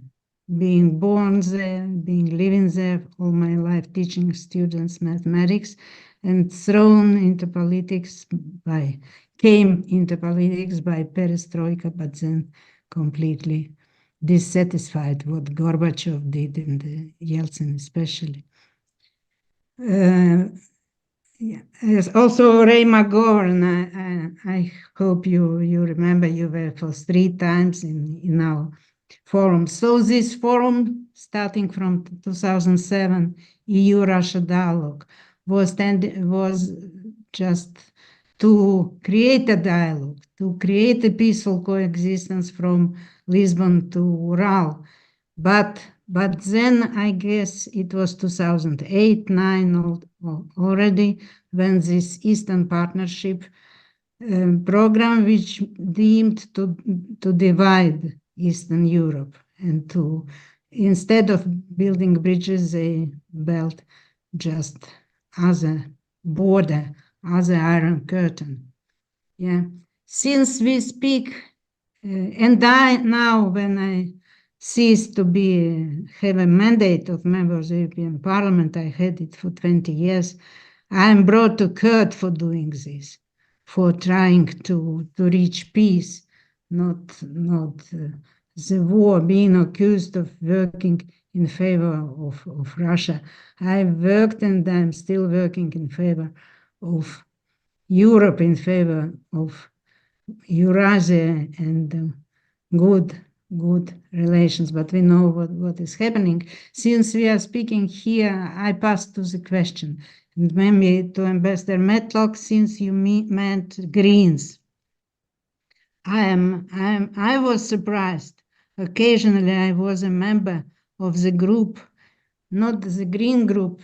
being born there, living there all my life, teaching students mathematics, and came into politics by perestroika, but then completely dissatisfied what Gorbachev did and Yeltsin especially. Yes, also Ray McGovern, I hope you remember you were for 3 times in our forum. So this forum, starting from 2007, EU-Russia dialogue, was just to create a dialogue, to create a peaceful coexistence from Lisbon to Ural. But then I guess it was 2008-9 already when this Eastern Partnership program, which deemed to divide Eastern Europe and to, instead of building bridges, they built just as a border, as an Iron Curtain. Yeah. Since we speak, and now when I ceased to have a mandate of member of the European Parliament, I had it for 20 years, I am brought to court for doing this, for trying to reach peace, not the war, being accused of working in favor of Russia. I worked and I'm still working in favor of Europe, in favor of Eurasia and good relations, but we know what is happening. Since we are speaking here, I pass to the question, and maybe to Ambassador Matlock, since you meant Greens. I was surprised. Occasionally, I was a member of the group, not the Green group,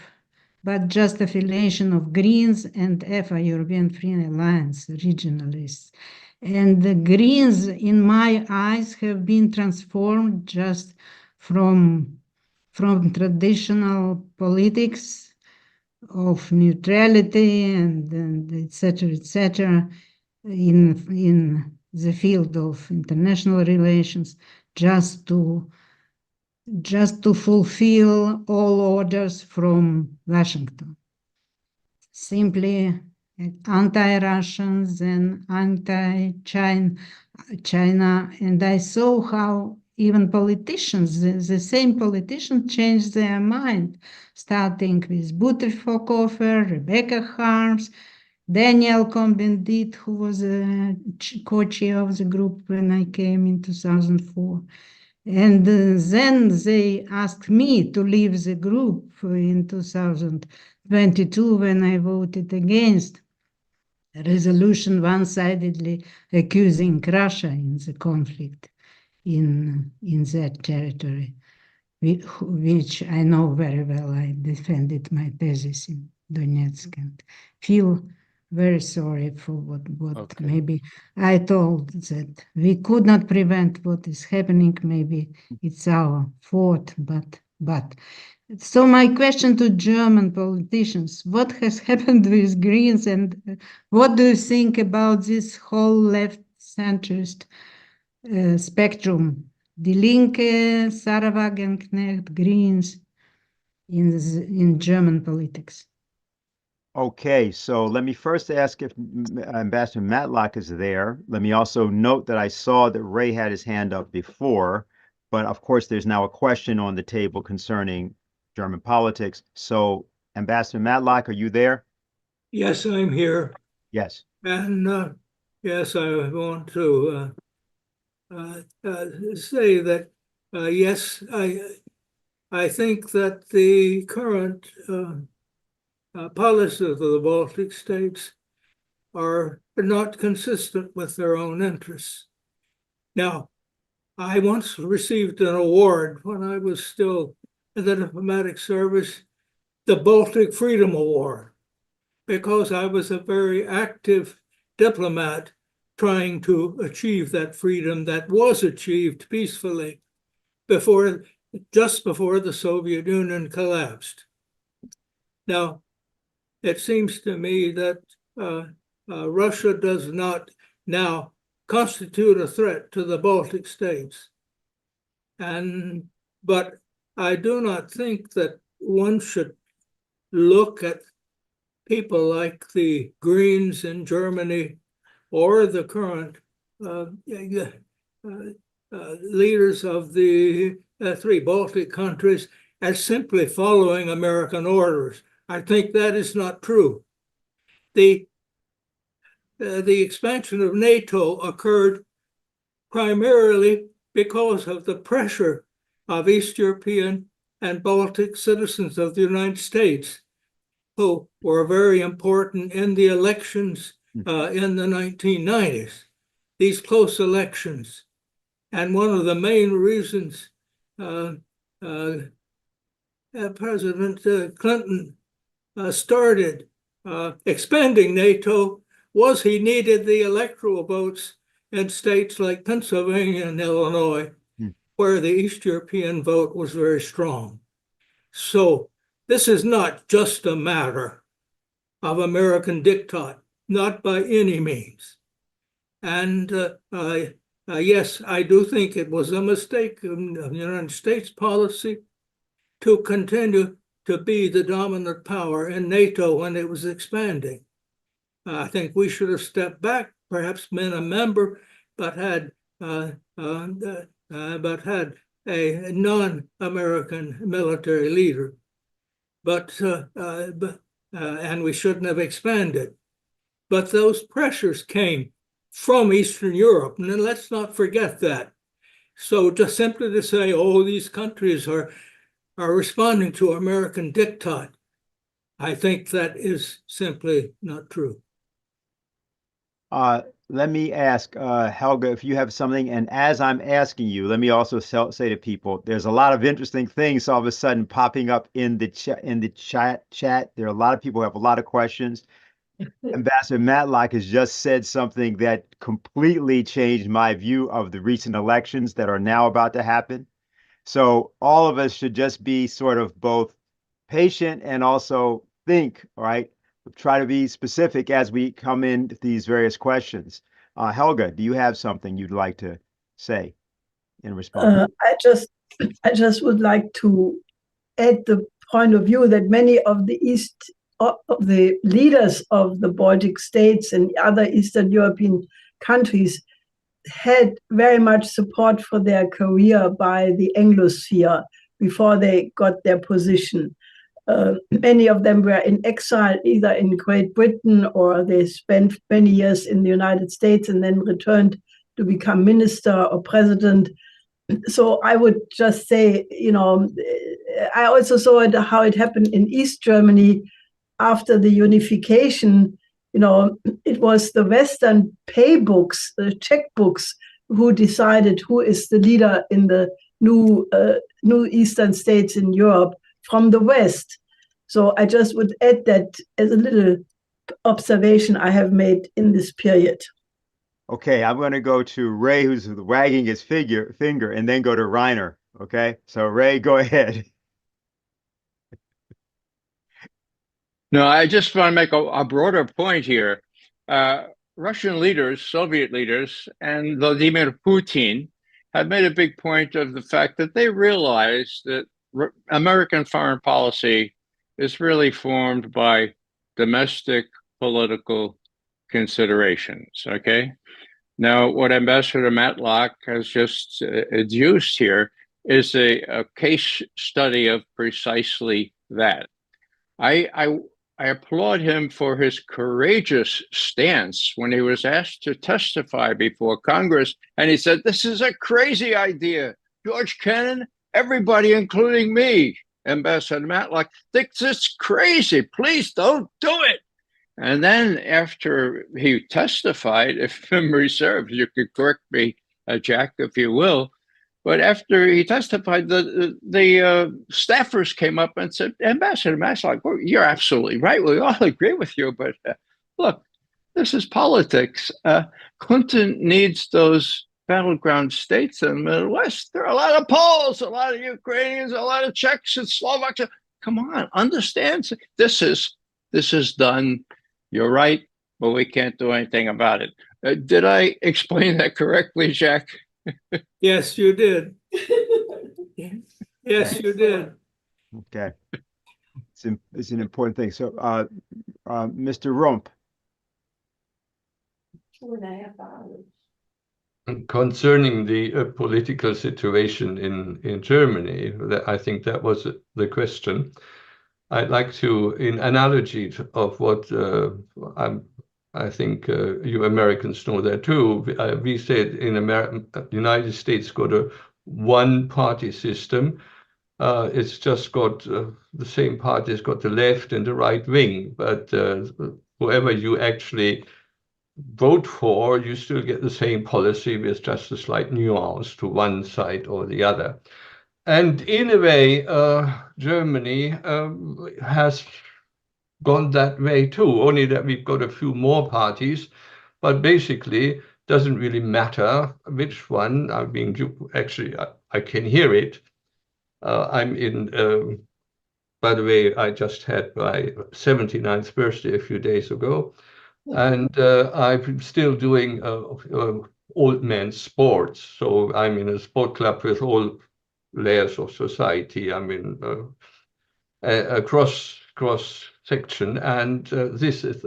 but just affiliation of Greens and EFA, European Free Alliance, regionalists. And the Greens, in my eyes, have been transformed just from traditional politics of neutrality and etc. in the field of international relations, just to fulfill all orders from Washington. Simply anti-Russians and anti-China, and I saw how even politicians, the same politicians, changed their mind, starting with Butterfokoffer, Rebecca Harms, Daniel Cohn-Bendit, who was a co-chair of the group when I came in 2004. And then they asked me to leave the group in 2022 when I voted against a resolution one-sidedly accusing Russia in the conflict in that territory, which I know very well. I defended my thesis in Donetsk and feel very sorry for what Okay. maybe I told that we could not prevent what is happening. Maybe it's our fault, but so my question to German politicians: what has happened with Greens, and what do you think about this whole left centrist spectrum? Die Linke, Sarah Wagenknecht, Greens in German politics. Okay, so let me first ask if Ambassador Matlock is there. Let me also note that I saw that Ray had his hand up before, but of course there's now a question on the table concerning German politics. So Ambassador Matlock, are you there? Yes, I'm here. Yes. And yes, I want to say that, yes, I think that the current policies of the Baltic states are not consistent with their own interests. Now, I once received an award when I was still in the diplomatic service, the Baltic Freedom Award, because I was a very active diplomat trying to achieve that freedom that was achieved peacefully just before the Soviet Union collapsed. Now, it seems to me that Russia does not now constitute a threat to the Baltic states. But I do not think that one should look at people like the Greens in Germany or the current leaders of the three Baltic countries as simply following American orders. I think that is not true. The expansion of NATO occurred primarily because of the pressure of East European and Baltic citizens of the United States, who were very important in the elections in the 1990s, these close elections. And one of the main reasons President Clinton started expanding NATO was he needed the electoral votes in states like Pennsylvania and Illinois, where the East European vote was very strong. So this is not just a matter of American diktat, not by any means. And yes, I do think it was a mistake in the United States policy to continue to be the dominant power in NATO when it was expanding. I think we should have stepped back, perhaps been a member, but had a non-American military leader. And we shouldn't have expanded. But those pressures came from Eastern Europe, and let's not forget that. So just simply to say, oh, these countries are responding to American diktat, I think that is simply not true. Let me ask Helga if you have something, and as I'm asking you, let me also say to people, there's a lot of interesting things all of a sudden popping up in the chat. There are a lot of people who have a lot of questions. Ambassador Matlock has just said something that completely changed my view of the recent elections that are now about to happen. So all of us should just be sort of both patient and also think, all right? Try to be specific as we come into these various questions. Helga, do you have something you'd like to say in response? I just would like to add the point of view that many of the leaders of the Baltic states and other Eastern European countries had very much support for their career by the Anglosphere before they got their position. Many of them were in exile, either in Great Britain or they spent many years in the United States and then returned to become minister or president. So I would just say, I also saw how it happened in East Germany after the unification. It was the Western pay books, the checkbooks, who decided who is the leader in the new Eastern states in Europe from the West. So I just would add that as a little observation I have made in this period. Okay, I'm going to go to Ray, who's wagging his finger, and then go to Reiner. Okay, so Ray, go ahead. No, I just want to make a broader point here. Russian leaders, Soviet leaders, and Vladimir Putin have made a big point of the fact that they realize that American foreign policy is really formed by domestic political considerations, okay? Now, what Ambassador Matlock has just adduced here is a case study of precisely that. I applaud him for his courageous stance when he was asked to testify before Congress, and he said, "This is a crazy idea. George Kennan, everybody, including me, Ambassador Matlock, thinks it's crazy. Please don't do it." And then after he testified, if memory serves, you could correct me, Jack, if you will, but after he testified, the staffers came up and said, "Ambassador Matlock, you're absolutely right. We all agree with you, but look, this is politics. Clinton needs those battleground states in the Middle West. There are a lot of Poles, a lot of Ukrainians, a lot of Czechs and Slovaks. Come on, understand. This is done. You're right, but we can't do anything about it." Did I explain that correctly, Jack? Yes, you did. Yes, you did. Okay. It's an important thing. So, Mr. Rupp. 2.5 hours. Concerning the political situation in Germany, I think that was the question. I'd like to, in analogy of what I think you Americans know that too. We said in the United States got a one-party system. It's just got the same party's got the left and the right wing, but whoever you actually vote for, you still get the same policy with just a slight nuance to one side or the other. And in a way, Germany has gone that way too, only that we've got a few more parties, but basically doesn't really matter which one. I mean, actually, I can hear it. I'm in, by the way, I just had my 79th birthday a few days ago, and I'm still doing old man sports. So I'm in a sport club with all layers of society. I'm in a cross section, and this is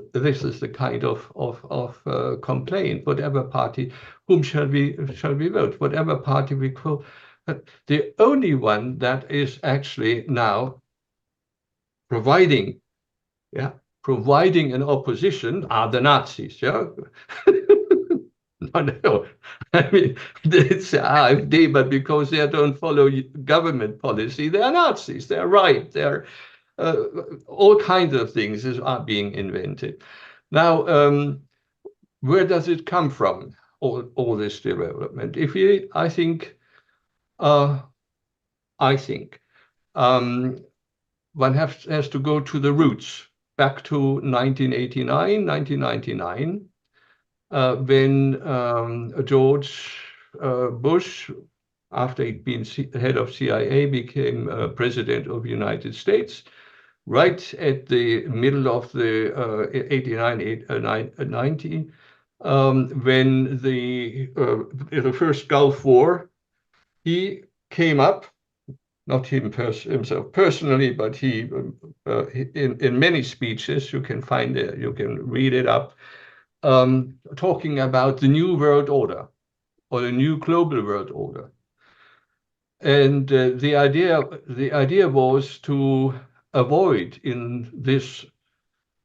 the kind of complaint. Whatever party, whom shall we vote? Whatever party we call, the only one that is actually now providing an opposition are the Nazis. Yeah. No. I mean, it's AfD, but because they don't follow government policy, they are Nazis. They're right. They're all kinds of things are being invented. Now, where does it come from? All this development. I think one has to go to the roots, back to 1999, when George Bush, after he'd been head of CIA, became president of the United States. right at the middle of the 90, when the first Gulf War, he came up, not himself personally, but he in many speeches, you can find it, you can read it up, talking about the new world order or the new global world order. And the idea was to avoid in this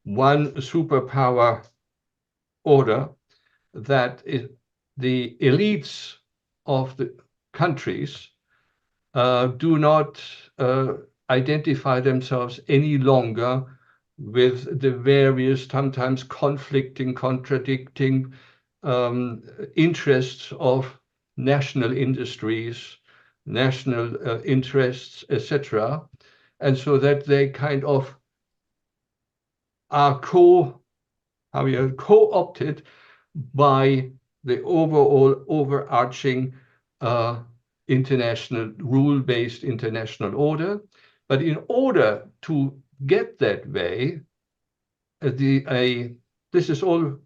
one superpower order that the elites of the countries do not identify themselves any longer with the various, sometimes conflicting, contradicting interests of national industries, national interests, etc. And so that they kind of are co-opted by the overall overarching international rule-based international order. But in order to get that way, this is all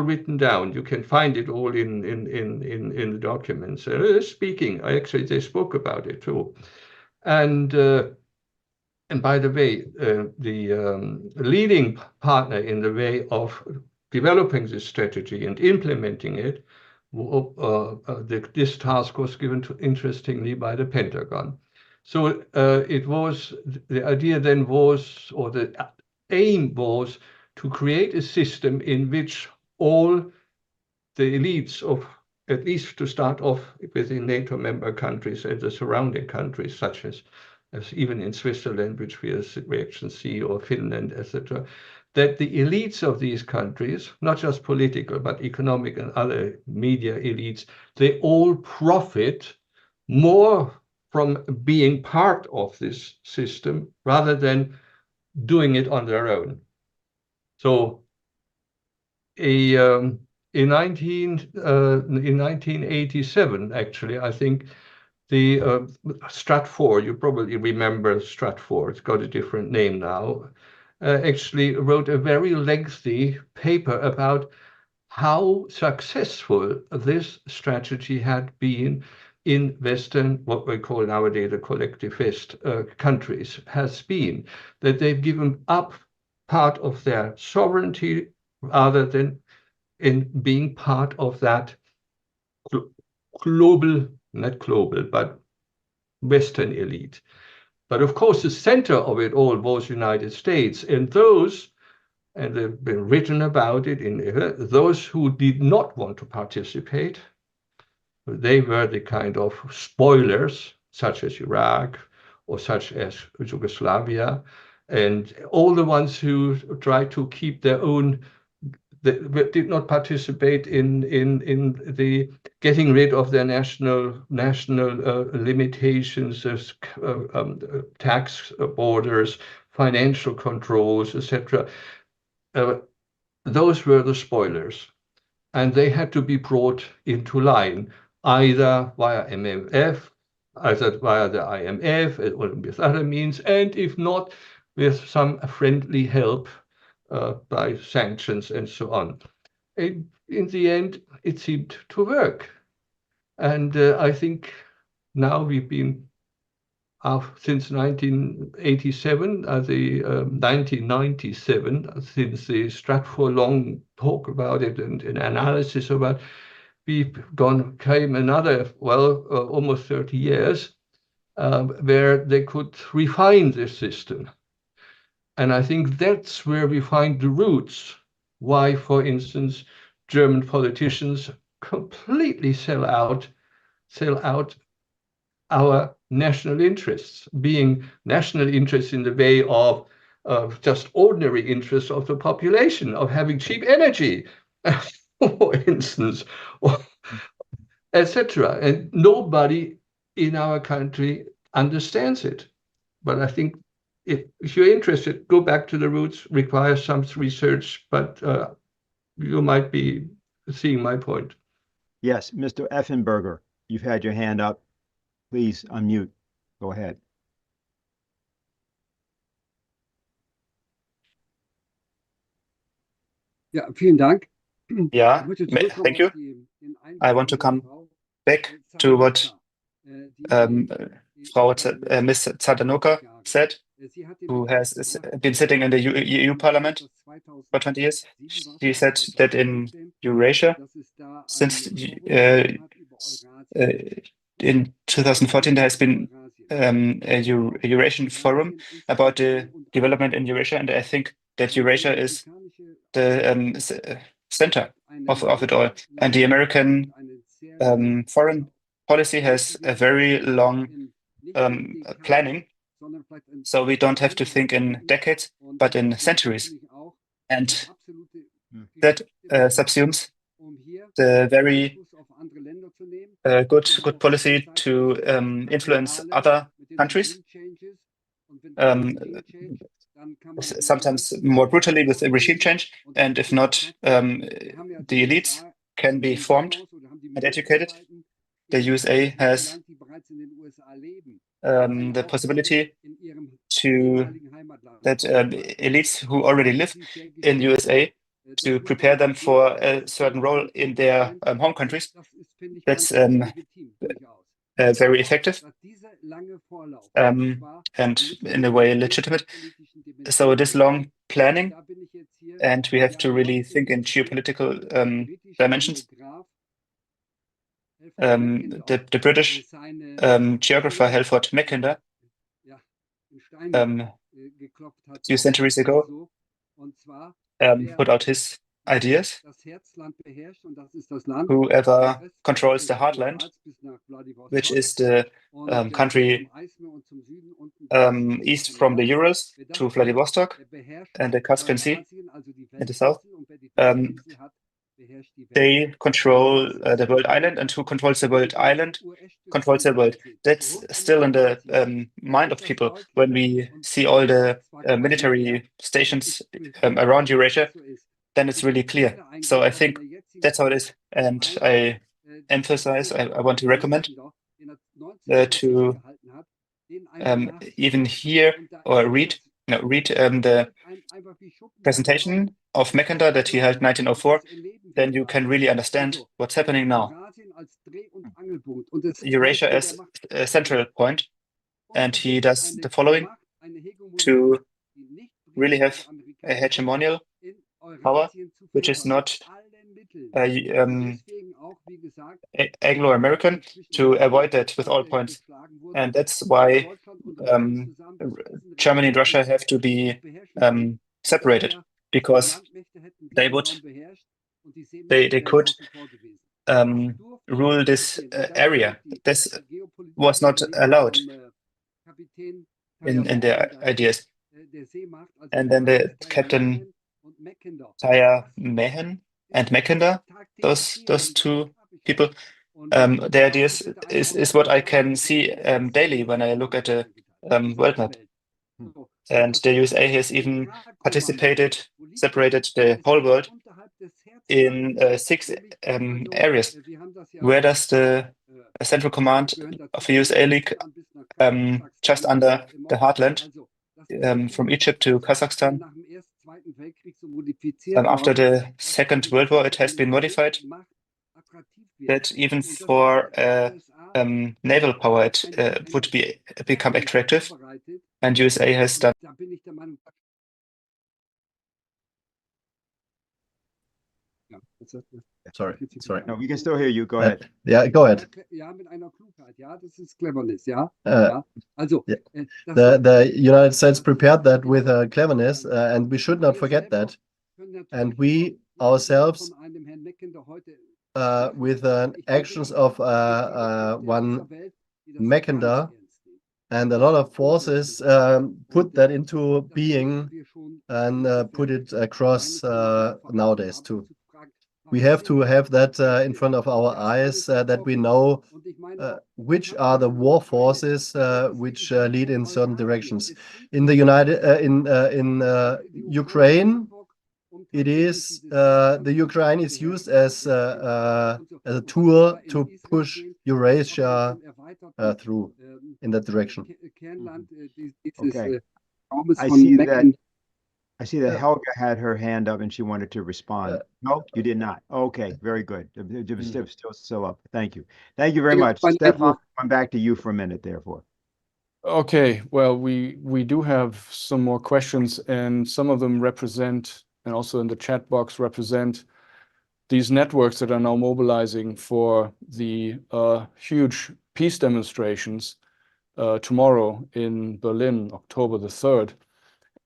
written down. You can find it all in the documents. Speaking, actually, they spoke about it too. And by the way, the leading partner in the way of developing this strategy and implementing it, this task was given to, interestingly, by the Pentagon. So it was, the idea then was, or the aim was, to create a system in which all the elites of, at least to start off within NATO member countries and the surrounding countries, such as even in Switzerland, which we actually see, or Finland, etc., that the elites of these countries, not just political, but economic and other media elites, they all profit more from being part of this system rather than doing it on their own. So in 1987, actually, I think the Stratfor, you probably remember Stratfor, it's got a different name now, actually wrote a very lengthy paper about how successful this strategy had been in Western, what we call nowadays the collective West countries, has been that they've given up part of their sovereignty rather than in being part of that global, not global, but Western elite. But of course, the center of it all was United States, and those, and they've been written about it, those who did not want to participate, they were the kind of spoilers, such as Iraq or such as Yugoslavia, and all the ones who tried to keep their own, did not participate in the getting rid of their national limitations, tax borders, financial controls, etc. Those were the spoilers, and they had to be brought into line, either via MMF, either via the IMF, or with other means, and if not, with some friendly help by sanctions and so on. In the end, it seemed to work. And I think now we've been, since 1987, 1997, since the Stratfor long talk about it and analysis about, came another, almost 30 years, where they could refine this system. And I think that's where we find the roots why, for instance, German politicians completely sell out our national interests, being national interests in the way of just ordinary interests of the population, of having cheap energy, for instance, etc. And nobody in our country understands it. But I think if you're interested, go back to the roots, requires some research, but you might be seeing my point. Yes, Mr. Effenberger, you've had your hand up. Please unmute. Go ahead. Ja, vielen Dank. Yeah, thank you. I want to come back to what Ms. Zadanoka said, who has been sitting in the EU Parliament for 20 years. She said that in Eurasia, since in 2014, there has been a Eurasian forum about the development in Eurasia, and I think that Eurasia is the center of it all. And the American foreign policy has a very long planning, so we don't have to think in decades, but in centuries. And that subsumes the very good policy to influence other countries, sometimes more brutally with a regime change, and if not, the elites can be formed and educated. The USA has the possibility to that elites who already live in USA to prepare them for a certain role in their home countries. That's very effective and in a way legitimate. So this long planning, and we have to really think in geopolitical dimensions. The British geographer Halford Mackinder, a few centuries ago, put out his ideas. Whoever controls the heartland, which is the country east from the Urals to Vladivostok and the Caspian Sea in the south, they control the world island, and who controls the world island controls the world. That's still in the mind of people when we see all the military stations around Eurasia. Then it's really clear. So I think that's how it is, and I emphasize. I want to recommend to even hear or read the presentation of Mackinder that he held 1904, then you can really understand what's happening now. Eurasia as a central point, and he does the following to really have a hegemonial power, which is not Anglo-American, to avoid that with all points. And that's why Germany and Russia have to be separated, because they could rule this area. This was not allowed in their ideas. And then the Captain Taya Mehen and Mackinder, those two people, their ideas is what I can see daily when I look at the world map. And the USA has even separated the whole world in 6 areas. Where does the Central Command of the USA League just under the heartland, from Egypt to Kazakhstan? After the Second World War, it has been modified that even for naval power, it would become attractive, and USA has done. Sorry. No, we can still hear you. Go ahead. Yeah, go ahead. The United States prepared that with cleverness, and we should not forget that. And we ourselves, with actions of one Mackinder and a lot of forces, put that into being and put it across nowadays too. We have to have that in front of our eyes, that we know which are the war forces which lead in certain directions. In the Ukraine, it is the Ukraine is used as a tool to push Eurasia through in that direction. Okay. I see that. I see that Helga had her hand up and she wanted to respond. No, you did not. Okay, very good. Still up. Thank you. Thank you very much. Stefan, I'm back to you for a minute, therefore. Okay, well, we do have some more questions, and some of them represent, and also in the chat box represent, these networks that are now mobilizing for the huge peace demonstrations tomorrow in Berlin, October the 3rd.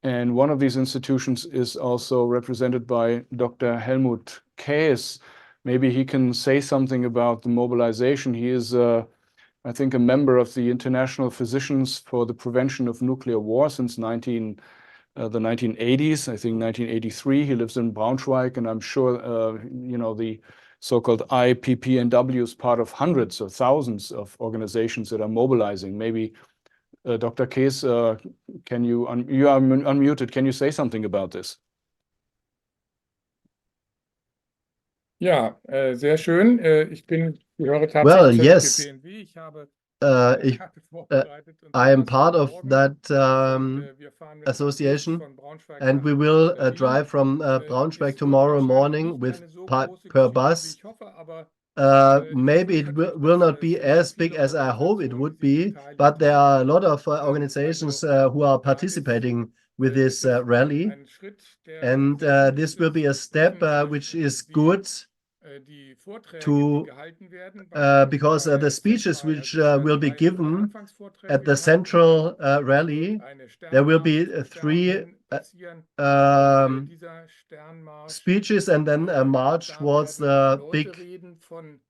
And one of these institutions is also represented by Dr. Helmut Käs. Maybe he can say something about the mobilization. He is, I think, a member of the International Physicians for the Prevention of Nuclear War since the 1980s. I think 1983. He lives in Braunschweig, and I'm sure, the so-called IPPNW is part of hundreds or thousands of organizations that are mobilizing. Maybe Dr. Käs, can you are unmuted. Can you say something about this? Ja, sehr schön. Ich gehöre tatsächlich Well, zur yes. IPPNW. Ich habe I am part of that association, and we will drive from Braunschweig tomorrow morning with per bus. Maybe it will not be as big as I hope it would be, but there are a lot of organizations who are participating with this rally, and this will be a step which is good to because the speeches which will be given at the central rally, there will be three speeches and then a march towards the big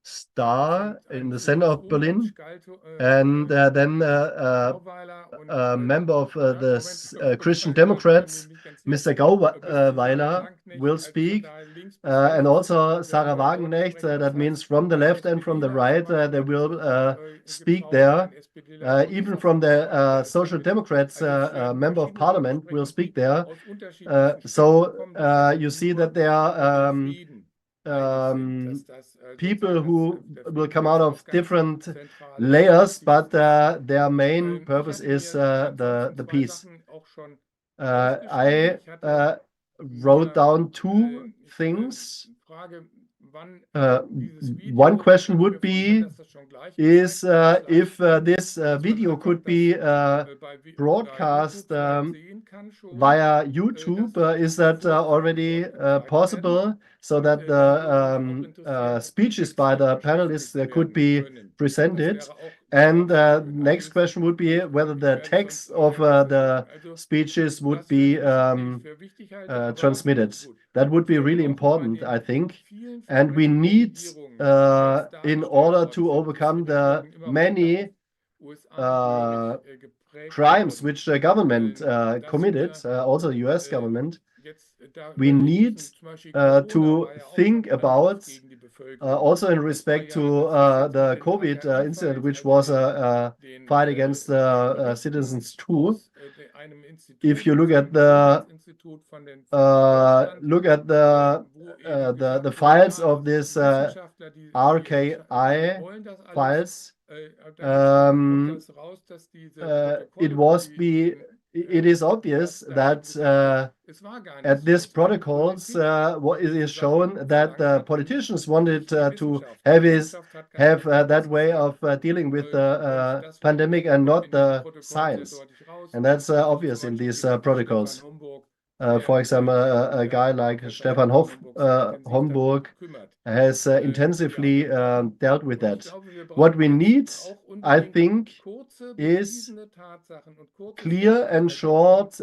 star in the center of Berlin, and then a member of the Christian Democrats, Mr. Gauweiler, will speak, and also Sarah Wagenknecht, that means from the left and from the right, they will speak there. Even from the Social Democrats, member of parliament will speak there. So you see that there are people who will come out of different layers, but their main purpose is the peace. I wrote down two things. One question would be is if this video could be broadcast via YouTube. Is that already possible, so that the speeches by the panelists could be presented? And next question would be whether the text of the speeches would be transmitted. That would be really important, I think. And we need, in order to overcome the many crimes which the government committed, also the US government, we need to think about, also in respect to the COVID incident, which was a fight against the citizens too. If you look at the files of this RKI files, it is obvious that at these protocols, what it is shown that the politicians wanted to have that way of dealing with the pandemic and not the science, and that's obvious in these protocols. For example, a guy like Stefan Homburg has intensively dealt with that. What we need, I think, is clear and short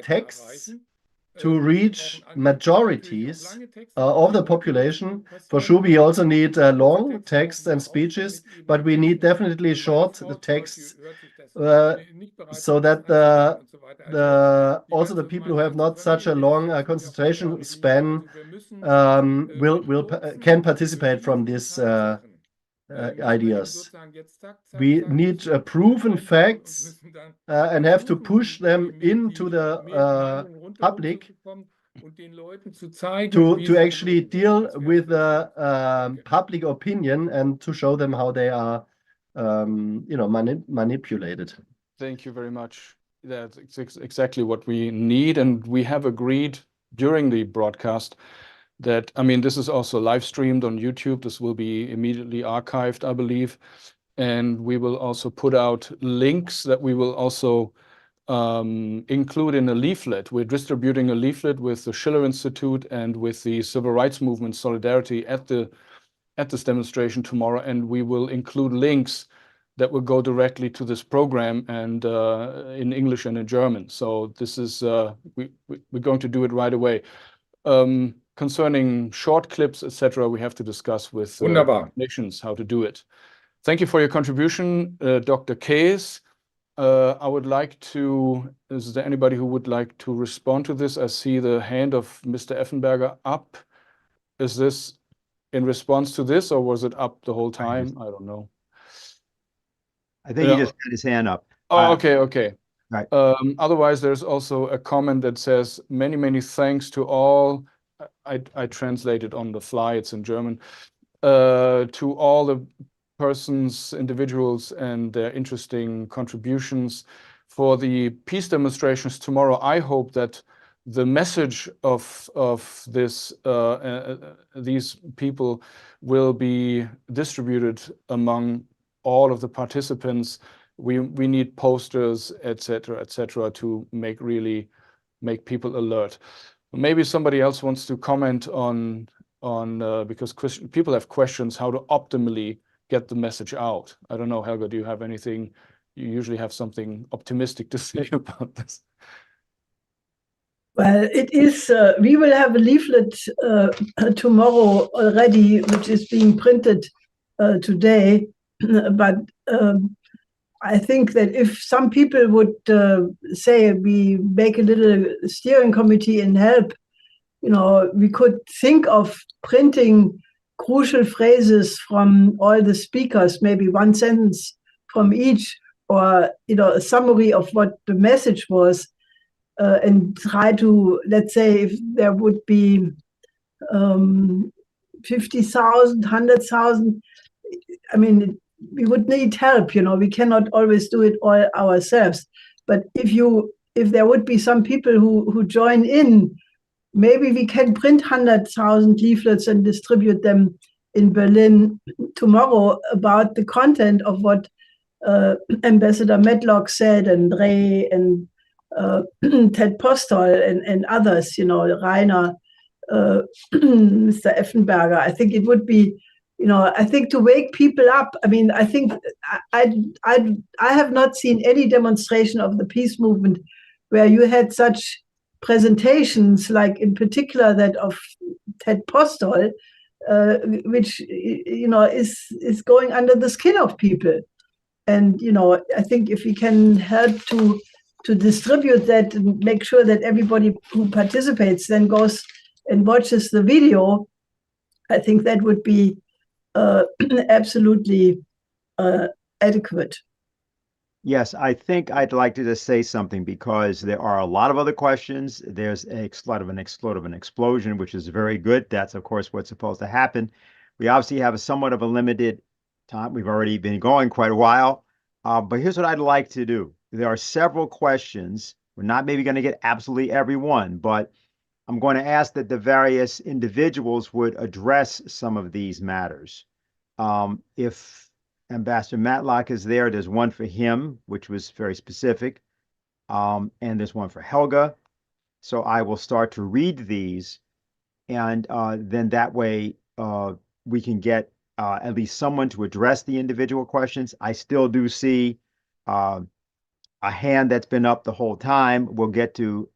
texts to reach majorities of the population. For sure, we also need long texts and speeches, but we need definitely short texts, so that also the people who have not such a long concentration span can participate from these ideas. We need proven facts and have to push them into the public to actually deal with public opinion and to show them how they are manipulated. Thank you very much. That's exactly what we need. And we have agreed during the broadcast that, I mean, this is also live streamed on YouTube. This will be immediately archived, I believe. And we will also put out links that we will also include in a leaflet. We're distributing a leaflet with the Schiller Institute and with the Civil Rights Movement Solidarity at this demonstration tomorrow, and we will include links that will go directly to this program and in English and in German. So this is we're going to do it right away. Concerning short clips, etc., we have to discuss with nations how to do it. Thank you for your contribution, Dr. Case. I would like to, is there anybody who would like to respond to this? I see the hand of Mr. Effenberger up. Is this in response to this, or was it up the whole time? I don't know. I think he just had his hand up. Oh, okay, okay. Right. Otherwise, there's also a comment that says, many, many thanks to all. I translated on the fly, it's in German. To all the persons, individuals, and their interesting contributions for the peace demonstrations tomorrow. I hope that the message of this these people will be distributed among all of the participants. We need posters, etc., to make people alert. Maybe somebody else wants to comment on because people have questions how to optimally get the message out. I don't know, Helga, do you have anything? You usually have something optimistic to say about this. Well, it is, we will have a leaflet tomorrow already, which is being printed today. But I think that if some people would say we make a little steering committee and help, we could think of printing crucial phrases from all the speakers, maybe one sentence from each, or a summary of what the message was, and try to, let's say, if there would be 50,000, 100,000, I mean, we would need help. We cannot always do it all ourselves. But if there would be some people who join in, maybe we can print 100,000 leaflets and distribute them in Berlin tomorrow about the content of what Ambassador Matlock said, and Ray and Ted Postol and others, Rainer, Mr. Effenberger. I think it would be, I think to wake people up. I mean, I think I have not seen any demonstration of the peace movement where you had such presentations, like in particular that of Ted Postol, which is going under the skin of people. And I think if we can help to distribute that and make sure that everybody who participates then goes and watches the video, I think that would be absolutely adequate. Yes, I think I'd like to just say something, because there are a lot of other questions. There's a lot of an explosion, which is very good. That's, of course, what's supposed to happen. We obviously have somewhat of a limited time. We've already been going quite a while. But here's what I'd like to do. There are several questions. We're not maybe going to get absolutely every one, but I'm going to ask that the various individuals would address some of these matters. If Ambassador Matlock is there, there's one for him, which was very specific. And there's one for Helga. So I will start to read these. And then that way we can get at least someone to address the individual questions. I still do see a hand that's been up the whole time. We'll get to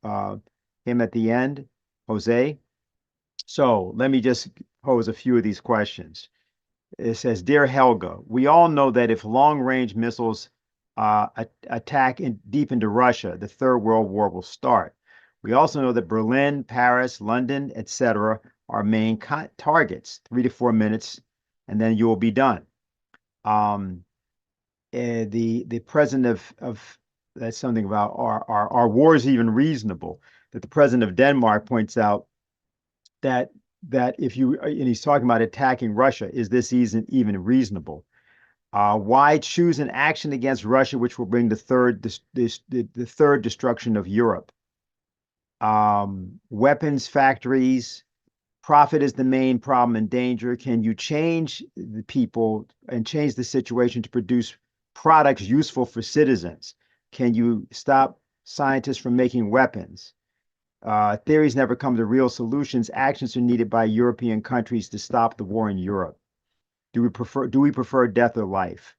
him at the end, Jose. So let me just pose a few of these questions. It says, Dear Helga, we all know that if long-range missiles attack deep into Russia, the Third World War will start. We also know that Berlin, Paris, London, etc. are main targets. 3 to 4 minutes, and then you will be done. The president of that's something about our war is even reasonable. That the president of Denmark points out that if you, and he's talking about attacking Russia, is this even reasonable? Why choose an action against Russia, which will bring the third destruction of Europe? Weapons factories, profit is the main problem and danger. Can you change the people and change the situation to produce products useful for citizens? Can you stop scientists from making weapons? Theories never come to real solutions. Actions are needed by European countries to stop the war in Europe. Do we prefer death or life?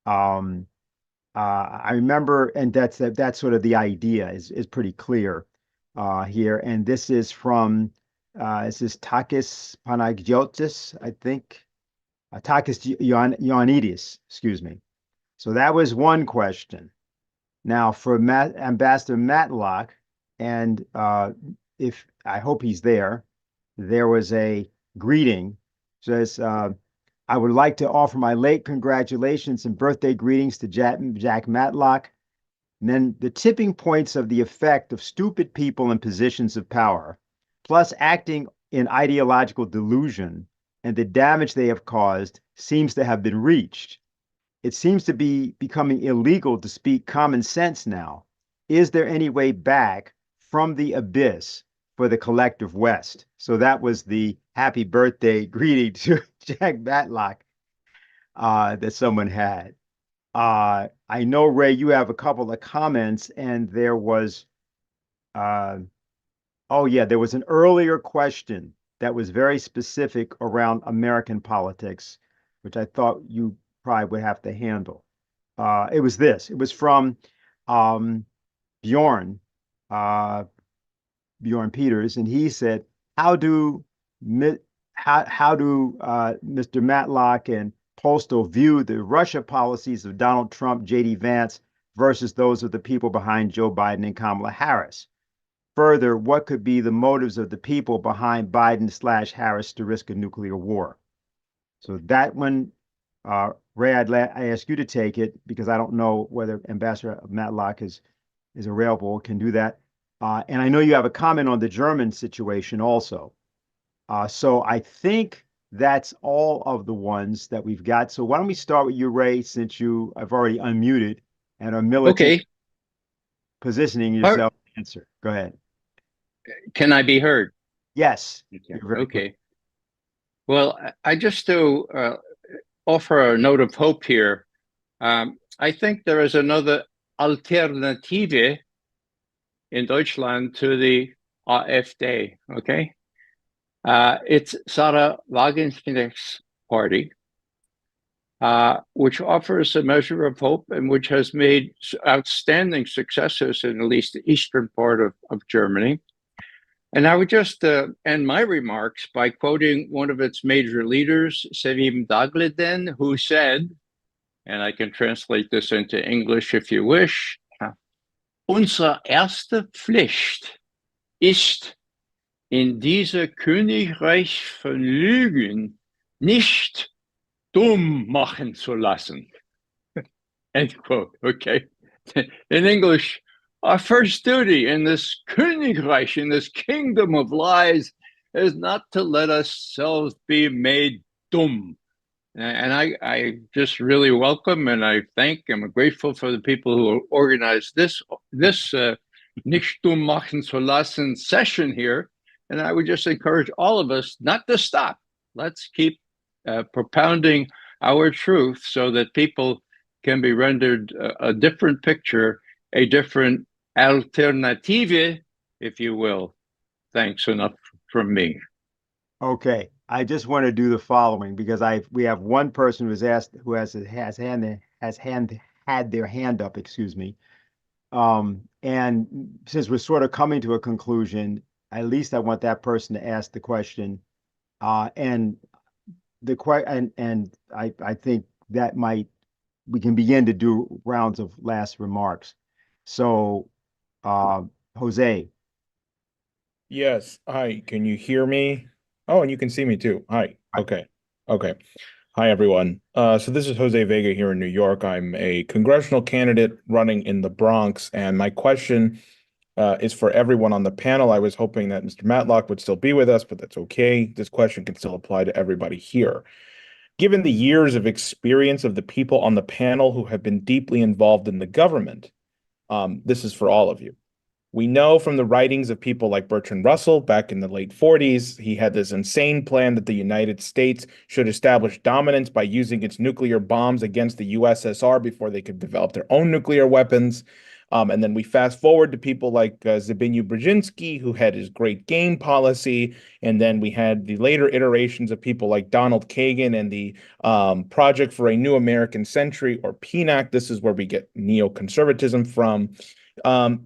I remember, and that's sort of the idea is pretty clear here. And this is from this is Takis Panagiotis, I think. Takis Ioannidis, excuse me. So that was one question. Now for Ambassador Matlock, and if I hope he's there, there was a greeting. Says, I would like to offer my late congratulations and birthday greetings to Jack Matlock. And then the tipping points of the effect of stupid people in positions of power, plus acting in ideological delusion, and the damage they have caused seems to have been reached. It seems to be becoming illegal to speak common sense now. Is there any way back from the abyss for the collective West? So that was the happy birthday greeting to Jack Matlock that someone had. I know, Ray, you have a couple of comments, and there was, oh yeah, there was an earlier question that was very specific around American politics, which I thought you probably would have to handle. It was this. It was from Bjorn Peters, and he said, how do Mr. Matlock and Postol view the Russia policies of Donald Trump, J.D. Vance, versus those of the people behind Joe Biden and Kamala Harris? Further, what could be the motives of the people behind Biden/Harris to risk a nuclear war? So that one, Ray, I ask you to take it because I don't know whether Ambassador Matlock is available, can do that. And I know you have a comment on the German situation also. So I think that's all of the ones that we've got. So why don't we start with you, Ray, since you have already unmuted and are militant positioning yourself to answer. Go ahead. Can I be heard? Yes. Okay. Well, I just to offer a note of hope here. I think there is another Alternative in Deutschland to the AfD, okay? It's Sarah Wagenknecht's party, which offers a measure of hope and which has made outstanding successes in at least the eastern part of Germany. And I would just end my remarks by quoting one of its major leaders, Sevim Dagleden, who said, and I can translate this into English if you wish, Unsere erste Pflicht ist, in diesem Königreich von Lügen nicht dumm machen zu lassen. End quote. Okay. In English, our first duty in this Königreich, in this kingdom of lies, is not to let ourselves be made dumb. And I just really welcome and I thank, I'm grateful for the people who organized this Nicht dumm machen zu lassen session here. And I would just encourage all of us not to stop. Let's keep propounding our truth so that people can be rendered a different picture, a different Alternative, if you will. Thanks enough from me. Okay. I just want to do the following because we have one person who has had their hand up, excuse me. And since we're sort of coming to a conclusion, at least I want that person to ask the question. And I think that we can begin to do rounds of last remarks. So, Jose. Yes. Hi. Can you hear me? Oh, and you can see me too. Hi. Okay. Hi, everyone. So this is Jose Vega here in New York. I'm a congressional candidate running in the Bronx, and my question is for everyone on the panel. I was hoping that Mr. Matlock would still be with us, but that's okay. This question can still apply to everybody here. given the years of experience of the people on the panel who have been deeply involved in the government, this is for all of you. We know from the writings of people like Bertrand Russell back in the late 40s, he had this insane plan that the United States should establish dominance by using its nuclear bombs against the USSR before they could develop their own nuclear weapons. And then we fast forward to people like Zbigniew Brzezinski, who had his great game policy. And then we had the later iterations of people like Donald Kagan and the Project for a New American Century, or PNAC. This is where we get neoconservatism from.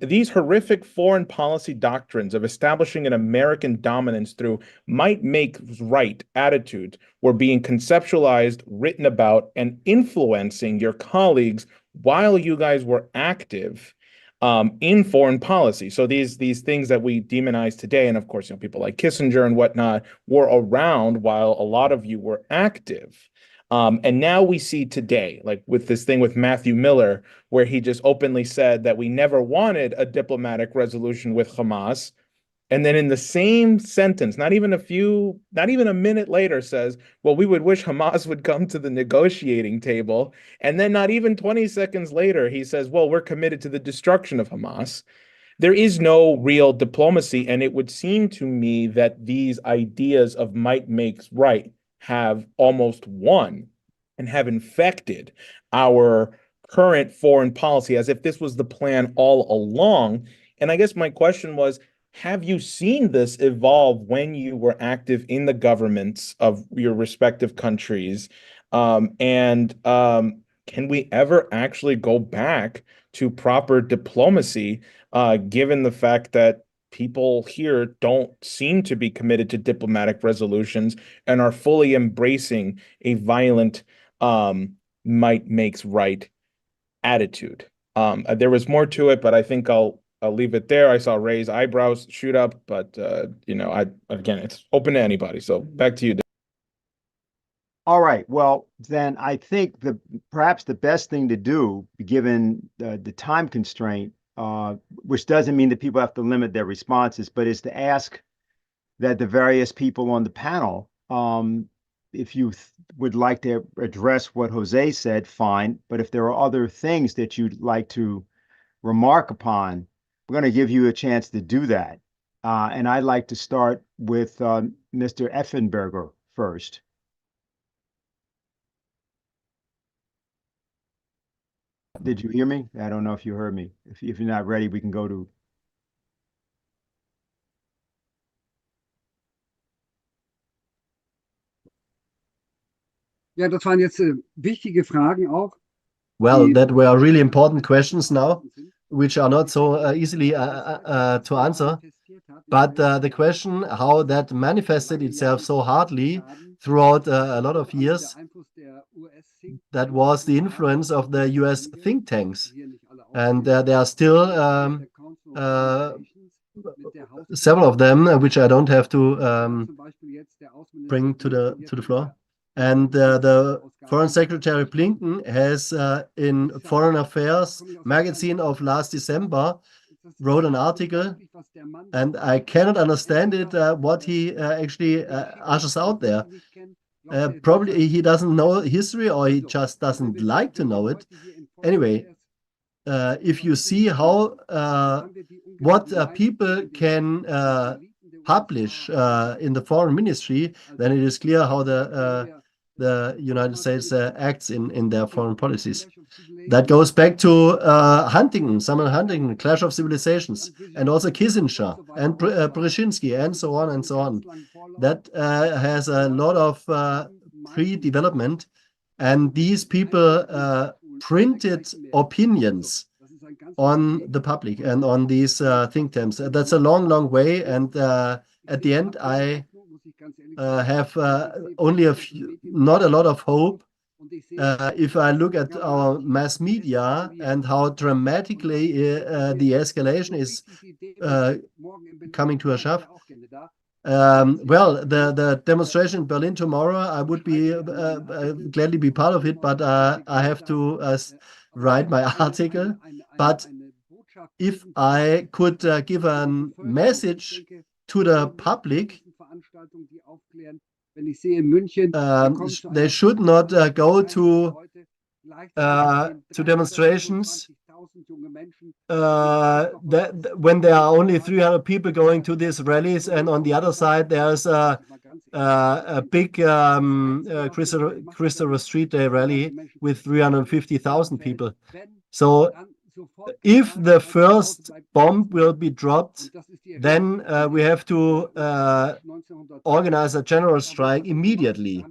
These horrific foreign policy doctrines of establishing an American dominance through might make right attitudes were being conceptualized, written about, and influencing your colleagues while you guys were active in foreign policy. So these things that we demonize today, and of course, people like Kissinger and whatnot, were around while a lot of you were active. And now we see today, like with this thing with Matthew Miller, where he just openly said that we never wanted a diplomatic resolution with Hamas. And then in the same sentence, not even a minute later, says, well, we would wish Hamas would come to the negotiating table. And then not even 20 seconds later, he says, well, we're committed to the destruction of Hamas. There is no real diplomacy. And it would seem to me that these ideas of might makes right have almost won and have infected our current foreign policy as if this was the plan all along. And I guess my question was, have you seen this evolve when you were active in the governments of your respective countries? Can we ever actually go back to proper diplomacy, given the fact that people here don't seem to be committed to diplomatic resolutions and are fully embracing a violent might makes right attitude? There was more to it, but I think I'll leave it there. I saw Ray's eyebrows shoot up, but again, it's open to anybody. So back to you, Dave. All right. Well, then I think perhaps the best thing to do, given the time constraint, which doesn't mean that people have to limit their responses, but is to ask that the various people on the panel, if you would like to address what Jose said, fine. But if there are other things that you'd like to remark upon, we're going to give you a chance to do that. And I'd like to start with Mr. Effenberger first. Did you hear me? I don't know if you heard me. If you're not ready, we can go to... Ja, das waren jetzt wichtige Fragen auch. Well, that were really important questions now, which are not so easily to answer. But the question how that manifested itself so hardly throughout a lot of years, that was the influence of the US think tanks. And there are still several of them, which I don't have to bring to the floor. And the Foreign Secretary Blinken has, in Foreign Affairs magazine of last December, wrote an article, and I cannot understand it, what he actually ushers out there. Probably he doesn't know history, or he just doesn't like to know it. Anyway, if you see how what people can publish in the foreign ministry, then it is clear how the United States acts in their foreign policies. That goes back to Huntington, Samuel Huntington, Clash of Civilizations, and also Kissinger and Brzezinski, and so on and so on. That has a lot of pre-development, and these people printed opinions on the public and on these think tanks. That's a long, long way, and at the end, I have only not a lot of hope. If I look at our mass media and how dramatically the escalation is coming to a shove. Well, the demonstration in Berlin tomorrow, I would be gladly be part of it, but I have to write my article. But if I could give a message to the public, they should not go to demonstrations when there are only 300 people going to these rallies, and on the other side there's a big Christopher Street Day rally with 350,000 people. So if the first bomb will be dropped, then we have to organize a general strike immediately.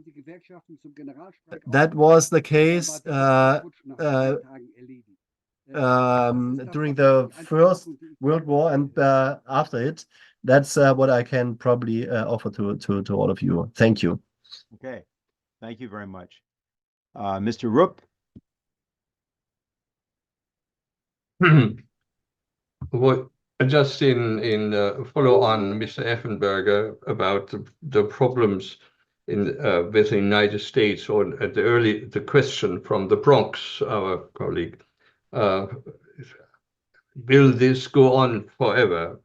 That was the case during the First World War and after it. That's what I can probably offer to all of you. Thank you. Okay, thank you very much. Mr. Rupp. What just in follow on Mr. Effenberger about the problems with the United States, or at the question from the Bronx, our colleague, will this go on forever?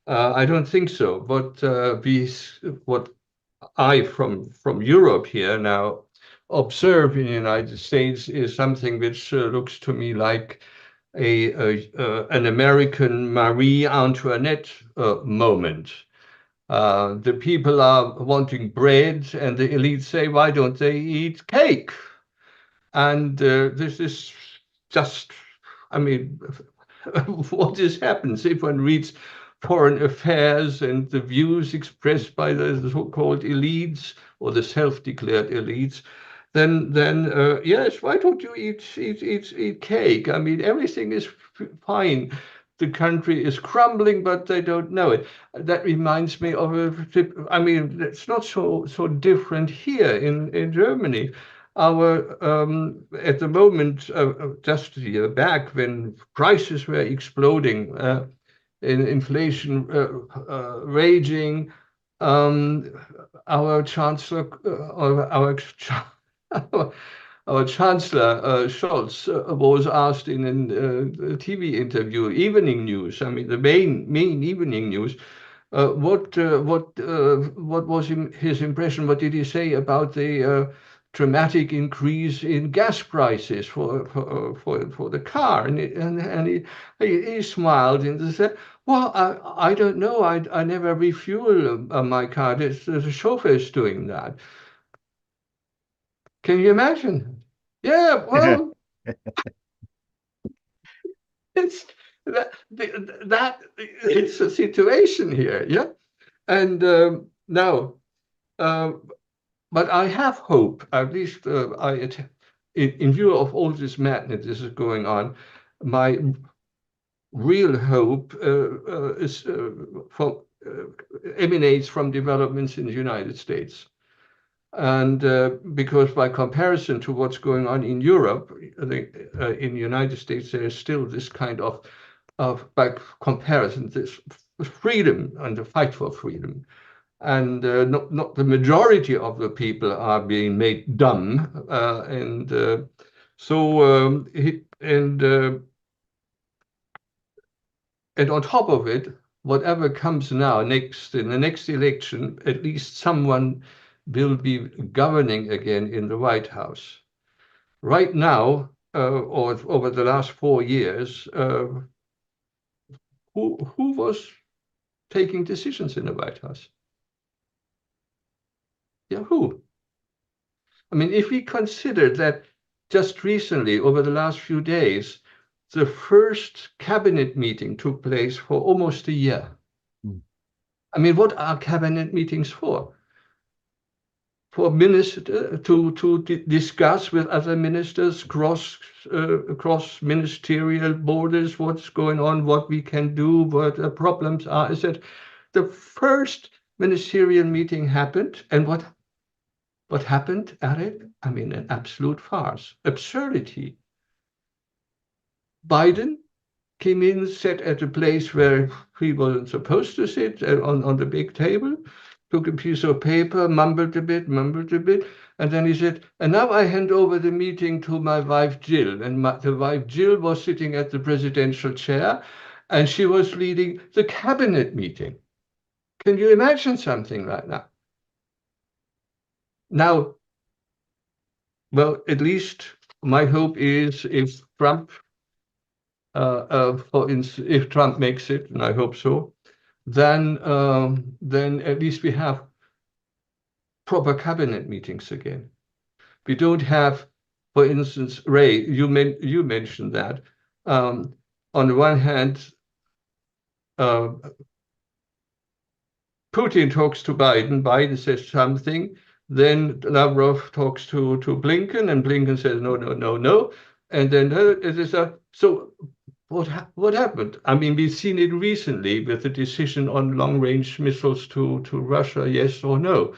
I don't think so. But what I from Europe here now observe in the United States is something which looks to me like an American Marie Antoinette moment. The people are wanting bread, and the elites say, why don't they eat cake? And this is just, I mean, what happens if one reads Foreign Affairs and the views expressed by the so-called elites or the self-declared elites, then yes, why don't you eat cake? I mean, everything is fine. The country is crumbling, but they don't know it. That reminds me of I mean, it's not so different here in Germany. Our at the moment, just a year back, when prices were exploding, inflation raging, our chancellor, our Chancellor Scholz was asked in a TV interview, Evening News. I mean, the main evening news. What was his impression? What did he say about the dramatic increase in gas prices for the car? And he smiled and said, "Well, I don't know. I never refuel my car. The chauffeur is doing that." Can you imagine? Yeah, well, it's it's a situation here, yeah. And now, but I have hope. At least in view of all this madness that is going on, my real hope emanates from developments in the United States. And because by comparison to what's going on in Europe, in the United States, there is still this kind of by comparison, this freedom and the fight for freedom. And not the majority of the people are being made dumb. And on top of it, whatever comes now in the next election, at least someone will be governing again in the White House. Right now, or over the last 4 years, who was taking decisions in the White House? Yeah, who? I mean, if we consider that just recently, over the last few days, the first cabinet meeting took place for almost a year. I mean, what are cabinet meetings for? For ministers to discuss with other ministers cross ministerial borders what's going on, what we can do, what the problems are. Is that the first ministerial meeting happened, and what happened at it? I mean, an absolute farce, absurdity. Biden came in, sat at a place where he wasn't supposed to sit, on the big table, took a piece of paper, mumbled a bit, and then he said, "And now I hand over the meeting to my wife, Jill." And the wife, Jill, was sitting at the presidential chair, and she was leading the cabinet meeting. Can you imagine something like that? Now, well, at least my hope is if Trump, for instance, if Trump makes it, and I hope so, then at least we have proper cabinet meetings again. We don't have, for instance, Ray, you mentioned that. On the one hand, Putin talks to Biden, Biden says something, then Lavrov talks to Blinken, and Blinken says no, no, no, no, and then it is so. What happened? I mean, we've seen it recently with the decision on long-range missiles to Russia, yes or no.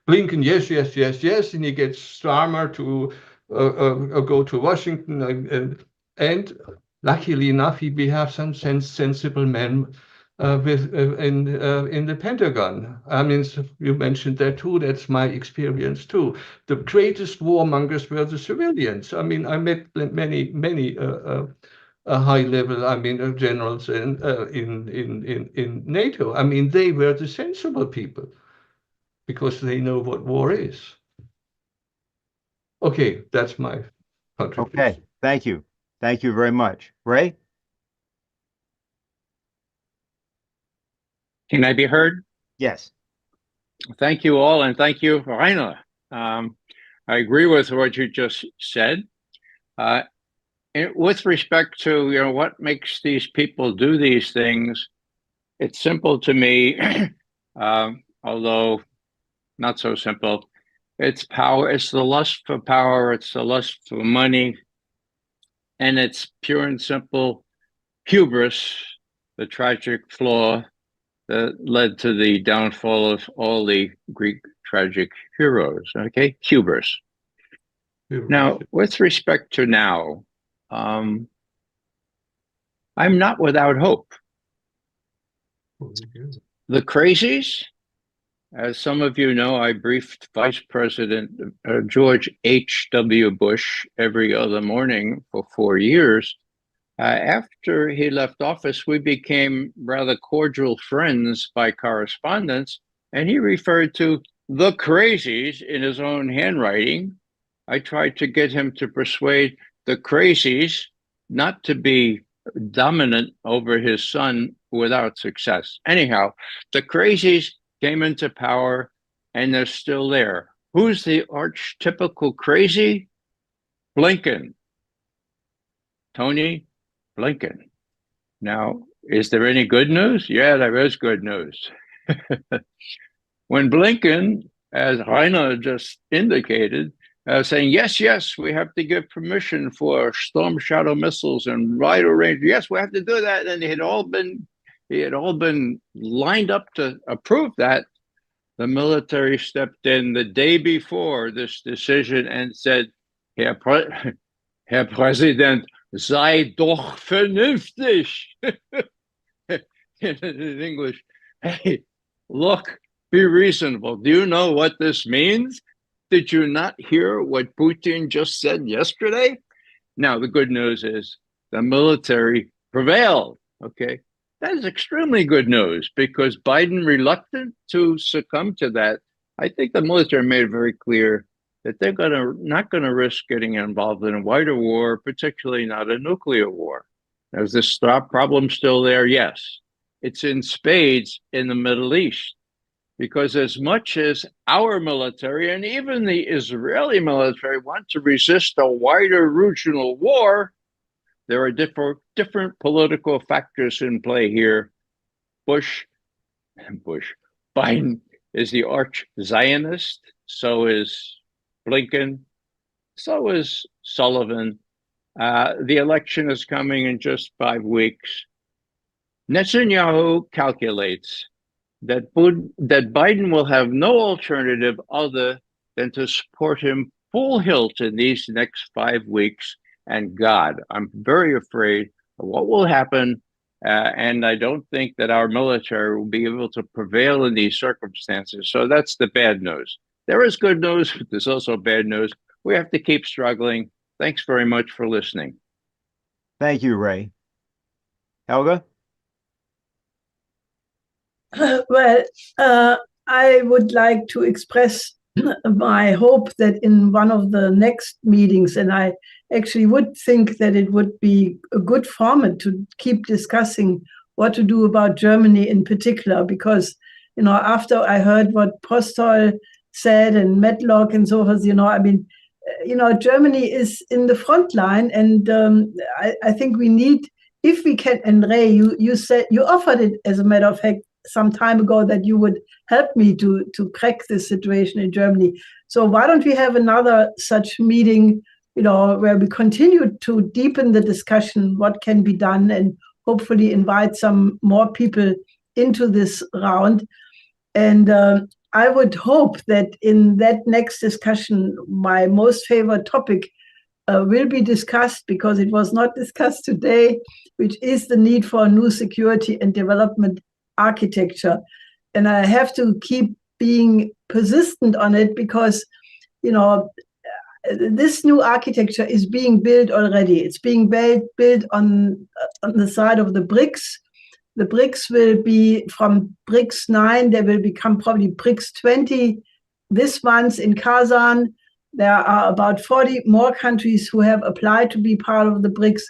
Blinken, yes, yes, yes, yes, and he gets Starmer to go to Washington, and luckily enough, we have some sensible men in the Pentagon. I mean, you mentioned that too. That's my experience too. The greatest warmongers were the civilians. I mean, I met many high level, I mean, generals in NATO. I mean, they were the sensible people because they know what war is. Okay, that's my contribution. Okay, thank you. Thank you very much. Ray? Can I be heard? Yes. Thank you all, and thank you, Rainer. I agree with what you just said. With respect to what makes these people do these things, it's simple to me, although not so simple. It's power. It's the lust for power. It's the lust for money, and it's pure and simple hubris, the tragic flaw that led to the downfall of all the Greek tragic heroes. Okay, hubris. Now, with respect to now, I'm not without hope. The crazies, as some of you know, I briefed Vice President George H.W. Bush every other morning for 4 years. After he left office, we became rather cordial friends by correspondence, and he referred to the crazies in his own handwriting. I tried to get him to persuade the crazies not to be dominant over his son without success. Anyhow, the crazies came into power and they're still there. Who's the archetypical crazy? Blinken. Tony Blinken. Now, is there any good news? Yeah, there is good news. When Blinken, as Rainer just indicated, saying, yes, yes, we have to give permission for Storm Shadow missiles and wider range. Yes, we have to do that. And he had all been lined up to approve that. The military stepped in the day before this decision and said, Herr Präsident, sei doch vernünftig. In English, hey, look, be reasonable. Do you know what this means? Did you not hear what Putin just said yesterday? Now, the good news is the military prevailed, okay? That is extremely good news because Biden reluctant to succumb to that. I think the military made it very clear that they're not going to risk getting involved in a wider war, particularly not a nuclear war. Is this problem still there? Yes. It's in spades in the Middle East. Because as much as our military and even the Israeli military want to resist a wider regional war, there are different political factors in play here. Biden is the arch-Zionist, so is Blinken, so is Sullivan. The election is coming in just 5 weeks. Netanyahu calculates that Biden will have no alternative other than to support him full hilt in these next 5 weeks. And God, I'm very afraid of what will happen. And I don't think that our military will be able to prevail in these circumstances. So that's the bad news. There is good news, but there's also bad news. We have to keep struggling. Thanks very much for listening. Thank you, Ray. Helga? Well, I would like to express my hope that in one of the next meetings, and I actually would think that it would be a good format to keep discussing what to do about Germany in particular, because, you know, after I heard what Postol said and Matlock and so forth, you know, I mean, you know, Germany is in the front line, and I think we need, if we can, and Ray, you said, you offered it, as a matter of fact, some time ago, that you would help me to crack this situation in Germany. So why don't we have another such meeting, you know, where we continue to deepen the discussion, what can be done, and hopefully invite some more people into this round. And I would hope that in that next discussion, my most favorite topic will be discussed, because it was not discussed today, which is the need for a new security and development architecture. And I have to keep being persistent on it, because, you know, this new architecture is being built already. It's being built on the side of the BRICS. The BRICS will be, from BRICS 9, they will become probably BRICS 20 this month in Kazan. There are about 40 more countries who have applied to be part of the BRICS.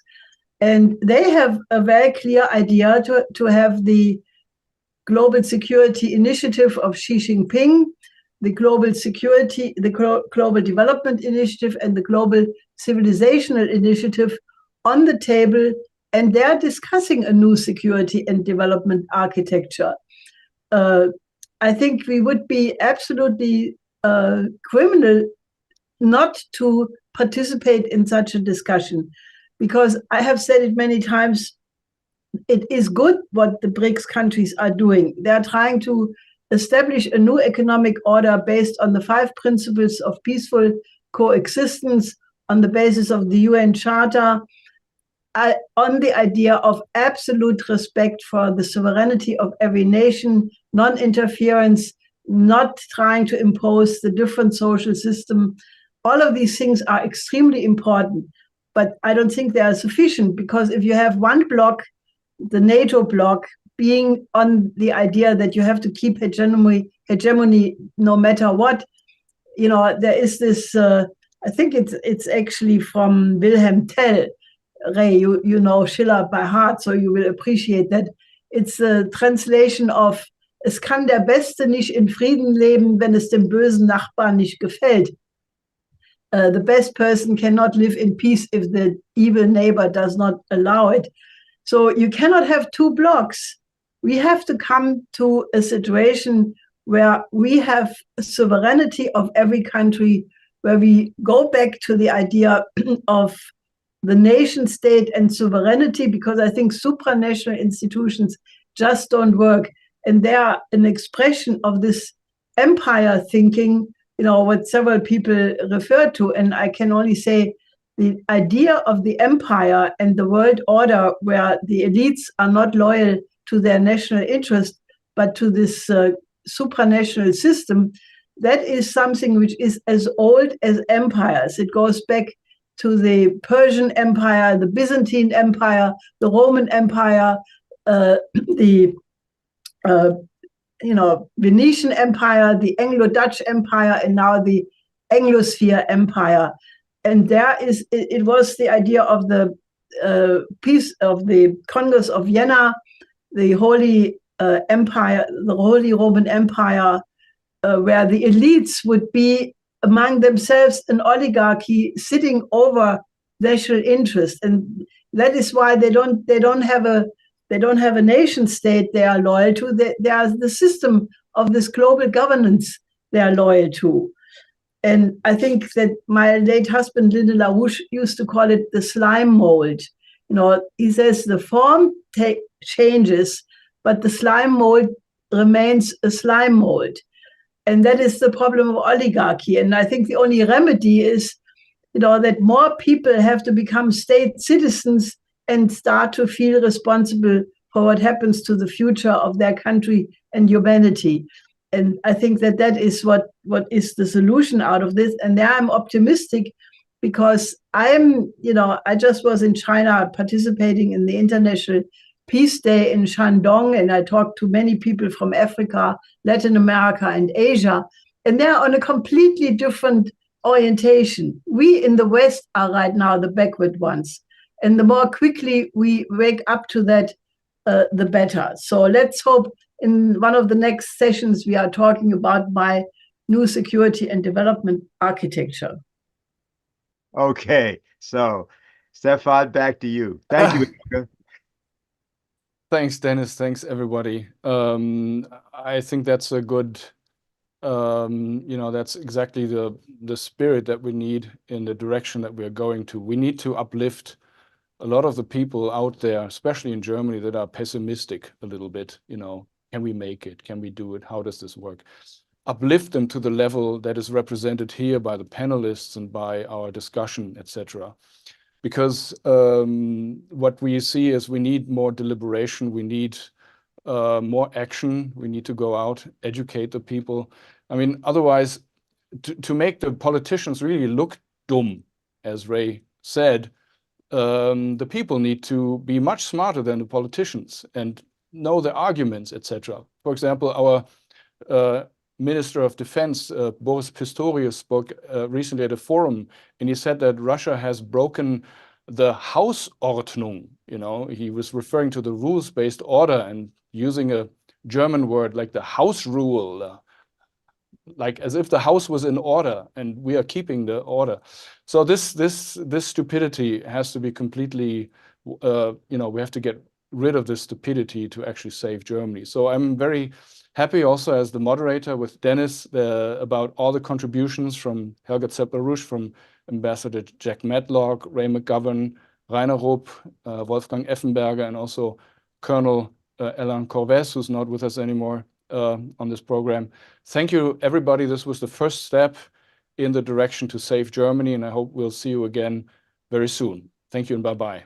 And they have a very clear idea to have the Global Security Initiative of Xi Jinping, the Global Security, the Global Development Initiative, and the Global Civilizational Initiative on the table, and they're discussing a new security and development architecture. I think we would be absolutely criminal not to participate in such a discussion, because I have said it many times, it is good what the BRICS countries are doing. They are trying to establish a new economic order based on the 5 principles of peaceful coexistence, on the basis of the UN Charter, on the idea of absolute respect for the sovereignty of every nation, non-interference, not trying to impose the different social system. All of these things are extremely important, but I don't think they are sufficient, because if you have one bloc, the NATO bloc, being on the idea that you have to keep hegemony no matter what, you know, there is this, I think it's actually from Wilhelm Tell. Ray, you know Schiller by heart, so you will appreciate that. It's a translation of, es kann der Beste nicht in Frieden leben, wenn es dem bösen Nachbarn nicht gefällt. The best person cannot live in peace if the evil neighbor does not allow it. So you cannot have two blocks. We have to come to a situation where we have sovereignty of every country, where we go back to the idea of the nation state and sovereignty, because I think supranational institutions just don't work. And they are an expression of this empire thinking, you know, what several people refer to. And I can only say the idea of the empire and the world order, where the elites are not loyal to their national interest, but to this supranational system, that is something which is as old as empires. It goes back to the Persian Empire, the Byzantine Empire, the Roman Empire, the Venetian Empire, the Anglo-Dutch Empire, and now the Anglosphere Empire. And it was the idea of the peace of the Congress of Vienna, the Holy Empire, the Holy Roman Empire, where the elites would be among themselves an oligarchy sitting over national interest, and that is why they don't have a nation state they are loyal to. They are the system of this global governance they are loyal to. And I think that my late husband, LaRouche, used to call it the slime mold. You know, he says the form changes, but the slime mold remains a slime mold. And that is the problem of oligarchy. And I think the only remedy is, you know, that more people have to become state citizens and start to feel responsible for what happens to the future of their country and humanity. And I think that is what is the solution out of this. And there I'm optimistic, because I just was in China participating in the International Peace Day in Shandong, and I talked to many people from Africa, Latin America, and Asia. And they're on a completely different orientation. We in the West are right now the backward ones. And the more quickly we wake up to that, the better. So let's hope in one of the next sessions we are talking about my new security and development architecture. Okay, so Stefan, back to you. Thank you. Helga. Thanks, Dennis. Thanks, everybody. I think that's a good, that's exactly the spirit that we need in the direction that we're going to. We need to uplift a lot of the people out there, especially in Germany, that are pessimistic a little bit. Can we make it? Can we do it? How does this work? Uplift them to the level that is represented here by the panelists and by our discussion, etc. Because what we see is we need more deliberation, we need more action, we need to go out, educate the people. I mean, otherwise, to make the politicians really look dumb, as Ray said, the people need to be much smarter than the politicians and know the arguments, etc. For example, our Minister of Defense, Boris Pistorius, spoke recently at a forum, and he said that Russia has broken the Hausordnung. He was referring to the rules-based order and using a German word like the house rule, like as if the house was in order and we are keeping the order. So this stupidity has to be completely, we have to get rid of this stupidity to actually save Germany. So I'm very happy also as the moderator with Dennis about all the contributions from Helga Zepp-LaRouche, from Ambassador Jack Matlock, Ray McGovern, Rainer Rupp, Wolfgang Effenberger, and also Colonel Alain Corvez, who's not with us anymore on this program. Thank you, everybody. This was the first step in the direction to save Germany, and I hope we'll see you again very soon. Thank you and bye-bye.